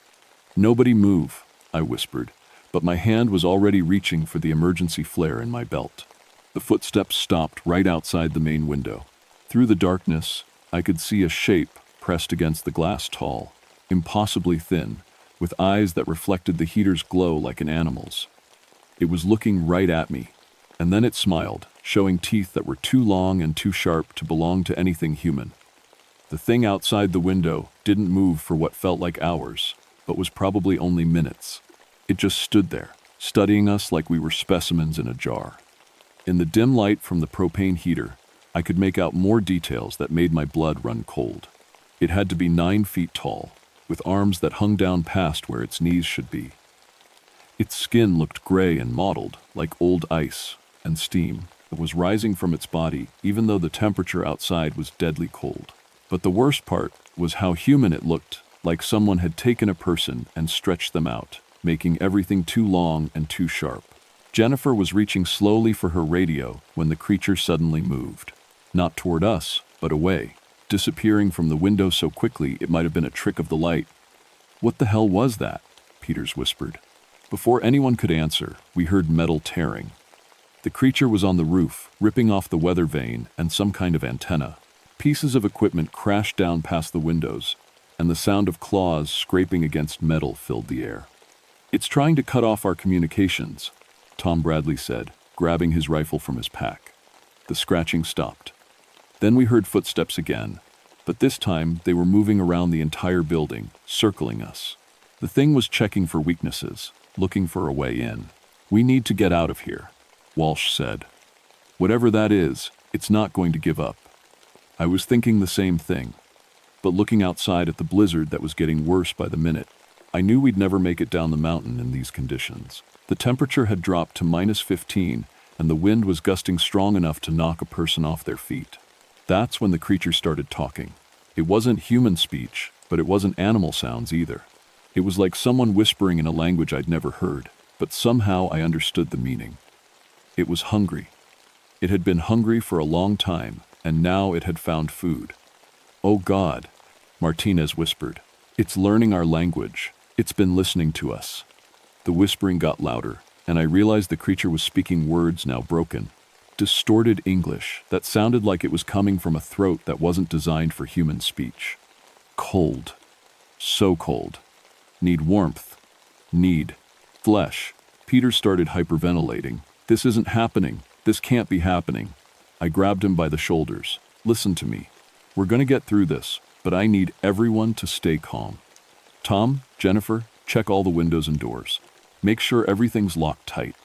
"Nobody move," I whispered, but my hand was already reaching for the emergency flare in my belt. The footsteps stopped right outside the main window. Through the darkness, I could see a shape pressed against the glass, tall, impossibly thin, with eyes that reflected the heater's glow like an animal's. It was looking right at me, and then it smiled, showing teeth that were too long and too sharp to belong to anything human. The thing outside the window didn't move for what felt like hours, but was probably only minutes. It just stood there, studying us like we were specimens in a jar. In the dim light from the propane heater, I could make out more details that made my blood run cold. It had to be 9 feet tall, with arms that hung down past where its knees should be. Its skin looked gray and mottled, like old ice, and steam that was rising from its body, even though the temperature outside was deadly cold. But the worst part was how human it looked, like someone had taken a person and stretched them out, making everything too long and too sharp. Jennifer was reaching slowly for her radio when the creature suddenly moved. Not toward us, but away, disappearing from the window so quickly it might have been a trick of the light. "What the hell was that?" Peters whispered. Before anyone could answer, we heard metal tearing. The creature was on the roof, ripping off the weather vane and some kind of antenna. Pieces of equipment crashed down past the windows, and the sound of claws scraping against metal filled the air. "It's trying to cut off our communications," Tom Bradley said, grabbing his rifle from his pack. The scratching stopped. Then we heard footsteps again, but this time they were moving around the entire building, circling us. The thing was checking for weaknesses, looking for a way in. "We need to get out of here," Walsh said. "Whatever that is, it's not going to give up." I was thinking the same thing, but looking outside at the blizzard that was getting worse by the minute, I knew we'd never make it down the mountain in these conditions. The temperature had dropped to -15, and the wind was gusting strong enough to knock a person off their feet. That's when the creature started talking. It wasn't human speech, but it wasn't animal sounds either. It was like someone whispering in a language I'd never heard, but somehow I understood the meaning. It was hungry. It had been hungry for a long time, and now it had found food. "Oh God," Martinez whispered. "It's learning our language. It's been listening to us." The whispering got louder, and I realized the creature was speaking words now broken. distorted English that sounded like it was coming from a throat that wasn't designed for human speech. Cold. So cold. Need warmth. Need flesh. Peter started hyperventilating. This isn't happening. This can't be happening. I grabbed him by the shoulders. Listen to me. We're going to get through this, but I need everyone to stay calm. Tom, Jennifer, check all the windows and doors. Make sure everything's locked tight.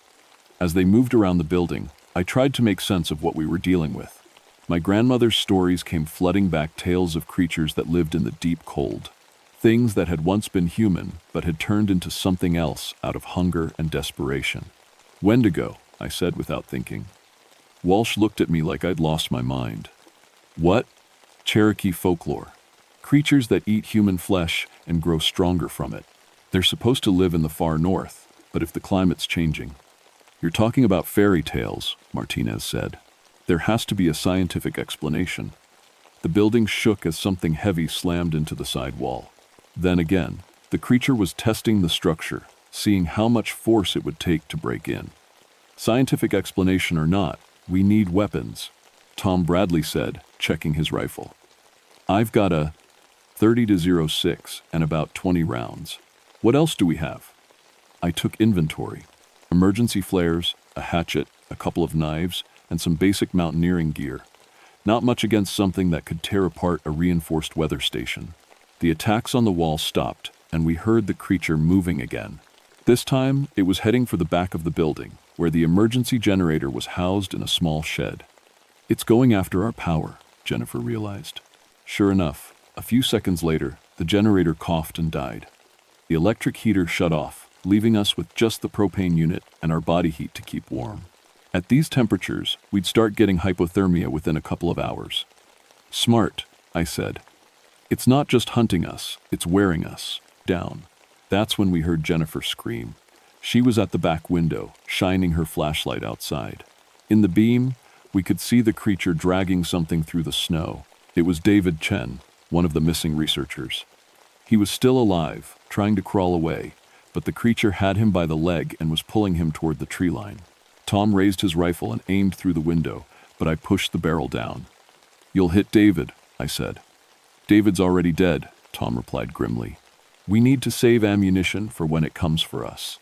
As they moved around the building, I tried to make sense of what we were dealing with. My grandmother's stories came flooding back, tales of creatures that lived in the deep cold. Things that had once been human, but had turned into something else out of hunger and desperation. Wendigo, I said without thinking. Walsh looked at me like I'd lost my mind. What? Cherokee folklore. Creatures that eat human flesh and grow stronger from it. They're supposed to live in the far north, but if the climate's changing. You're talking about fairy tales, Martinez said. There has to be a scientific explanation. The building shook as something heavy slammed into the side wall. Then again, the creature was testing the structure, seeing how much force it would take to break in. Scientific explanation or not, we need weapons, Tom Bradley said, checking his rifle. I've got a .30-06 and about 20 rounds. What else do we have? I took inventory. Emergency flares, a hatchet, a couple of knives, and some basic mountaineering gear. Not much against something that could tear apart a reinforced weather station. The attacks on the wall stopped, and we heard the creature moving again. This time, it was heading for the back of the building, where the emergency generator was housed in a small shed. It's going after our power, Jennifer realized. Sure enough, a few seconds later, the generator coughed and died. The electric heater shut off, leaving us with just the propane unit and our body heat to keep warm. At these temperatures, we'd start getting hypothermia within a couple of hours. Smart, I said. It's not just hunting us, it's wearing us down. That's when we heard Jennifer scream. She was at the back window, shining her flashlight outside. In the beam, we could see the creature dragging something through the snow. It was David Chen, one of the missing researchers. He was still alive, trying to crawl away, but the creature had him by the leg and was pulling him toward the tree line. Tom raised his rifle and aimed through the window, but I pushed the barrel down. You'll hit David, I said. David's already dead, Tom replied grimly. We need to save ammunition for when it comes for us.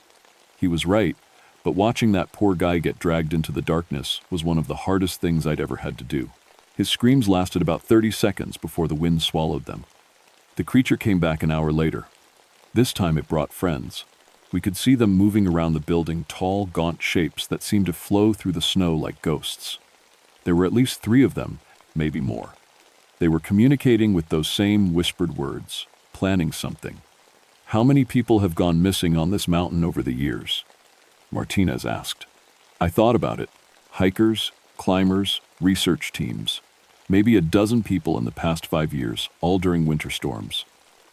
He was right, but watching that poor guy get dragged into the darkness was one of the hardest things I'd ever had to do. His screams lasted about 30 seconds before the wind swallowed them. The creature came back an hour later. This time it brought friends. We could see them moving around the building, tall, gaunt shapes that seemed to flow through the snow like ghosts. There were at least 3 of them, maybe more. They were communicating with those same whispered words, planning something. How many people have gone missing on this mountain over the years? Martinez asked. I thought about it. Hikers, climbers, research teams. Maybe a dozen people in the past 5 years, all during winter storms.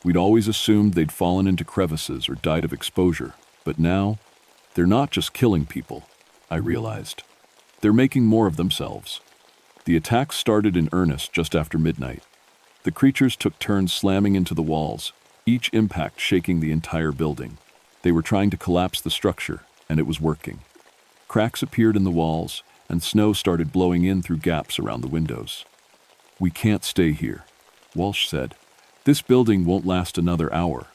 We'd always assumed they'd fallen into crevices or died of exposure, but now, they're not just killing people, I realized. They're making more of themselves. The attacks started in earnest just after midnight. The creatures took turns slamming into the walls, each impact shaking the entire building. They were trying to collapse the structure, and it was working. Cracks appeared in the walls, and snow started blowing in through gaps around the windows. We can't stay here, Walsh said. This building won't last another hour.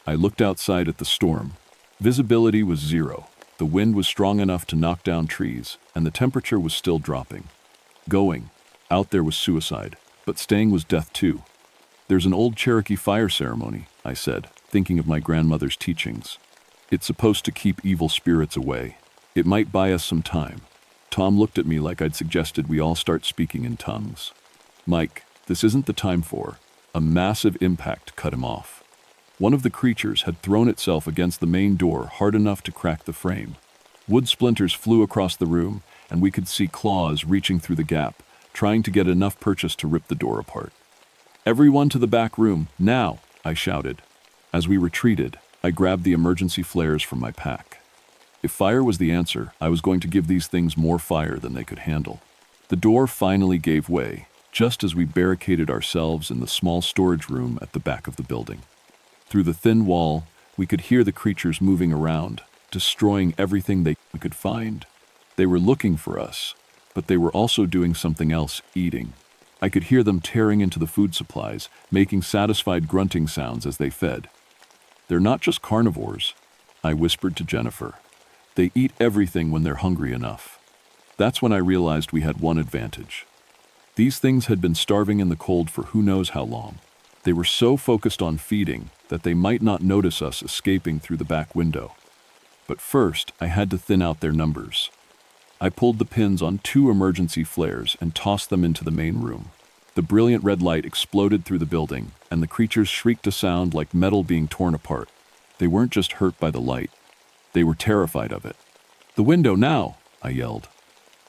I looked outside at the storm. Visibility was 0. The wind was strong enough to knock down trees, and the temperature was still dropping. Going out there was suicide, but staying was death too. There's an old Cherokee fire ceremony, I said, thinking of my grandmother's teachings. It's supposed to keep evil spirits away. It might buy us some time. Tom looked at me like I'd suggested we all start speaking in tongues. Mike, this isn't the time for. A massive impact cut him off. One of the creatures had thrown itself against the main door hard enough to crack the frame. Wood splinters flew across the room, and we could see claws reaching through the gap, trying to get enough purchase to rip the door apart. Everyone to the back room, now, I shouted. As we retreated, I grabbed the emergency flares from my pack. If fire was the answer, I was going to give these things more fire than they could handle. The door finally gave way, just as we barricaded ourselves in the small storage room at the back of the building. Through the thin wall, we could hear the creatures moving around, destroying everything they could find. They were looking for us, But they were also doing something else, eating. I could hear them tearing into the food supplies, making satisfied grunting sounds as they fed. They're not just carnivores, I whispered to Jennifer. They eat everything when they're hungry enough. That's when I realized we had one advantage. These things had been starving in the cold for who knows how long. They were so focused on feeding that they might not notice us escaping through the back window. But first, I had to thin out their numbers. I pulled the pins on 2 emergency flares and tossed them into the main room. The brilliant red light exploded through the building, and the creatures shrieked a sound like metal being torn apart. They weren't just hurt by the light. They were terrified of it. "The window now!" I yelled.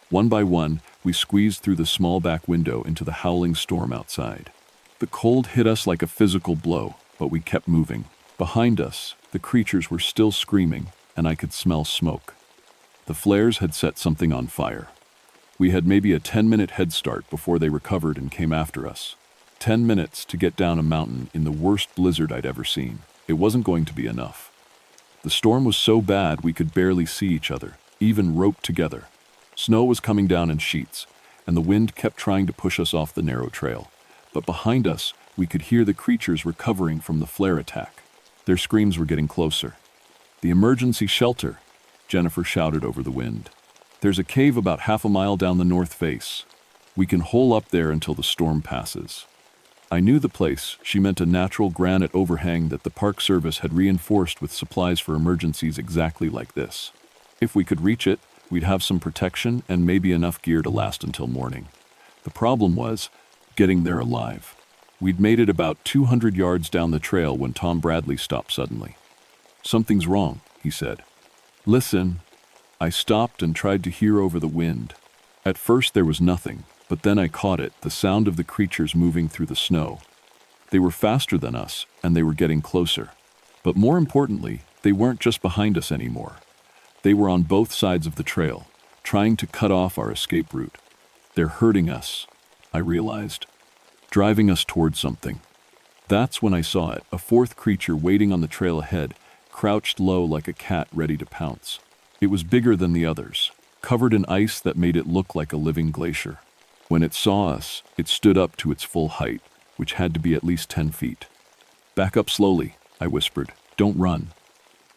One by one, we squeezed through the small back window into the howling storm outside. The cold hit us like a physical blow, but we kept moving. Behind us, the creatures were still screaming, and I could smell smoke. The flares had set something on fire. We had maybe a 10-minute head start before they recovered and came after us. 10 minutes to get down a mountain in the worst blizzard I'd ever seen. It wasn't going to be enough. The storm was so bad we could barely see each other, even roped together. Snow was coming down in sheets, and the wind kept trying to push us off the narrow trail. But behind us, we could hear the creatures recovering from the flare attack. Their screams were getting closer. "The emergency shelter," Jennifer shouted over the wind. "There's a cave about half a mile down the north face. We can hole up there until the storm passes." I knew the place. She meant a natural granite overhang that the Park Service had reinforced with supplies for emergencies exactly like this. If we could reach it, we'd have some protection and maybe enough gear to last until morning. The problem was getting there alive. We'd made it about 200 yards down the trail when Tom Bradley stopped suddenly. "Something's wrong," he said. "Listen." I stopped and tried to hear over the wind. At first there was nothing, but then I caught it, the sound of the creatures moving through the snow. They were faster than us, and they were getting closer. But more importantly, they weren't just behind us anymore. They were on both sides of the trail, trying to cut off our escape route. "They're hurting us," I realized, "driving us toward something." That's when I saw it, a 4th creature waiting on the trail ahead, crouched low like a cat ready to pounce. It was bigger than the others, covered in ice that made it look like a living glacier. When it saw us, it stood up to its full height, which had to be at least 10 feet. "Back up slowly," I whispered. "Don't run."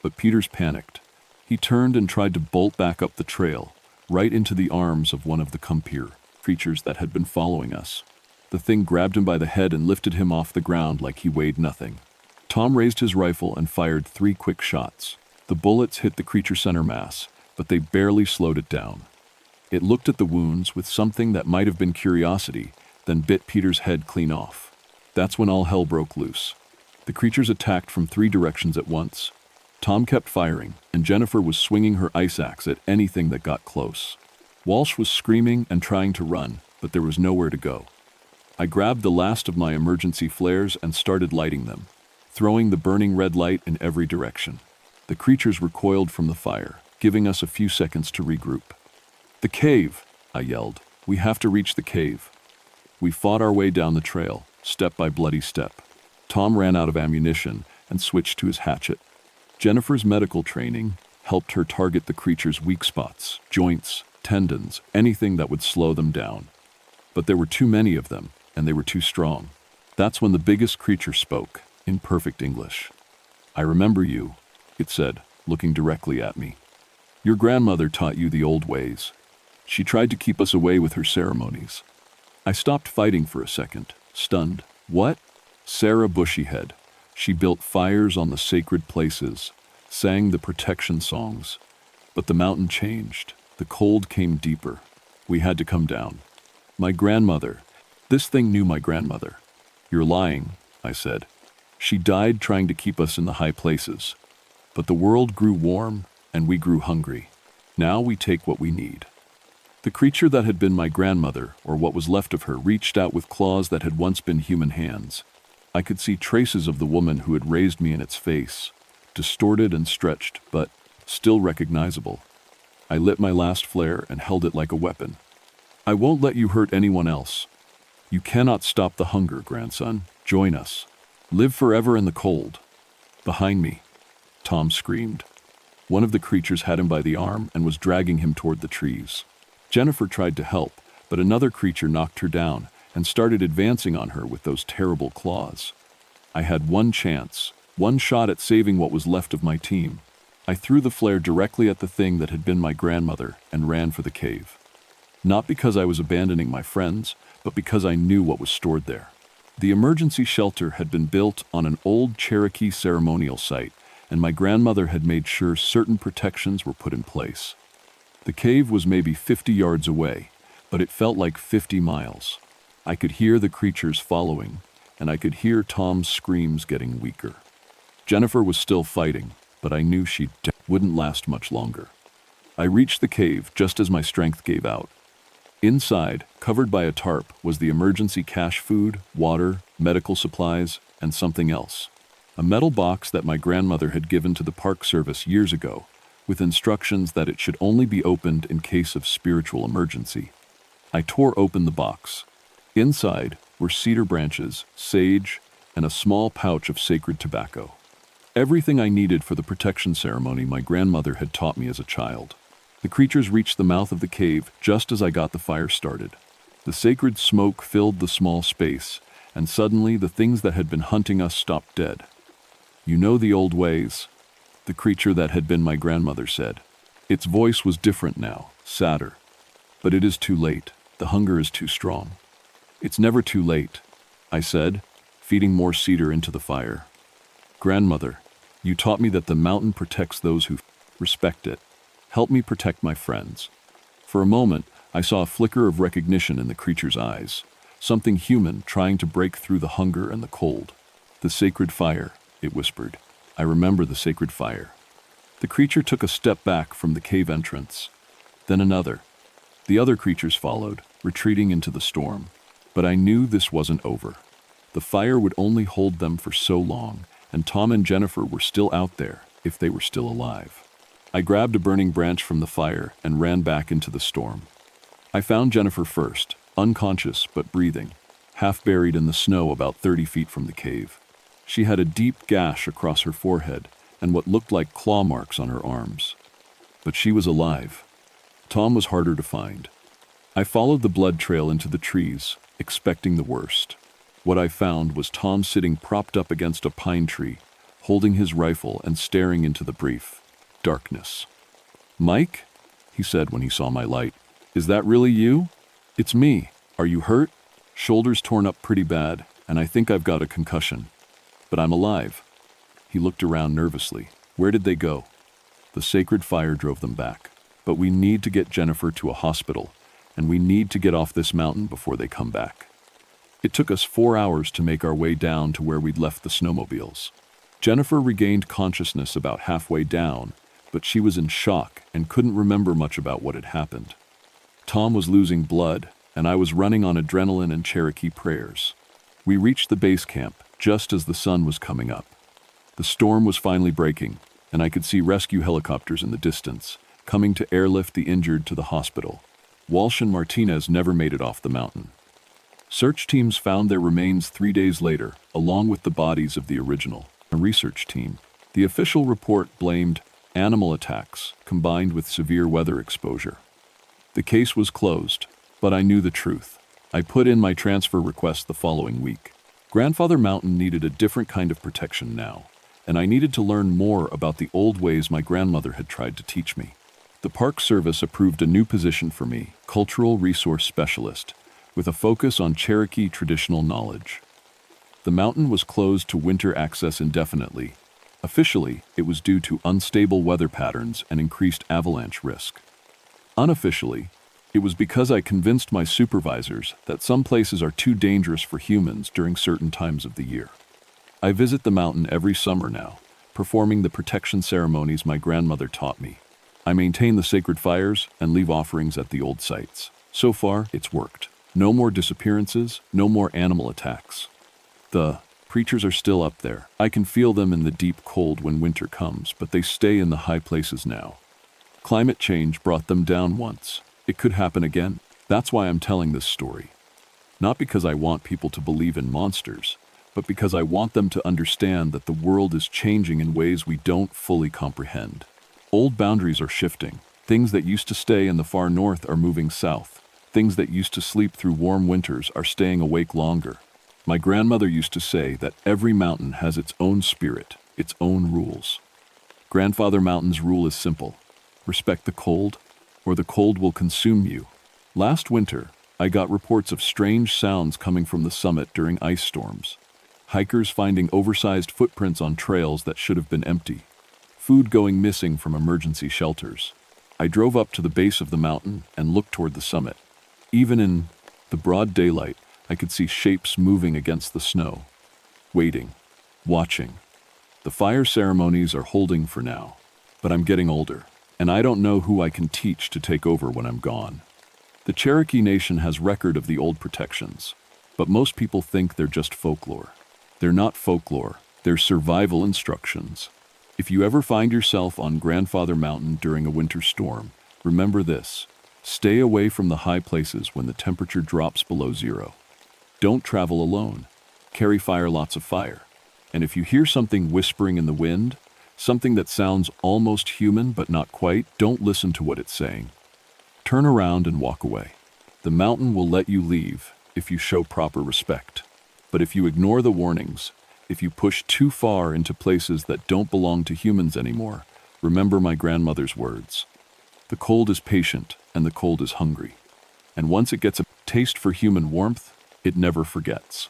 But Peters panicked. He turned and tried to bolt back up the trail, right into the arms of one of the Kumpir creatures that had been following us. The thing grabbed him by the head and lifted him off the ground like he weighed nothing. Tom raised his rifle and fired 3 quick shots. The bullets hit the creature center mass, but they barely slowed it down. It looked at the wounds with something that might have been curiosity, then bit Peter's head clean off. That's when all hell broke loose. The creatures attacked from 3 directions at once. Tom kept firing, and Jennifer was swinging her ice axe at anything that got close. Walsh was screaming and trying to run, but there was nowhere to go. I grabbed the last of my emergency flares and started lighting them, throwing the burning red light in every direction. The creatures recoiled from the fire, giving us a few seconds to regroup. "The cave!" I yelled. "We have to reach the cave." We fought our way down the trail, step by bloody step. Tom ran out of ammunition and switched to his hatchet. Jennifer's medical training helped her target the creature's weak spots, joints, tendons, anything that would slow them down. But there were too many of them, and they were too strong. That's when the biggest creature spoke, in perfect English. "I remember you," it said, looking directly at me. "Your grandmother taught you the old ways. She tried to keep us away with her ceremonies." I stopped fighting for a second, stunned. "What?" "Sarah Bushyhead. She built fires on the sacred places, sang the protection songs. But the mountain changed. The cold came deeper. We had to come down. My grandmother. This thing knew my grandmother." "You're lying," I said. "She died trying to keep us in the high places. But the world grew warm, and we grew hungry. Now we take what we need." The creature that had been my grandmother, or what was left of her, reached out with claws that had once been human hands. I could see traces of the woman who had raised me in its face, distorted and stretched, but still recognizable. I lit my last flare and held it like a weapon. "I won't let you hurt anyone else. You cannot stop the hunger, grandson. Join us. Live forever in the cold." "Behind me," Tom screamed. One of the creatures had him by the arm and was dragging him toward the trees. Jennifer tried to help, but another creature knocked her down and started advancing on her with those terrible claws. I had one chance, one shot at saving what was left of my team. I threw the flare directly at the thing that had been my grandmother and ran for the cave. Not because I was abandoning my friends, but because I knew what was stored there. The emergency shelter had been built on an old Cherokee ceremonial site, and my grandmother had made sure certain protections were put in place. The cave was maybe 50 yards away, but it felt like 50 miles. I could hear the creatures following, and I could hear Tom's screams getting weaker. Jennifer was still fighting, but I knew she wouldn't last much longer. I reached the cave just as my strength gave out. Inside, covered by a tarp, was the emergency cache food, water, medical supplies, and something else. A metal box that my grandmother had given to the Park Service years ago, with instructions that it should only be opened in case of spiritual emergency. I tore open the box. Inside were cedar branches, sage, and a small pouch of sacred tobacco. Everything I needed for the protection ceremony my grandmother had taught me as a child. The creatures reached the mouth of the cave just as I got the fire started. The sacred smoke filled the small space, and suddenly the things that had been hunting us stopped dead. "You know the old ways," the creature that had been my grandmother said. Its voice was different now, sadder. "But it is too late. The hunger is too strong." "It's never too late," I said, feeding more cedar into the fire. "Grandmother, you taught me that the mountain protects those who respect it. Help me protect my friends." For a moment, I saw a flicker of recognition in the creature's eyes, something human trying to break through the hunger and the cold. "The sacred fire," it whispered. "I remember the sacred fire." The creature took a step back from the cave entrance. Then another. The other creatures followed, retreating into the storm. But I knew this wasn't over. The fire would only hold them for so long, and Tom and Jennifer were still out there, if they were still alive. I grabbed a burning branch from the fire and ran back into the storm. I found Jennifer first, unconscious but breathing, half buried in the snow about 30 feet from the cave. She had a deep gash across her forehead and what looked like claw marks on her arms. But she was alive. Tom was harder to find. I followed the blood trail into the trees, expecting the worst. What I found was Tom sitting propped up against a pine tree, holding his rifle and staring into the brief darkness. "Mike?" he said when he saw my light. "Is that really you?" "It's me. Are you hurt?" "Shoulders torn up pretty bad, and I think I've got a concussion. But I'm alive." He looked around nervously. "Where did they go?" "The sacred fire drove them back. But we need to get Jennifer to a hospital, and we need to get off this mountain before they come back." It took us 4 hours to make our way down to where we'd left the snowmobiles. Jennifer regained consciousness about halfway down, but she was in shock and couldn't remember much about what had happened. Tom was losing blood, and I was running on adrenaline and Cherokee prayers. We reached the base camp just as the sun was coming up. The storm was finally breaking, and I could see rescue helicopters in the distance, coming to airlift the injured to the hospital. Walsh and Martinez never made it off the mountain. Search teams found their remains 3 days later, along with the bodies of the original research team. The official report blamed animal attacks combined with severe weather exposure. The case was closed, but I knew the truth. I put in my transfer request the following week. Grandfather Mountain needed a different kind of protection now, and I needed to learn more about the old ways my grandmother had tried to teach me. The Park Service approved a new position for me, Cultural Resource Specialist, with a focus on Cherokee traditional knowledge. The mountain was closed to winter access indefinitely. Officially, it was due to unstable weather patterns and increased avalanche risk. Unofficially, it was because I convinced my supervisors that some places are too dangerous for humans during certain times of the year. I visit the mountain every summer now, performing the protection ceremonies my grandmother taught me. I maintain the sacred fires and leave offerings at the old sites. So far, it's worked. No more disappearances, no more animal attacks. The creatures are still up there. I can feel them in the deep cold when winter comes, but they stay in the high places now. Climate change brought them down once. It could happen again. That's why I'm telling this story. Not because I want people to believe in monsters, but because I want them to understand that the world is changing in ways we don't fully comprehend. Old boundaries are shifting, Things that used to stay in the far north are moving south. Things that used to sleep through warm winters are staying awake longer. My grandmother used to say that every mountain has its own spirit, its own rules. Grandfather Mountain's rule is simple: respect the cold, or the cold will consume you. Last winter, I got reports of strange sounds coming from the summit during ice storms. Hikers finding oversized footprints on trails that should have been empty. Food going missing from emergency shelters. I drove up to the base of the mountain and looked toward the summit. Even in the broad daylight, I could see shapes moving against the snow. Waiting. Watching. The fire ceremonies are holding for now, but I'm getting older, and I don't know who I can teach to take over when I'm gone. The Cherokee Nation has record of the old protections, but most people think they're just folklore. They're not folklore, they're survival instructions. If you ever find yourself on Grandfather Mountain during a winter storm, remember this: stay away from the high places when the temperature drops below zero. Don't travel alone. Carry lots of fire. And if you hear something whispering in the wind, something that sounds almost human but not quite, don't listen to what it's saying. Turn around and walk away. The mountain will let you leave if you show proper respect. But if you ignore the warnings, if you push too far into places that don't belong to humans anymore, remember my grandmother's words. The cold is patient and the cold is hungry. And once it gets a taste for human warmth, it never forgets.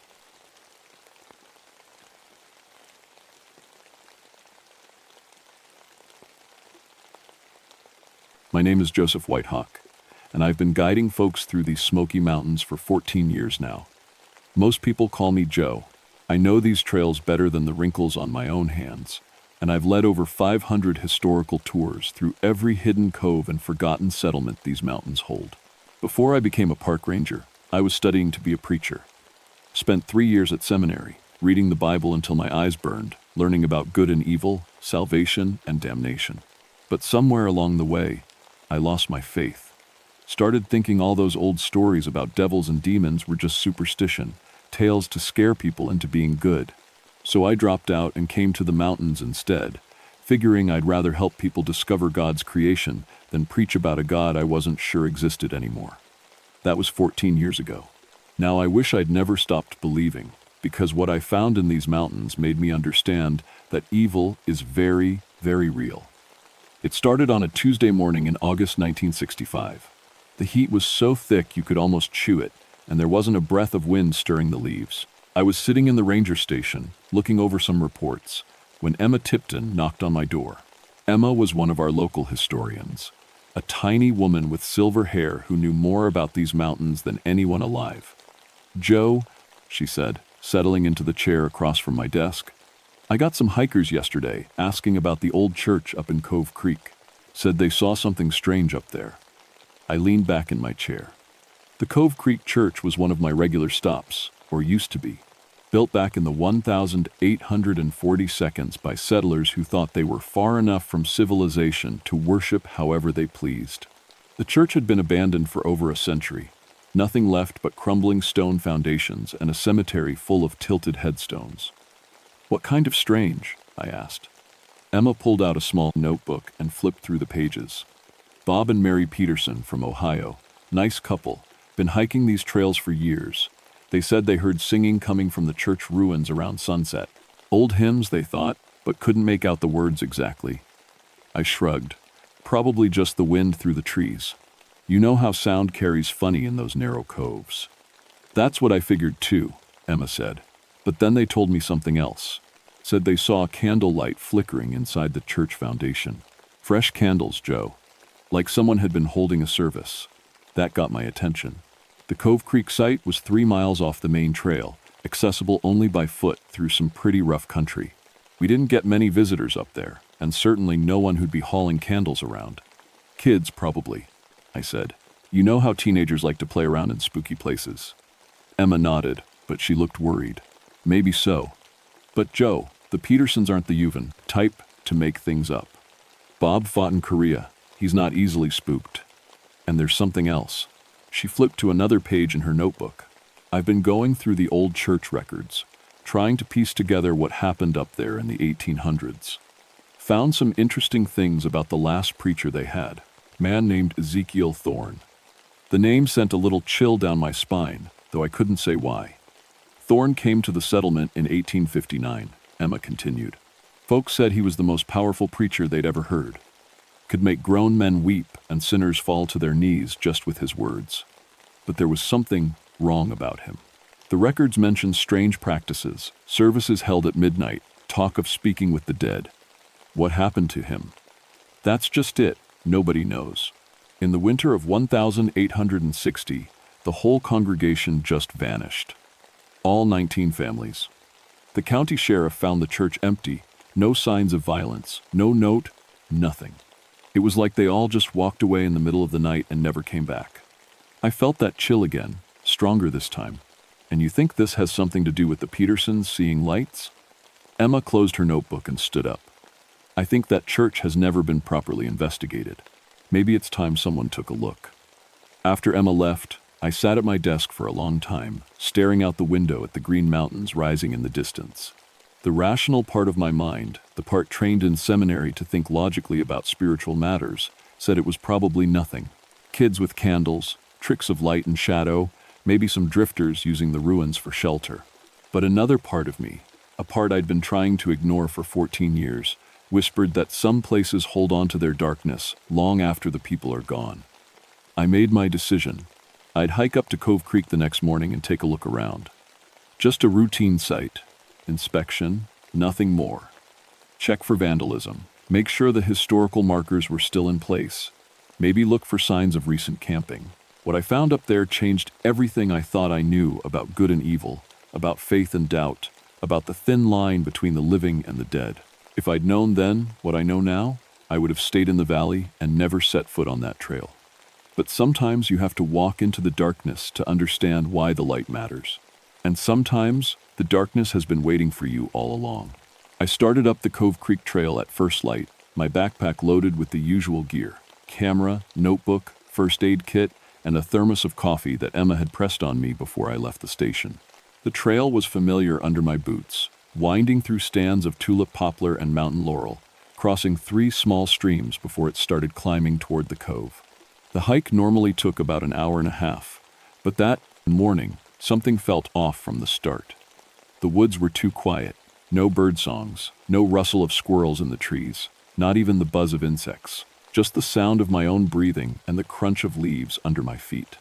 My name is Joseph Whitehawk, and I've been guiding folks through these Smoky Mountains for 14 years now. Most people call me Joe. I know these trails better than the wrinkles on my own hands, and I've led over 500 historical tours through every hidden cove and forgotten settlement these mountains hold. Before I became a park ranger, I was studying to be a preacher. Spent 3 years at seminary, reading the Bible until my eyes burned, learning about good and evil, salvation and damnation. But somewhere along the way, I lost my faith. Started thinking all those old stories about devils and demons were just superstition, tales to scare people into being good. So I dropped out and came to the mountains instead, figuring I'd rather help people discover God's creation than preach about a God I wasn't sure existed anymore. That was 14 years ago. Now I wish I'd never stopped believing, because what I found in these mountains made me understand that evil is very, very real. It started on a Tuesday morning in August 1965. The heat was so thick you could almost chew it, and there wasn't a breath of wind stirring the leaves. I was sitting in the ranger station, looking over some reports, when Emma Tipton knocked on my door. Emma was one of our local historians, a tiny woman with silver hair who knew more about these mountains than anyone alive. "Joe," she said, settling into the chair across from my desk, "I got some hikers yesterday asking about the old church up in Cove Creek. Said they saw something strange up there." I leaned back in my chair. The Cove Creek Church was one of my regular stops, or used to be, built back in the 1842 by settlers who thought they were far enough from civilization to worship however they pleased. The church had been abandoned for over a century, nothing left but crumbling stone foundations and a cemetery full of tilted headstones. "What kind of strange?" I asked. Emma pulled out a small notebook and flipped through the pages. Bob and Mary Peterson from Ohio, nice couple, been hiking these trails for years. They said they heard singing coming from the church ruins around sunset. Old hymns, they thought, but couldn't make out the words exactly. I shrugged. Probably just the wind through the trees. You know how sound carries funny in those narrow coves. "That's what I figured too," Emma said. But then they told me something else. Said they saw candlelight flickering inside the church foundation. Fresh candles, Joe. Like someone had been holding a service. That got my attention. The Cove Creek site was 3 miles off the main trail, accessible only by foot through some pretty rough country. We didn't get many visitors up there, and certainly no one who'd be hauling candles around. "Kids, probably," I said. "You know how teenagers like to play around in spooky places." Emma nodded, but she looked worried. "Maybe so. But Joe, the Petersons aren't the Yuvan type to make things up. Bob fought in Korea. He's not easily spooked. And there's something else." She flipped to another page in her notebook. "I've been going through the old church records, trying to piece together what happened up there in the 1800s. Found some interesting things about the last preacher they had. Man named Ezekiel Thorne. The name sent a little chill down my spine, though I couldn't say why. Thorne came to the settlement in 1859, Emma continued. Folks said he was the most powerful preacher they'd ever heard. Could make grown men weep and sinners fall to their knees just with his words. But there was something wrong about him. The records mention strange practices, services held at midnight, talk of speaking with the dead. What happened to him? That's just it. Nobody knows. In the winter of 1860, the whole congregation just vanished. All 19 families. The county sheriff found the church empty, no signs of violence, no note, nothing. It was like they all just walked away in the middle of the night and never came back. I felt that chill again, stronger this time. And you think this has something to do with the Petersons seeing lights? Emma closed her notebook and stood up. I think that church has never been properly investigated. Maybe it's time someone took a look. After Emma left, I sat at my desk for a long time, staring out the window at the green mountains rising in the distance. The rational part of my mind, the part trained in seminary to think logically about spiritual matters, said it was probably nothing. Kids with candles, tricks of light and shadow, maybe some drifters using the ruins for shelter. But another part of me, a part I'd been trying to ignore for 14 years, whispered that some places hold on to their darkness long after the people are gone. I made my decision. I'd hike up to Cove Creek the next morning and take a look around. Just a routine site. Inspection, nothing more. Check for vandalism. Make sure the historical markers were still in place. Maybe look for signs of recent camping. What I found up there changed everything I thought I knew about good and evil, about faith and doubt, about the thin line between the living and the dead. If I'd known then what I know now, I would have stayed in the valley and never set foot on that trail. But sometimes you have to walk into the darkness to understand why the light matters. And sometimes the darkness has been waiting for you all along. I started up the Cove Creek Trail at first light, my backpack loaded with the usual gear: camera, notebook, first aid kit, and a thermos of coffee that Emma had pressed on me before I left the station. The trail was familiar under my boots, winding through stands of tulip poplar and mountain laurel, crossing 3 small streams before it started climbing toward the cove. The hike normally took about an hour and a half, but that morning, something felt off from the start. The woods were too quiet, no bird songs, no rustle of squirrels in the trees, not even the buzz of insects, just the sound of my own breathing and the crunch of leaves under my feet.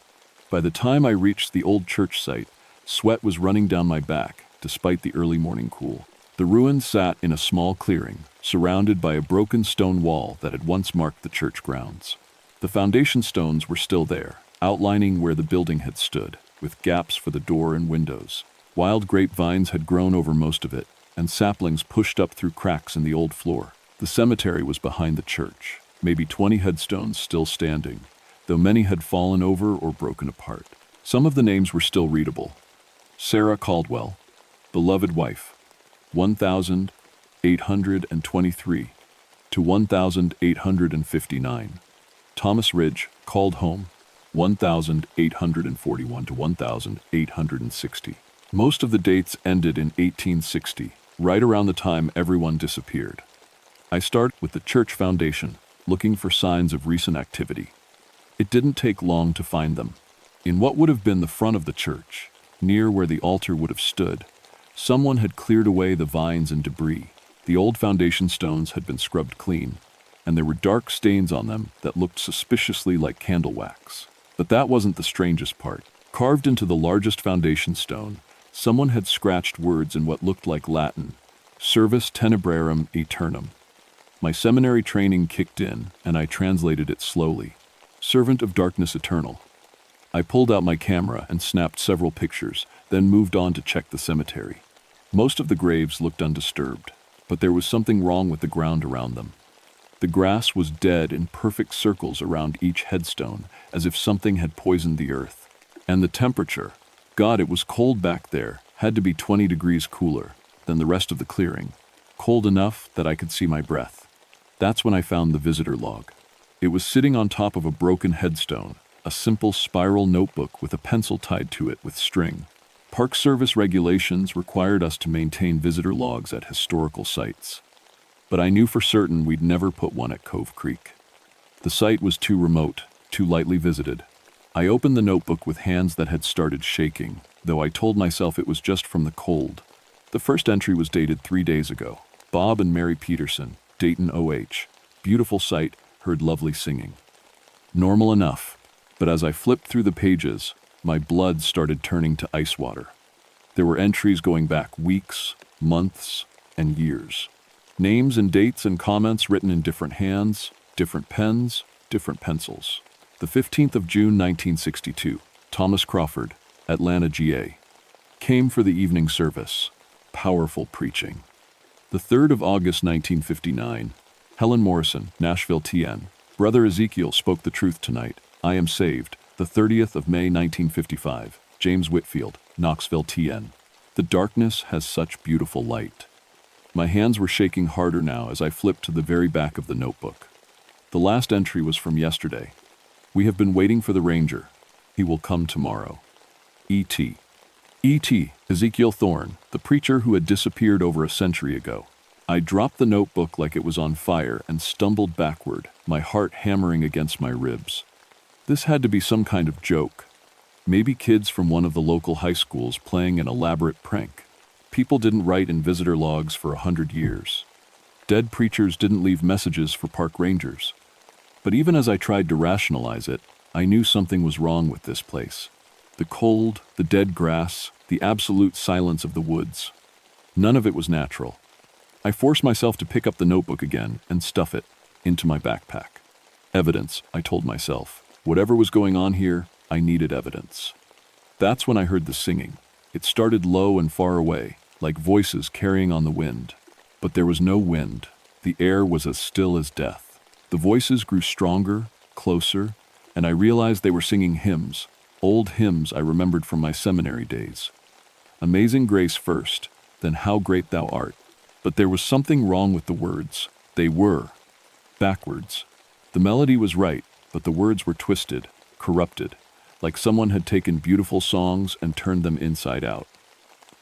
By the time I reached the old church site, sweat was running down my back, despite the early morning cool. The ruins sat in a small clearing, surrounded by a broken stone wall that had once marked the church grounds. The foundation stones were still there, outlining where the building had stood, with gaps for the door and windows. Wild grapevines had grown over most of it, and saplings pushed up through cracks in the old floor. The cemetery was behind the church, maybe 20 headstones still standing, though many had fallen over or broken apart. Some of the names were still readable. Sarah Caldwell, beloved wife, 1,823 to 1,859. Thomas Ridge, called home, 1,841 to 1,860. Most of the dates ended in 1860, right around the time everyone disappeared. I start with the church foundation, looking for signs of recent activity. It didn't take long to find them. In what would have been the front of the church, near where the altar would have stood, someone had cleared away the vines and debris. The old foundation stones had been scrubbed clean, and there were dark stains on them that looked suspiciously like candle wax. But that wasn't the strangest part. Carved into the largest foundation stone, someone had scratched words in what looked like Latin: Servus Tenebrarum Aeternum. My seminary training kicked in, and I translated it slowly. Servant of darkness eternal. I pulled out my camera and snapped several pictures, then moved on to check the cemetery. Most of the graves looked undisturbed, but there was something wrong with the ground around them. The grass was dead in perfect circles around each headstone, as if something had poisoned the earth. And the temperature, God, it was cold back there, had to be 20 degrees cooler than the rest of the clearing, cold enough that I could see my breath. That's when I found the visitor log. It was sitting on top of a broken headstone, a simple spiral notebook with a pencil tied to it with string. Park Service regulations required us to maintain visitor logs at historical sites. But I knew for certain we'd never put one at Cove Creek. The site was too remote, too lightly visited. I opened the notebook with hands that had started shaking, though I told myself it was just from the cold. The first entry was dated 3 days ago. Bob and Mary Peterson, Dayton, OH. Beautiful site, heard lovely singing. Normal enough, but as I flipped through the pages, my blood started turning to ice water. There were entries going back weeks, months, and years. Names and dates and comments written in different hands, different pens, different pencils. The 15th of June, 1962, Thomas Crawford, Atlanta, GA. Came for the evening service. Powerful preaching. The 3rd of August, 1959, Helen Morrison, Nashville, TN. Brother Ezekiel spoke the truth tonight. I am saved. The 30th of May, 1955, James Whitfield, Knoxville, TN. The darkness has such beautiful light. My hands were shaking harder now as I flipped to the very back of the notebook. The last entry was from yesterday. We have been waiting for the ranger. He will come tomorrow. E.T. E.T. Ezekiel Thorne, the preacher who had disappeared over a century ago. I dropped the notebook like it was on fire and stumbled backward, my heart hammering against my ribs. This had to be some kind of joke. Maybe kids from one of the local high schools playing an elaborate prank. People didn't write in visitor logs for 100 years. Dead preachers didn't leave messages for park rangers. But even as I tried to rationalize it, I knew something was wrong with this place. The cold, the dead grass, the absolute silence of the woods. None of it was natural. I forced myself to pick up the notebook again and stuff it into my backpack. Evidence, I told myself. Whatever was going on here, I needed evidence. That's when I heard the singing. It started low and far away, like voices carrying on the wind. But there was no wind. The air was as still as death. The voices grew stronger, closer, and I realized they were singing hymns, old hymns I remembered from my seminary days. Amazing Grace first, then How Great Thou Art. But there was something wrong with the words. They were backwards. The melody was right, but the words were twisted, corrupted, like someone had taken beautiful songs and turned them inside out.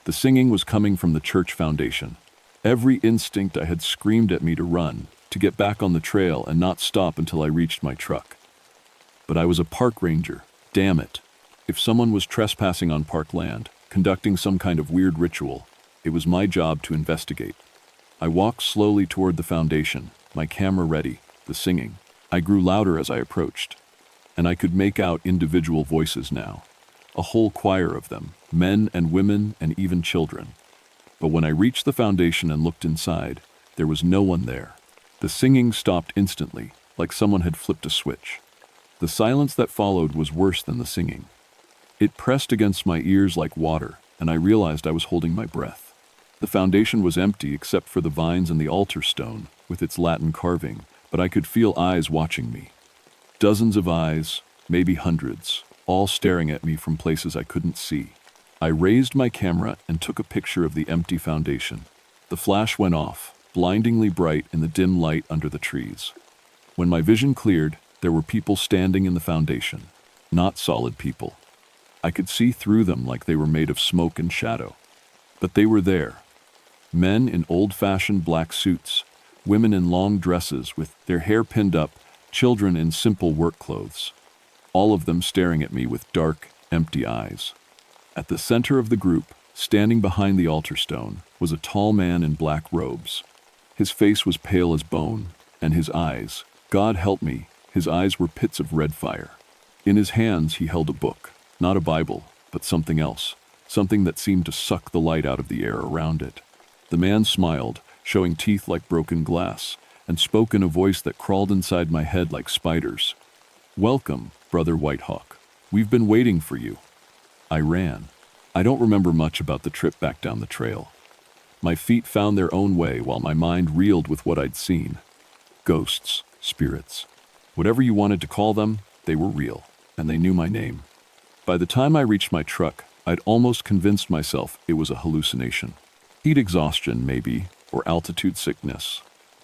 The singing was coming from the church foundation. Every instinct I had screamed at me to run, to get back on the trail and not stop until I reached my truck. But I was a park ranger. Damn it. If someone was trespassing on park land, conducting some kind of weird ritual, it was my job to investigate. I walked slowly toward the foundation, my camera ready, the singing. I grew louder as I approached, and I could make out individual voices now. A whole choir of them, men and women and even children. But when I reached the foundation and looked inside, there was no one there. The singing stopped instantly, like someone had flipped a switch. The silence that followed was worse than the singing. It pressed against my ears like water, and I realized I was holding my breath. The foundation was empty except for the vines and the altar stone, with its Latin carving, but I could feel eyes watching me. Dozens of eyes, maybe hundreds, all staring at me from places I couldn't see. I raised my camera and took a picture of the empty foundation. The flash went off, blindingly bright in the dim light under the trees. When my vision cleared, there were people standing in the foundation. Not solid people. I could see through them like they were made of smoke and shadow. But they were there. Men in old-fashioned black suits, women in long dresses with their hair pinned up, children in simple work clothes. All of them staring at me with dark, empty eyes. At the center of the group, standing behind the altar stone, was a tall man in black robes. His face was pale as bone, and his eyes, God help me, his eyes were pits of red fire. In his hands he held a book, not a Bible, but something else, something that seemed to suck the light out of the air around it. The man smiled, showing teeth like broken glass, and spoke in a voice that crawled inside my head like spiders. "Welcome, Brother Whitehawk. We've been waiting for you." I ran. I don't remember much about the trip back down the trail. My feet found their own way while my mind reeled with what I'd seen. Ghosts, spirits. Whatever you wanted to call them, they were real, and they knew my name. By the time I reached my truck, I'd almost convinced myself it was a hallucination. Heat exhaustion, maybe, or altitude sickness.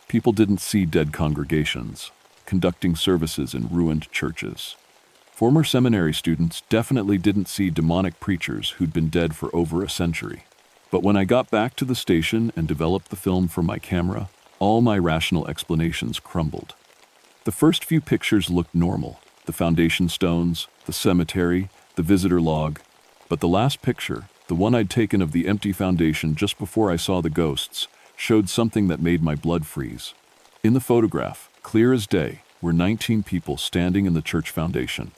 People didn't see dead congregations, conducting services in ruined churches. Former seminary students definitely didn't see demonic preachers who'd been dead for over a century. But when I got back to the station and developed the film for my camera, all my rational explanations crumbled. The first few pictures looked normal, the foundation stones, the cemetery, the visitor log, but the last picture, the one I'd taken of the empty foundation just before I saw the ghosts, showed something that made my blood freeze. In the photograph, clear as day, were 19 people standing in the church foundation.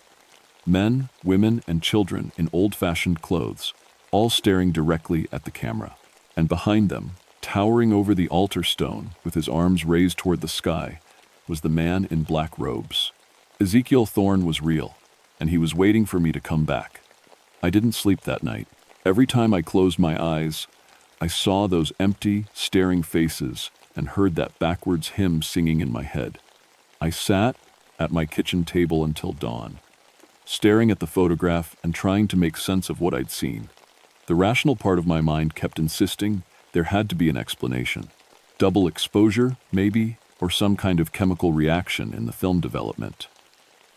Men, women, and children in old-fashioned clothes, all staring directly at the camera. And behind them, towering over the altar stone, with his arms raised toward the sky, was the man in black robes. Ezekiel Thorne was real, and he was waiting for me to come back. I didn't sleep that night. Every time I closed my eyes, I saw those empty, staring faces and heard that backwards hymn singing in my head. I sat at my kitchen table until dawn, staring at the photograph and trying to make sense of what I'd seen. The rational part of my mind kept insisting there had to be an explanation. Double exposure, maybe, or some kind of chemical reaction in the film development.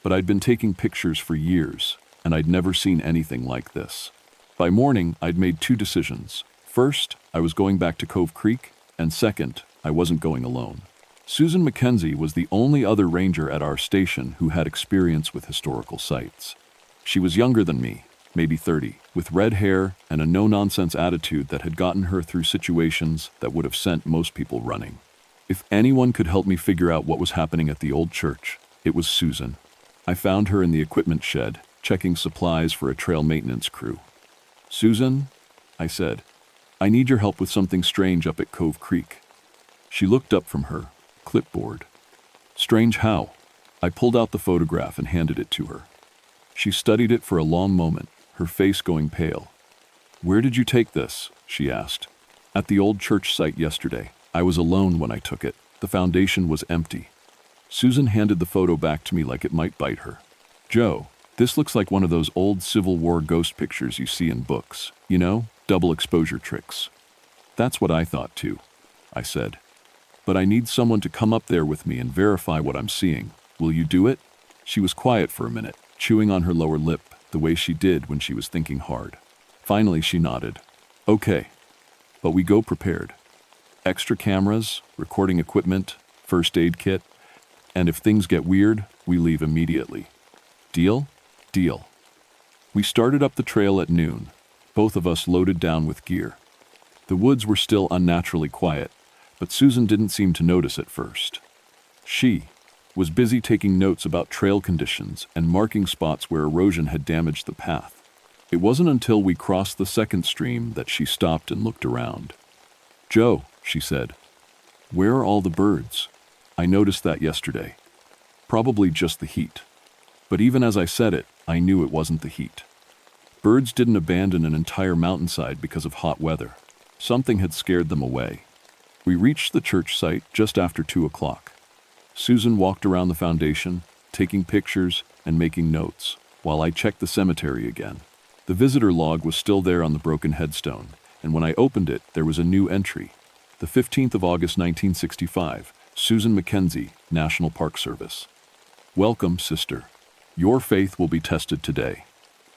But I'd been taking pictures for years, and I'd never seen anything like this. By morning, I'd made two decisions. First, I was going back to Cove Creek, and second, I wasn't going alone. Susan Mackenzie was the only other ranger at our station who had experience with historical sites. She was younger than me, maybe 30, with red hair and a no-nonsense attitude that had gotten her through situations that would have sent most people running. If anyone could help me figure out what was happening at the old church, it was Susan. I found her in the equipment shed, checking supplies for a trail maintenance crew. "Susan," I said, "I need your help with something strange up at Cove Creek." She looked up from her clipboard. "Strange how?" I pulled out the photograph and handed it to her. She studied it for a long moment, her face going pale. "Where did you take this?" she asked. "At the old church site yesterday. I was alone when I took it. The foundation was empty." Susan handed the photo back to me like it might bite her. "Joe, this looks like one of those old Civil War ghost pictures you see in books. You know, double exposure tricks." "That's what I thought too," I said. "But I need someone to come up there with me and verify what I'm seeing. Will you do it?" She was quiet for a minute, chewing on her lower lip, the way she did when she was thinking hard. Finally, she nodded. "Okay, but we go prepared. Extra cameras, recording equipment, first aid kit, and if things get weird, we leave immediately. Deal?" "Deal." We started up the trail at noon, both of us loaded down with gear. The woods were still unnaturally quiet, but Susan didn't seem to notice at first. She was busy taking notes about trail conditions and marking spots where erosion had damaged the path. It wasn't until we crossed the second stream that she stopped and looked around. "Joe," she said, "where are all the birds? I noticed that yesterday. Probably just the heat." But even as I said it, I knew it wasn't the heat. Birds didn't abandon an entire mountainside because of hot weather. Something had scared them away. We reached the church site just after 2 o'clock. Susan walked around the foundation, taking pictures and making notes, while I checked the cemetery again. The visitor log was still there on the broken headstone, and when I opened it, there was a new entry. The 15th of August 1965, Susan Mackenzie, National Park Service. "Welcome, sister. Your faith will be tested today.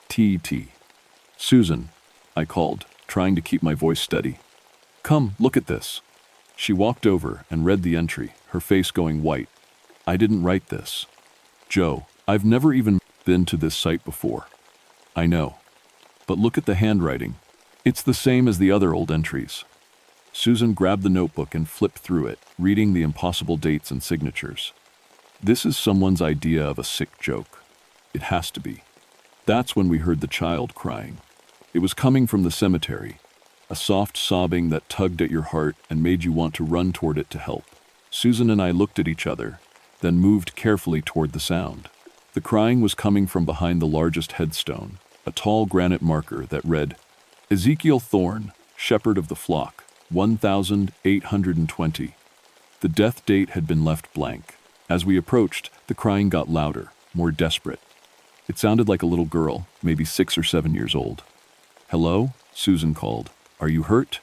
T.T." "Susan," I called, trying to keep my voice steady. "Come, look at this." She walked over and read the entry, her face going white. "I didn't write this. Joe, I've never even been to this site before." "I know. But look at the handwriting. It's the same as the other old entries." Susan grabbed the notebook and flipped through it, reading the impossible dates and signatures. "This is someone's idea of a sick joke. It has to be." That's when we heard the child crying. It was coming from the cemetery, a soft sobbing that tugged at your heart and made you want to run toward it to help. Susan and I looked at each other, then moved carefully toward the sound. The crying was coming from behind the largest headstone, a tall granite marker that read, "Ezekiel Thorne, Shepherd of the Flock, 1820. The death date had been left blank. As we approached, the crying got louder, more desperate. It sounded like a little girl, maybe 6 or 7 years old. "Hello?" Susan called. "Are you hurt?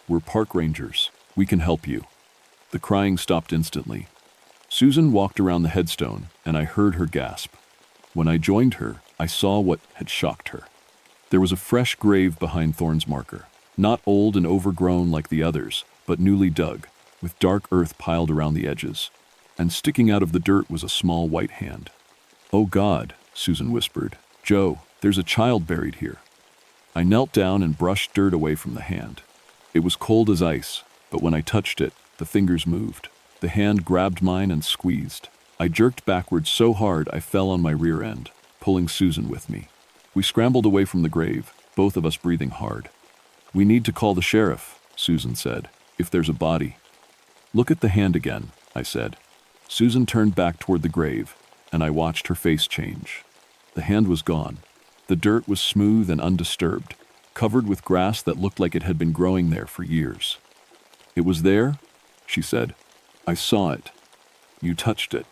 We're park rangers. We can help you." The crying stopped instantly. Susan walked around the headstone, and I heard her gasp. When I joined her, I saw what had shocked her. There was a fresh grave behind Thorne's marker, not old and overgrown like the others, but newly dug, with dark earth piled around the edges. and sticking out of the dirt was a small white hand. "Oh God," Susan whispered. "Joe, there's a child buried here." I knelt down and brushed dirt away from the hand. It was cold as ice, but when I touched it, the fingers moved. The hand grabbed mine and squeezed. I jerked backwards so hard I fell on my rear end, pulling Susan with me. We scrambled away from the grave, both of us breathing hard. "We need to call the sheriff," Susan said, "if there's a body." "Look at the hand again," I said. Susan turned back toward the grave, and I watched her face change. The hand was gone. The dirt was smooth and undisturbed, covered with grass that looked like it had been growing there for years. "It was there," she said. "I saw it. You touched it."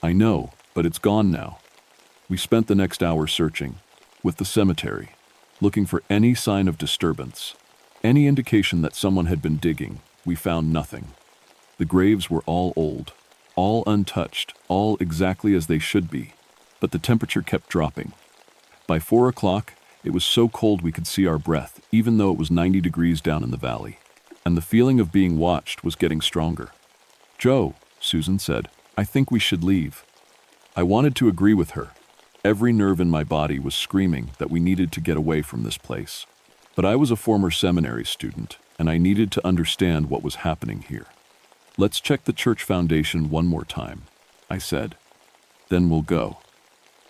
"I know, but it's gone now." We spent the next hour searching, with the cemetery, looking for any sign of disturbance, any indication that someone had been digging. We found nothing. The graves were all old, all untouched, all exactly as they should be, but the temperature kept dropping. By 4 o'clock, it was so cold we could see our breath, even though it was 90 degrees down in the valley, and the feeling of being watched was getting stronger. "Joe," Susan said, "I think we should leave." I wanted to agree with her. Every nerve in my body was screaming that we needed to get away from this place. But I was a former seminary student, and I needed to understand what was happening here. "Let's check the church foundation one more time," I said. "Then we'll go."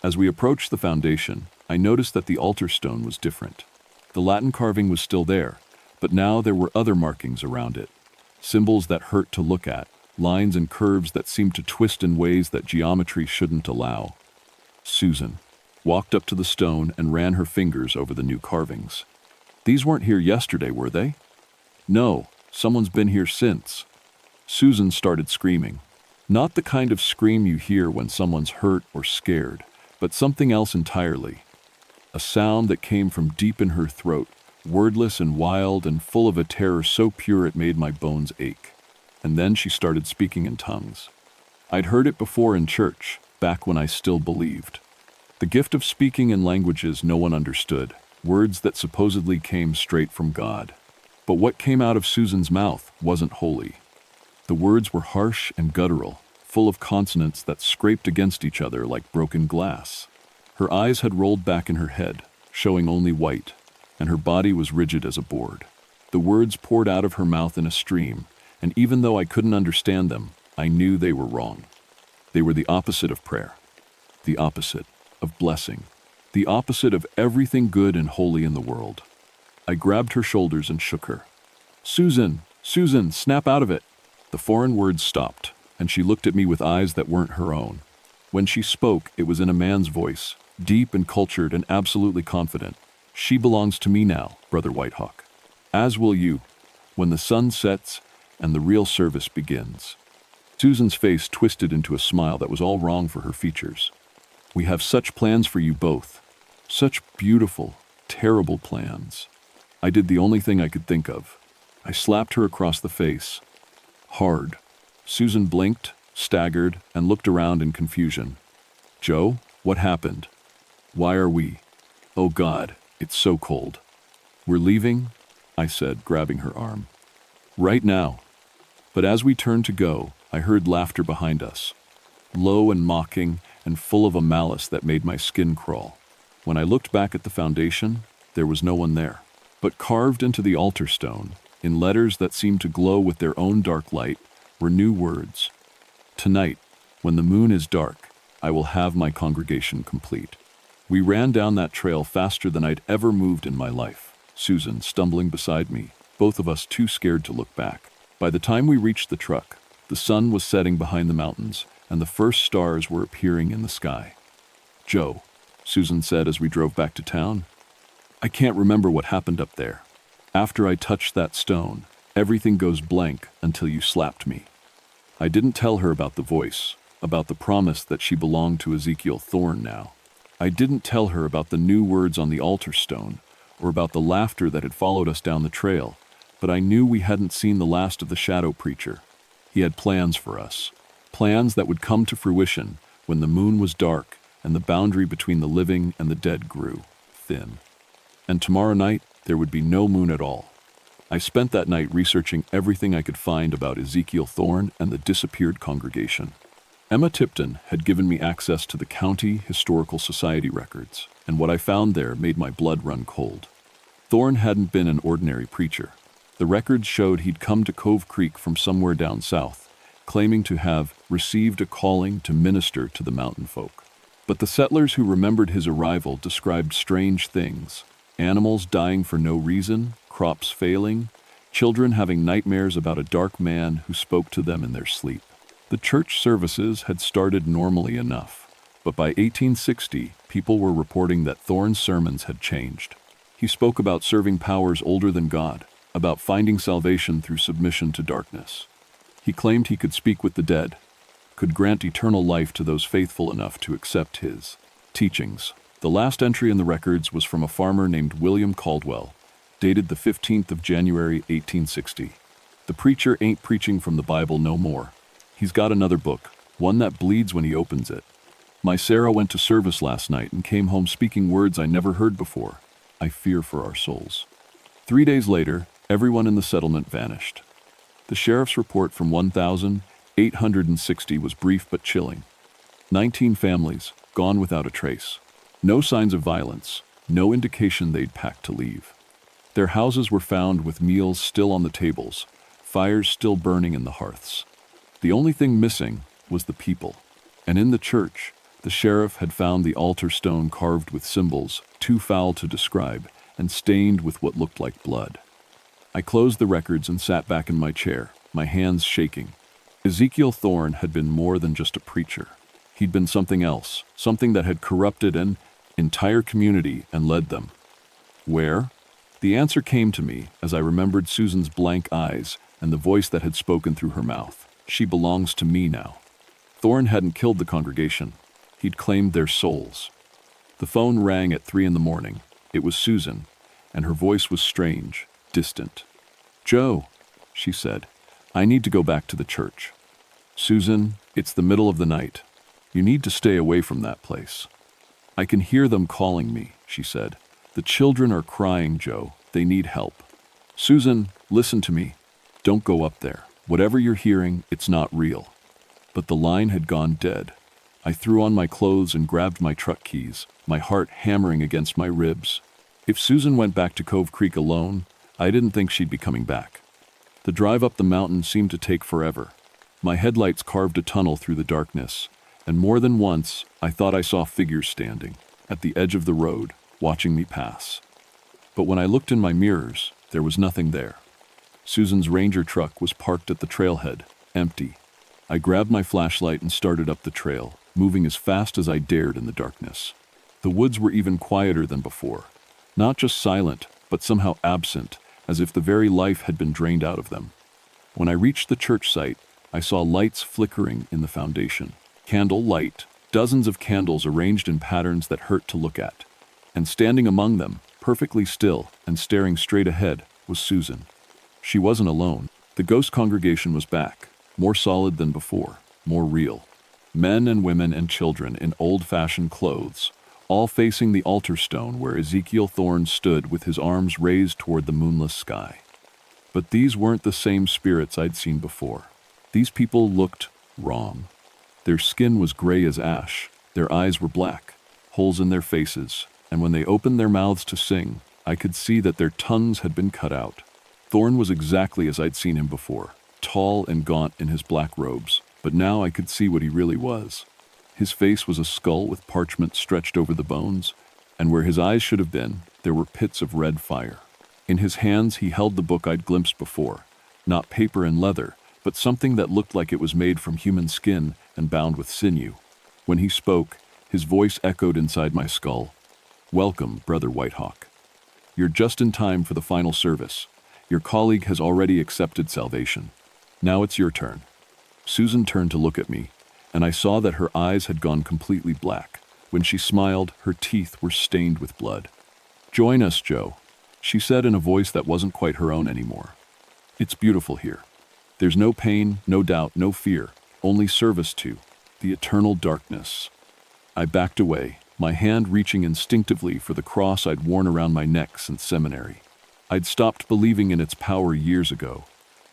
As we approached the foundation, I noticed that the altar stone was different. The Latin carving was still there, but now there were other markings around it. Symbols that hurt to look at, lines and curves that seemed to twist in ways that geometry shouldn't allow. Susan walked up to the stone and ran her fingers over the new carvings. "These weren't here yesterday, were they?" "No, someone's been here since." Susan started screaming. Not the kind of scream you hear when someone's hurt or scared, but something else entirely. A sound that came from deep in her throat, wordless and wild and full of a terror so pure it made my bones ache. And then she started speaking in tongues. I'd heard it before in church, back when I still believed. The gift of speaking in languages no one understood, words that supposedly came straight from God. But what came out of Susan's mouth wasn't holy. The words were harsh and guttural, full of consonants that scraped against each other like broken glass. Her eyes had rolled back in her head, showing only white, and her body was rigid as a board. The words poured out of her mouth in a stream, and even though I couldn't understand them, I knew they were wrong. They were the opposite of prayer, the opposite of blessing, the opposite of everything good and holy in the world. I grabbed her shoulders and shook her. "Susan, Susan, snap out of it!" The foreign words stopped, and she looked at me with eyes that weren't her own. When she spoke, it was in a man's voice, deep and cultured and absolutely confident. "She belongs to me now, Brother Whitehawk. As will you, when the sun sets and the real service begins." Susan's face twisted into a smile that was all wrong for her features. "We have such plans for you both. Such beautiful, terrible plans." I did the only thing I could think of. I slapped her across the face. Hard. Susan blinked, staggered, and looked around in confusion. "Joe, what happened? Why are we? Oh God, it's so cold." "We're leaving," I said, grabbing her arm. "Right now." But as we turned to go, I heard laughter behind us, low and mocking and full of a malice that made my skin crawl. When I looked back at the foundation, there was no one there. But carved into the altar stone, in letters that seemed to glow with their own dark light, were new words. "Tonight, when the moon is dark, I will have my congregation complete." We ran down that trail faster than I'd ever moved in my life, Susan stumbling beside me, both of us too scared to look back. By the time we reached the truck, the sun was setting behind the mountains, and the first stars were appearing in the sky. "Joe," Susan said as we drove back to town, "I can't remember what happened up there. After I touched that stone, everything goes blank until you slapped me." I didn't tell her about the voice, about the promise that she belonged to Ezekiel Thorne now. I didn't tell her about the new words on the altar stone, or about the laughter that had followed us down the trail, but I knew we hadn't seen the last of the shadow preacher. He had plans for us, plans that would come to fruition when the moon was dark and the boundary between the living and the dead grew thin. And tomorrow night, there would be no moon at all. I spent that night researching everything I could find about Ezekiel Thorne and the disappeared congregation. Emma Tipton had given me access to the County Historical Society records, and what I found there made my blood run cold. Thorne hadn't been an ordinary preacher. The records showed he'd come to Cove Creek from somewhere down south, claiming to have received a calling to minister to the mountain folk. But the settlers who remembered his arrival described strange things: animals dying for no reason, crops failing, children having nightmares about a dark man who spoke to them in their sleep. The church services had started normally enough, but by 1860, people were reporting that Thorne's sermons had changed. He spoke about serving powers older than God, about finding salvation through submission to darkness. He claimed he could speak with the dead, could grant eternal life to those faithful enough to accept his teachings. The last entry in the records was from a farmer named William Caldwell, dated the 15th of January, 1860. The preacher ain't preaching from the Bible no more. He's got another book, one that bleeds when he opens it. My Sarah went to service last night and came home speaking words I never heard before. I fear for our souls. 3 days later, everyone in the settlement vanished. The sheriff's report from 1,860 was brief but chilling. 19 families, gone without a trace. No signs of violence, no indication they'd packed to leave. Their houses were found with meals still on the tables, fires still burning in the hearths. The only thing missing was the people. And in the church, the sheriff had found the altar stone carved with symbols too foul to describe and stained with what looked like blood. I closed the records and sat back in my chair, my hands shaking. Ezekiel Thorne had been more than just a preacher. He'd been something else, something that had corrupted an entire community and led them. Where? The answer came to me as I remembered Susan's blank eyes and the voice that had spoken through her mouth. She belongs to me now. Thorne hadn't killed the congregation. He'd claimed their souls. The phone rang at 3 a.m. It was Susan, and her voice was strange, distant. "Joe," she said, "I need to go back to the church." "Susan, it's the middle of the night. You need to stay away from that place." "I can hear them calling me," she said. "The children are crying, Joe. They need help." "Susan, listen to me. Don't go up there. Whatever you're hearing, it's not real." But the line had gone dead. I threw on my clothes and grabbed my truck keys, my heart hammering against my ribs. If Susan went back to Cove Creek alone, I didn't think she'd be coming back. The drive up the mountain seemed to take forever. My headlights carved a tunnel through the darkness, and more than once I thought I saw figures standing at the edge of the road, watching me pass. But when I looked in my mirrors, there was nothing there. Susan's Ranger truck was parked at the trailhead, empty. I grabbed my flashlight and started up the trail, moving as fast as I dared in the darkness. The woods were even quieter than before, not just silent, but somehow absent, as if the very life had been drained out of them. When I reached the church site, I saw lights flickering in the foundation. Candle light, dozens of candles arranged in patterns that hurt to look at. And standing among them, perfectly still and staring straight ahead, was Susan. She wasn't alone. The ghost congregation was back, more solid than before, more real. Men and women and children in old-fashioned clothes, all facing the altar stone where Ezekiel Thorne stood with his arms raised toward the moonless sky. But these weren't the same spirits I'd seen before. These people looked wrong. Their skin was gray as ash, their eyes were black, holes in their faces, and when they opened their mouths to sing, I could see that their tongues had been cut out. Thorne was exactly as I'd seen him before, tall and gaunt in his black robes, but now I could see what he really was. His face was a skull with parchment stretched over the bones, and where his eyes should have been, there were pits of red fire. In his hands he held the book I'd glimpsed before, not paper and leather, but something that looked like it was made from human skin and bound with sinew. When he spoke, his voice echoed inside my skull. "Welcome, Brother Whitehawk. You're just in time for the final service. Your colleague has already accepted salvation. Now it's your turn." Susan turned to look at me, and I saw that her eyes had gone completely black. When she smiled, her teeth were stained with blood. "Join us, Joe," she said in a voice that wasn't quite her own anymore. "It's beautiful here. There's no pain, no doubt, no fear, only service to the eternal darkness." I backed away, my hand reaching instinctively for the cross I'd worn around my neck since seminary. I'd stopped believing in its power years ago,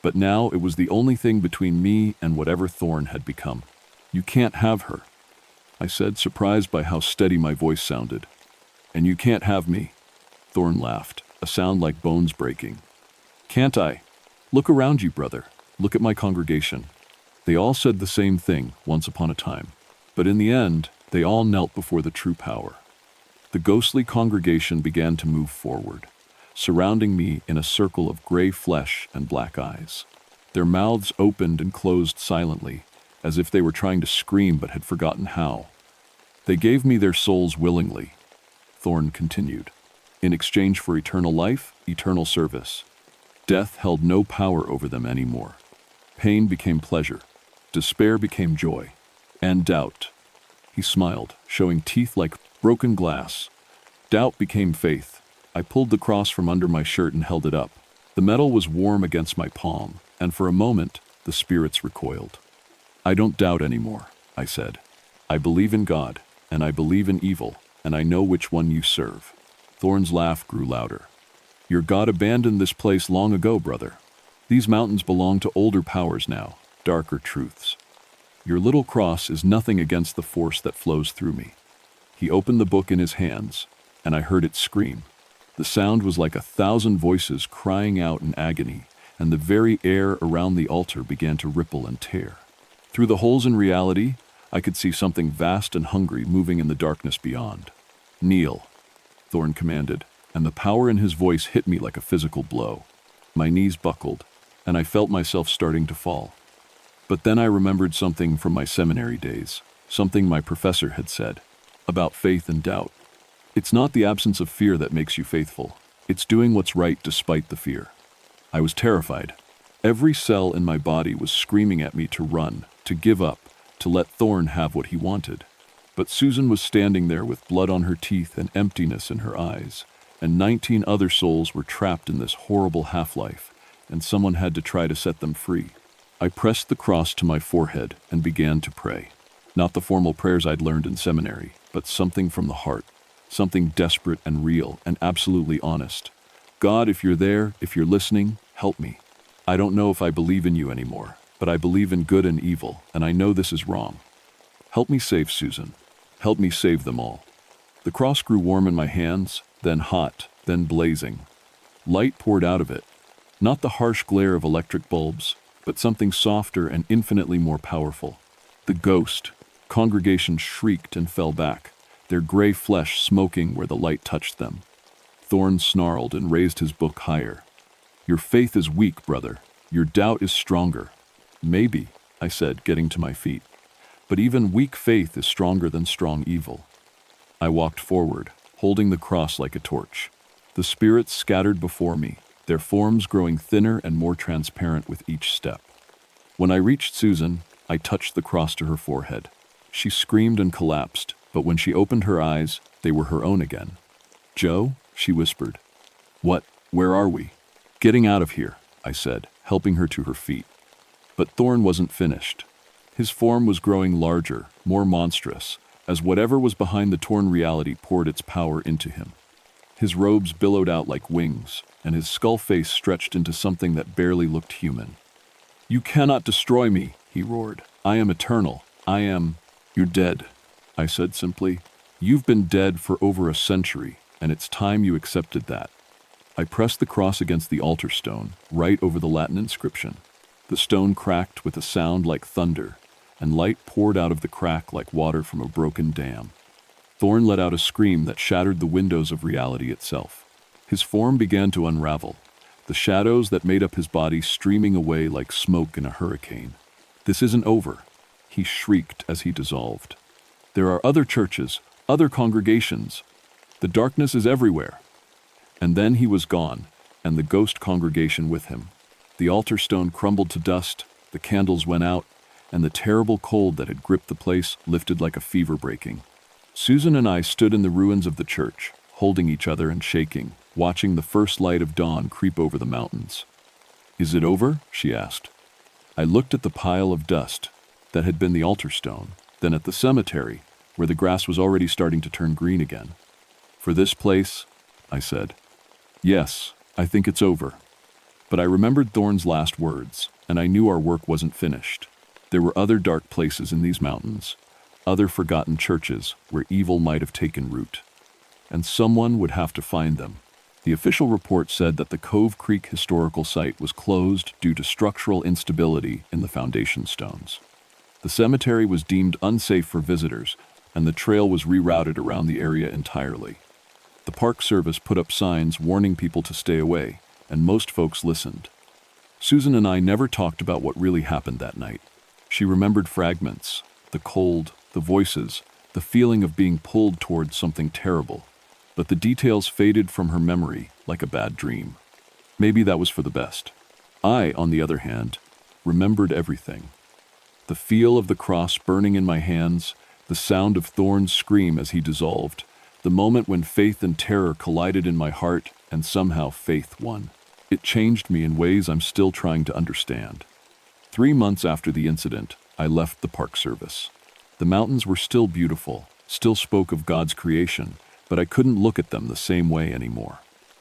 but now it was the only thing between me and whatever Thorn had become. "You can't have her," I said, surprised by how steady my voice sounded. "And you can't have me." Thorn laughed, a sound like bones breaking. "Can't I? Look around you, brother. Look at my congregation." They all said the same thing once upon a time, but in the end, they all knelt before the true power. The ghostly congregation began to move forward, surrounding me in a circle of gray flesh and black eyes. Their mouths opened and closed silently, as if they were trying to scream but had forgotten how. "They gave me their souls willingly," Thorn continued, "in exchange for eternal life, eternal service. Death held no power over them anymore. Pain became pleasure, despair became joy, and doubt." He smiled, showing teeth like broken glass. "Doubt became faith." I pulled the cross from under my shirt and held it up. The metal was warm against my palm, and for a moment, the spirits recoiled. "I don't doubt anymore," I said. "I believe in God, and I believe in evil, and I know which one you serve." Thorn's laugh grew louder. "Your God abandoned this place long ago, brother. These mountains belong to older powers now, darker truths. Your little cross is nothing against the force that flows through me." He opened the book in his hands, and I heard it scream. The sound was like 1,000 voices crying out in agony, and the very air around the altar began to ripple and tear. Through the holes in reality, I could see something vast and hungry moving in the darkness beyond. "Kneel," Thorn commanded, and the power in his voice hit me like a physical blow. My knees buckled, and I felt myself starting to fall. But then I remembered something from my seminary days, something my professor had said, about faith and doubt. It's not the absence of fear that makes you faithful. It's doing what's right despite the fear. I was terrified. Every cell in my body was screaming at me to run, to give up, to let Thorn have what he wanted. But Susan was standing there with blood on her teeth and emptiness in her eyes, and 19 other souls were trapped in this horrible half-life, and someone had to try to set them free. I pressed the cross to my forehead and began to pray. Not the formal prayers I'd learned in seminary, but something from the heart. Something desperate and real and absolutely honest. "God, if you're there, if you're listening, help me. I don't know if I believe in you anymore, but I believe in good and evil, and I know this is wrong. Help me save Susan. Help me save them all." The cross grew warm in my hands, then hot, then blazing. Light poured out of it, not the harsh glare of electric bulbs, but something softer and infinitely more powerful. The ghost congregation shrieked and fell back, their gray flesh smoking where the light touched them. Thorn snarled and raised his book higher. "Your faith is weak, brother. Your doubt is stronger." "Maybe," I said, getting to my feet. "But even weak faith is stronger than strong evil." I walked forward, holding the cross like a torch. The spirits scattered before me, their forms growing thinner and more transparent with each step. When I reached Susan, I touched the cross to her forehead. She screamed and collapsed, but when she opened her eyes, they were her own again. "Joe?" she whispered. "What? Where are we?" "Getting out of here," I said, helping her to her feet. But Thorn wasn't finished. His form was growing larger, more monstrous, as whatever was behind the torn reality poured its power into him. His robes billowed out like wings, and his skull face stretched into something that barely looked human. "You cannot destroy me," he roared. "I am eternal. I am—" "You're dead," I said simply. "You've been dead for over a century, and it's time you accepted that." I pressed the cross against the altar stone, right over the Latin inscription. The stone cracked with a sound like thunder, and light poured out of the crack like water from a broken dam. Thorn let out a scream that shattered the windows of reality itself. His form began to unravel, the shadows that made up his body streaming away like smoke in a hurricane. "This isn't over," he shrieked as he dissolved. "There are other churches, other congregations. The darkness is everywhere." And then he was gone, and the ghost congregation with him. The altar stone crumbled to dust, the candles went out, and the terrible cold that had gripped the place lifted like a fever breaking. Susan and I stood in the ruins of the church, holding each other and shaking, watching the first light of dawn creep over the mountains. "Is it over?" she asked. I looked at the pile of dust that had been the altar stone, then at the cemetery, where the grass was already starting to turn green again. "For this place," I said. "Yes," I think it's over. But I remembered Thorn's last words, and I knew our work wasn't finished. There were other dark places in these mountains, other forgotten churches where evil might have taken root. And someone would have to find them. The official report said that the Cove Creek historical site was closed due to structural instability in the foundation stones. The cemetery was deemed unsafe for visitors, and the trail was rerouted around the area entirely. The Park Service put up signs warning people to stay away, and most folks listened. Susan and I never talked about what really happened that night. She remembered fragments, the cold, the voices, the feeling of being pulled towards something terrible, but the details faded from her memory like a bad dream. Maybe that was for the best. I, on the other hand, remembered everything. The feel of the cross burning in my hands, the sound of Thorn's scream as he dissolved, the moment when faith and terror collided in my heart and somehow faith won. It changed me in ways I'm still trying to understand. 3 months after the incident, I left the Park Service. The mountains were still beautiful, still spoke of God's creation, but I couldn't look at them the same way anymore.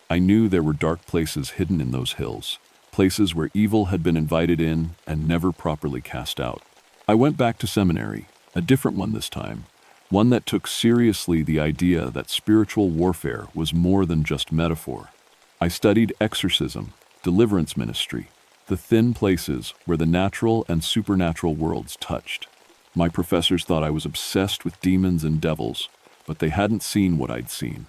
I knew there were dark places hidden in those hills, places where evil had been invited in and never properly cast out. I went back to seminary, a different one this time, one that took seriously the idea that spiritual warfare was more than just metaphor. I studied exorcism, deliverance ministry, the thin places where the natural and supernatural worlds touched. My professors thought I was obsessed with demons and devils, but they hadn't seen what I'd seen.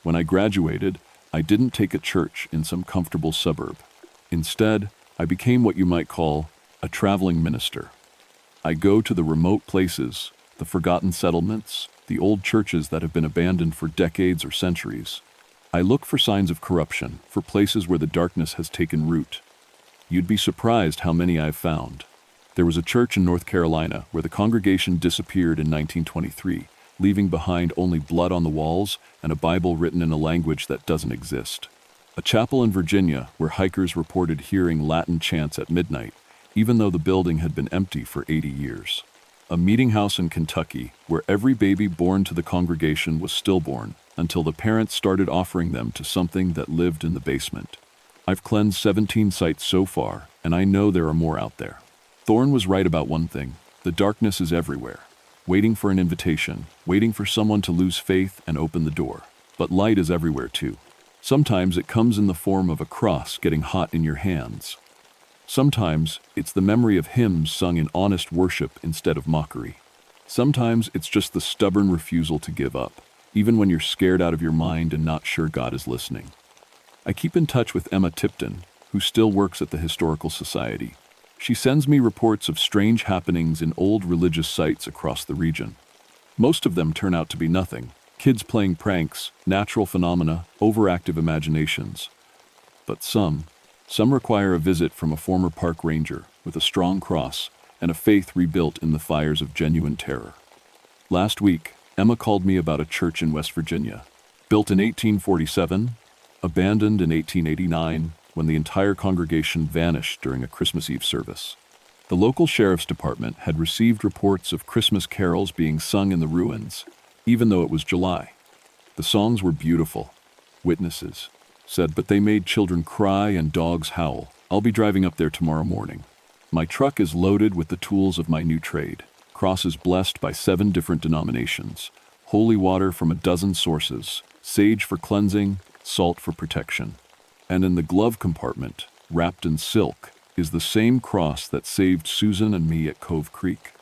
When I graduated, I didn't take a church in some comfortable suburb. Instead, I became what you might call a traveling minister. I go to the remote places, the forgotten settlements, the old churches that have been abandoned for decades or centuries. I look for signs of corruption, for places where the darkness has taken root. You'd be surprised how many I've found. There was a church in North Carolina where the congregation disappeared in 1923, leaving behind only blood on the walls and a Bible written in a language that doesn't exist. A chapel in Virginia where hikers reported hearing Latin chants at midnight, even though the building had been empty for 80 years. A meeting house in Kentucky where every baby born to the congregation was stillborn until the parents started offering them to something that lived in the basement. I've cleansed 17 sites so far, and I know there are more out there. Thorn was right about one thing: the darkness is everywhere, waiting for an invitation, waiting for someone to lose faith and open the door. But light is everywhere too. Sometimes it comes in the form of a cross getting hot in your hands. Sometimes it's the memory of hymns sung in honest worship instead of mockery. Sometimes it's just the stubborn refusal to give up, even when you're scared out of your mind and not sure God is listening. I keep in touch with Emma Tipton, who still works at the Historical Society. She sends me reports of strange happenings in old religious sites across the region. Most of them turn out to be nothing: kids playing pranks, natural phenomena, overactive imaginations. But some require a visit from a former park ranger with a strong cross and a faith rebuilt in the fires of genuine terror. Last week, Emma called me about a church in West Virginia, built in 1847, abandoned in 1889, when the entire congregation vanished during a Christmas Eve service. The local sheriff's department had received reports of Christmas carols being sung in the ruins, even though it was July. The songs were beautiful, witnesses said, but they made children cry and dogs howl. I'll be driving up there tomorrow morning. My truck is loaded with the tools of my new trade: crosses blessed by 7 different denominations, holy water from a dozen sources, sage for cleansing, salt for protection. And in the glove compartment, wrapped in silk, is the same cross that saved Susan and me at Cove Creek.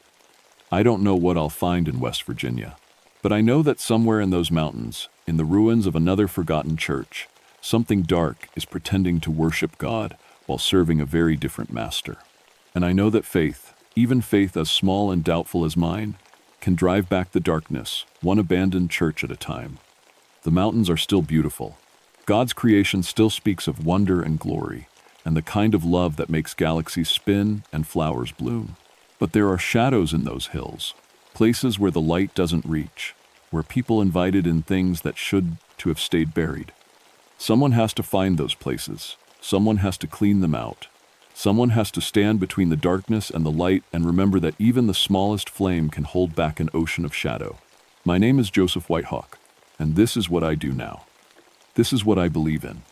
I don't know what I'll find in West Virginia, but I know that somewhere in those mountains, in the ruins of another forgotten church, something dark is pretending to worship God while serving a very different master. And I know that faith, even faith as small and doubtful as mine, can drive back the darkness, one abandoned church at a time. The mountains are still beautiful. God's creation still speaks of wonder and glory, and the kind of love that makes galaxies spin and flowers bloom. But there are shadows in those hills, places where the light doesn't reach, where people invited in things that should to have stayed buried. Someone has to find those places. Someone has to clean them out. Someone has to stand between the darkness and the light and remember that even the smallest flame can hold back an ocean of shadow. My name is Joseph Whitehawk, and this is what I do now. This is what I believe in.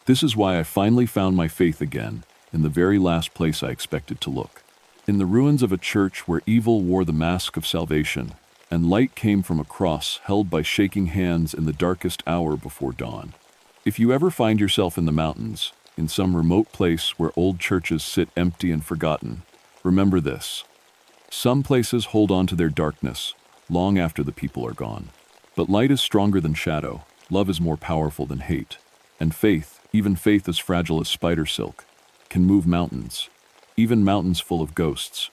This is why I finally found my faith again, in the very last place I expected to look. In the ruins of a church where evil wore the mask of salvation, and light came from a cross held by shaking hands in the darkest hour before dawn. If you ever find yourself in the mountains, in some remote place where old churches sit empty and forgotten, remember this. Some places hold on to their darkness long after the people are gone. But light is stronger than shadow, love is more powerful than hate, and faith, even faith as fragile as spider silk, can move mountains, even mountains full of ghosts,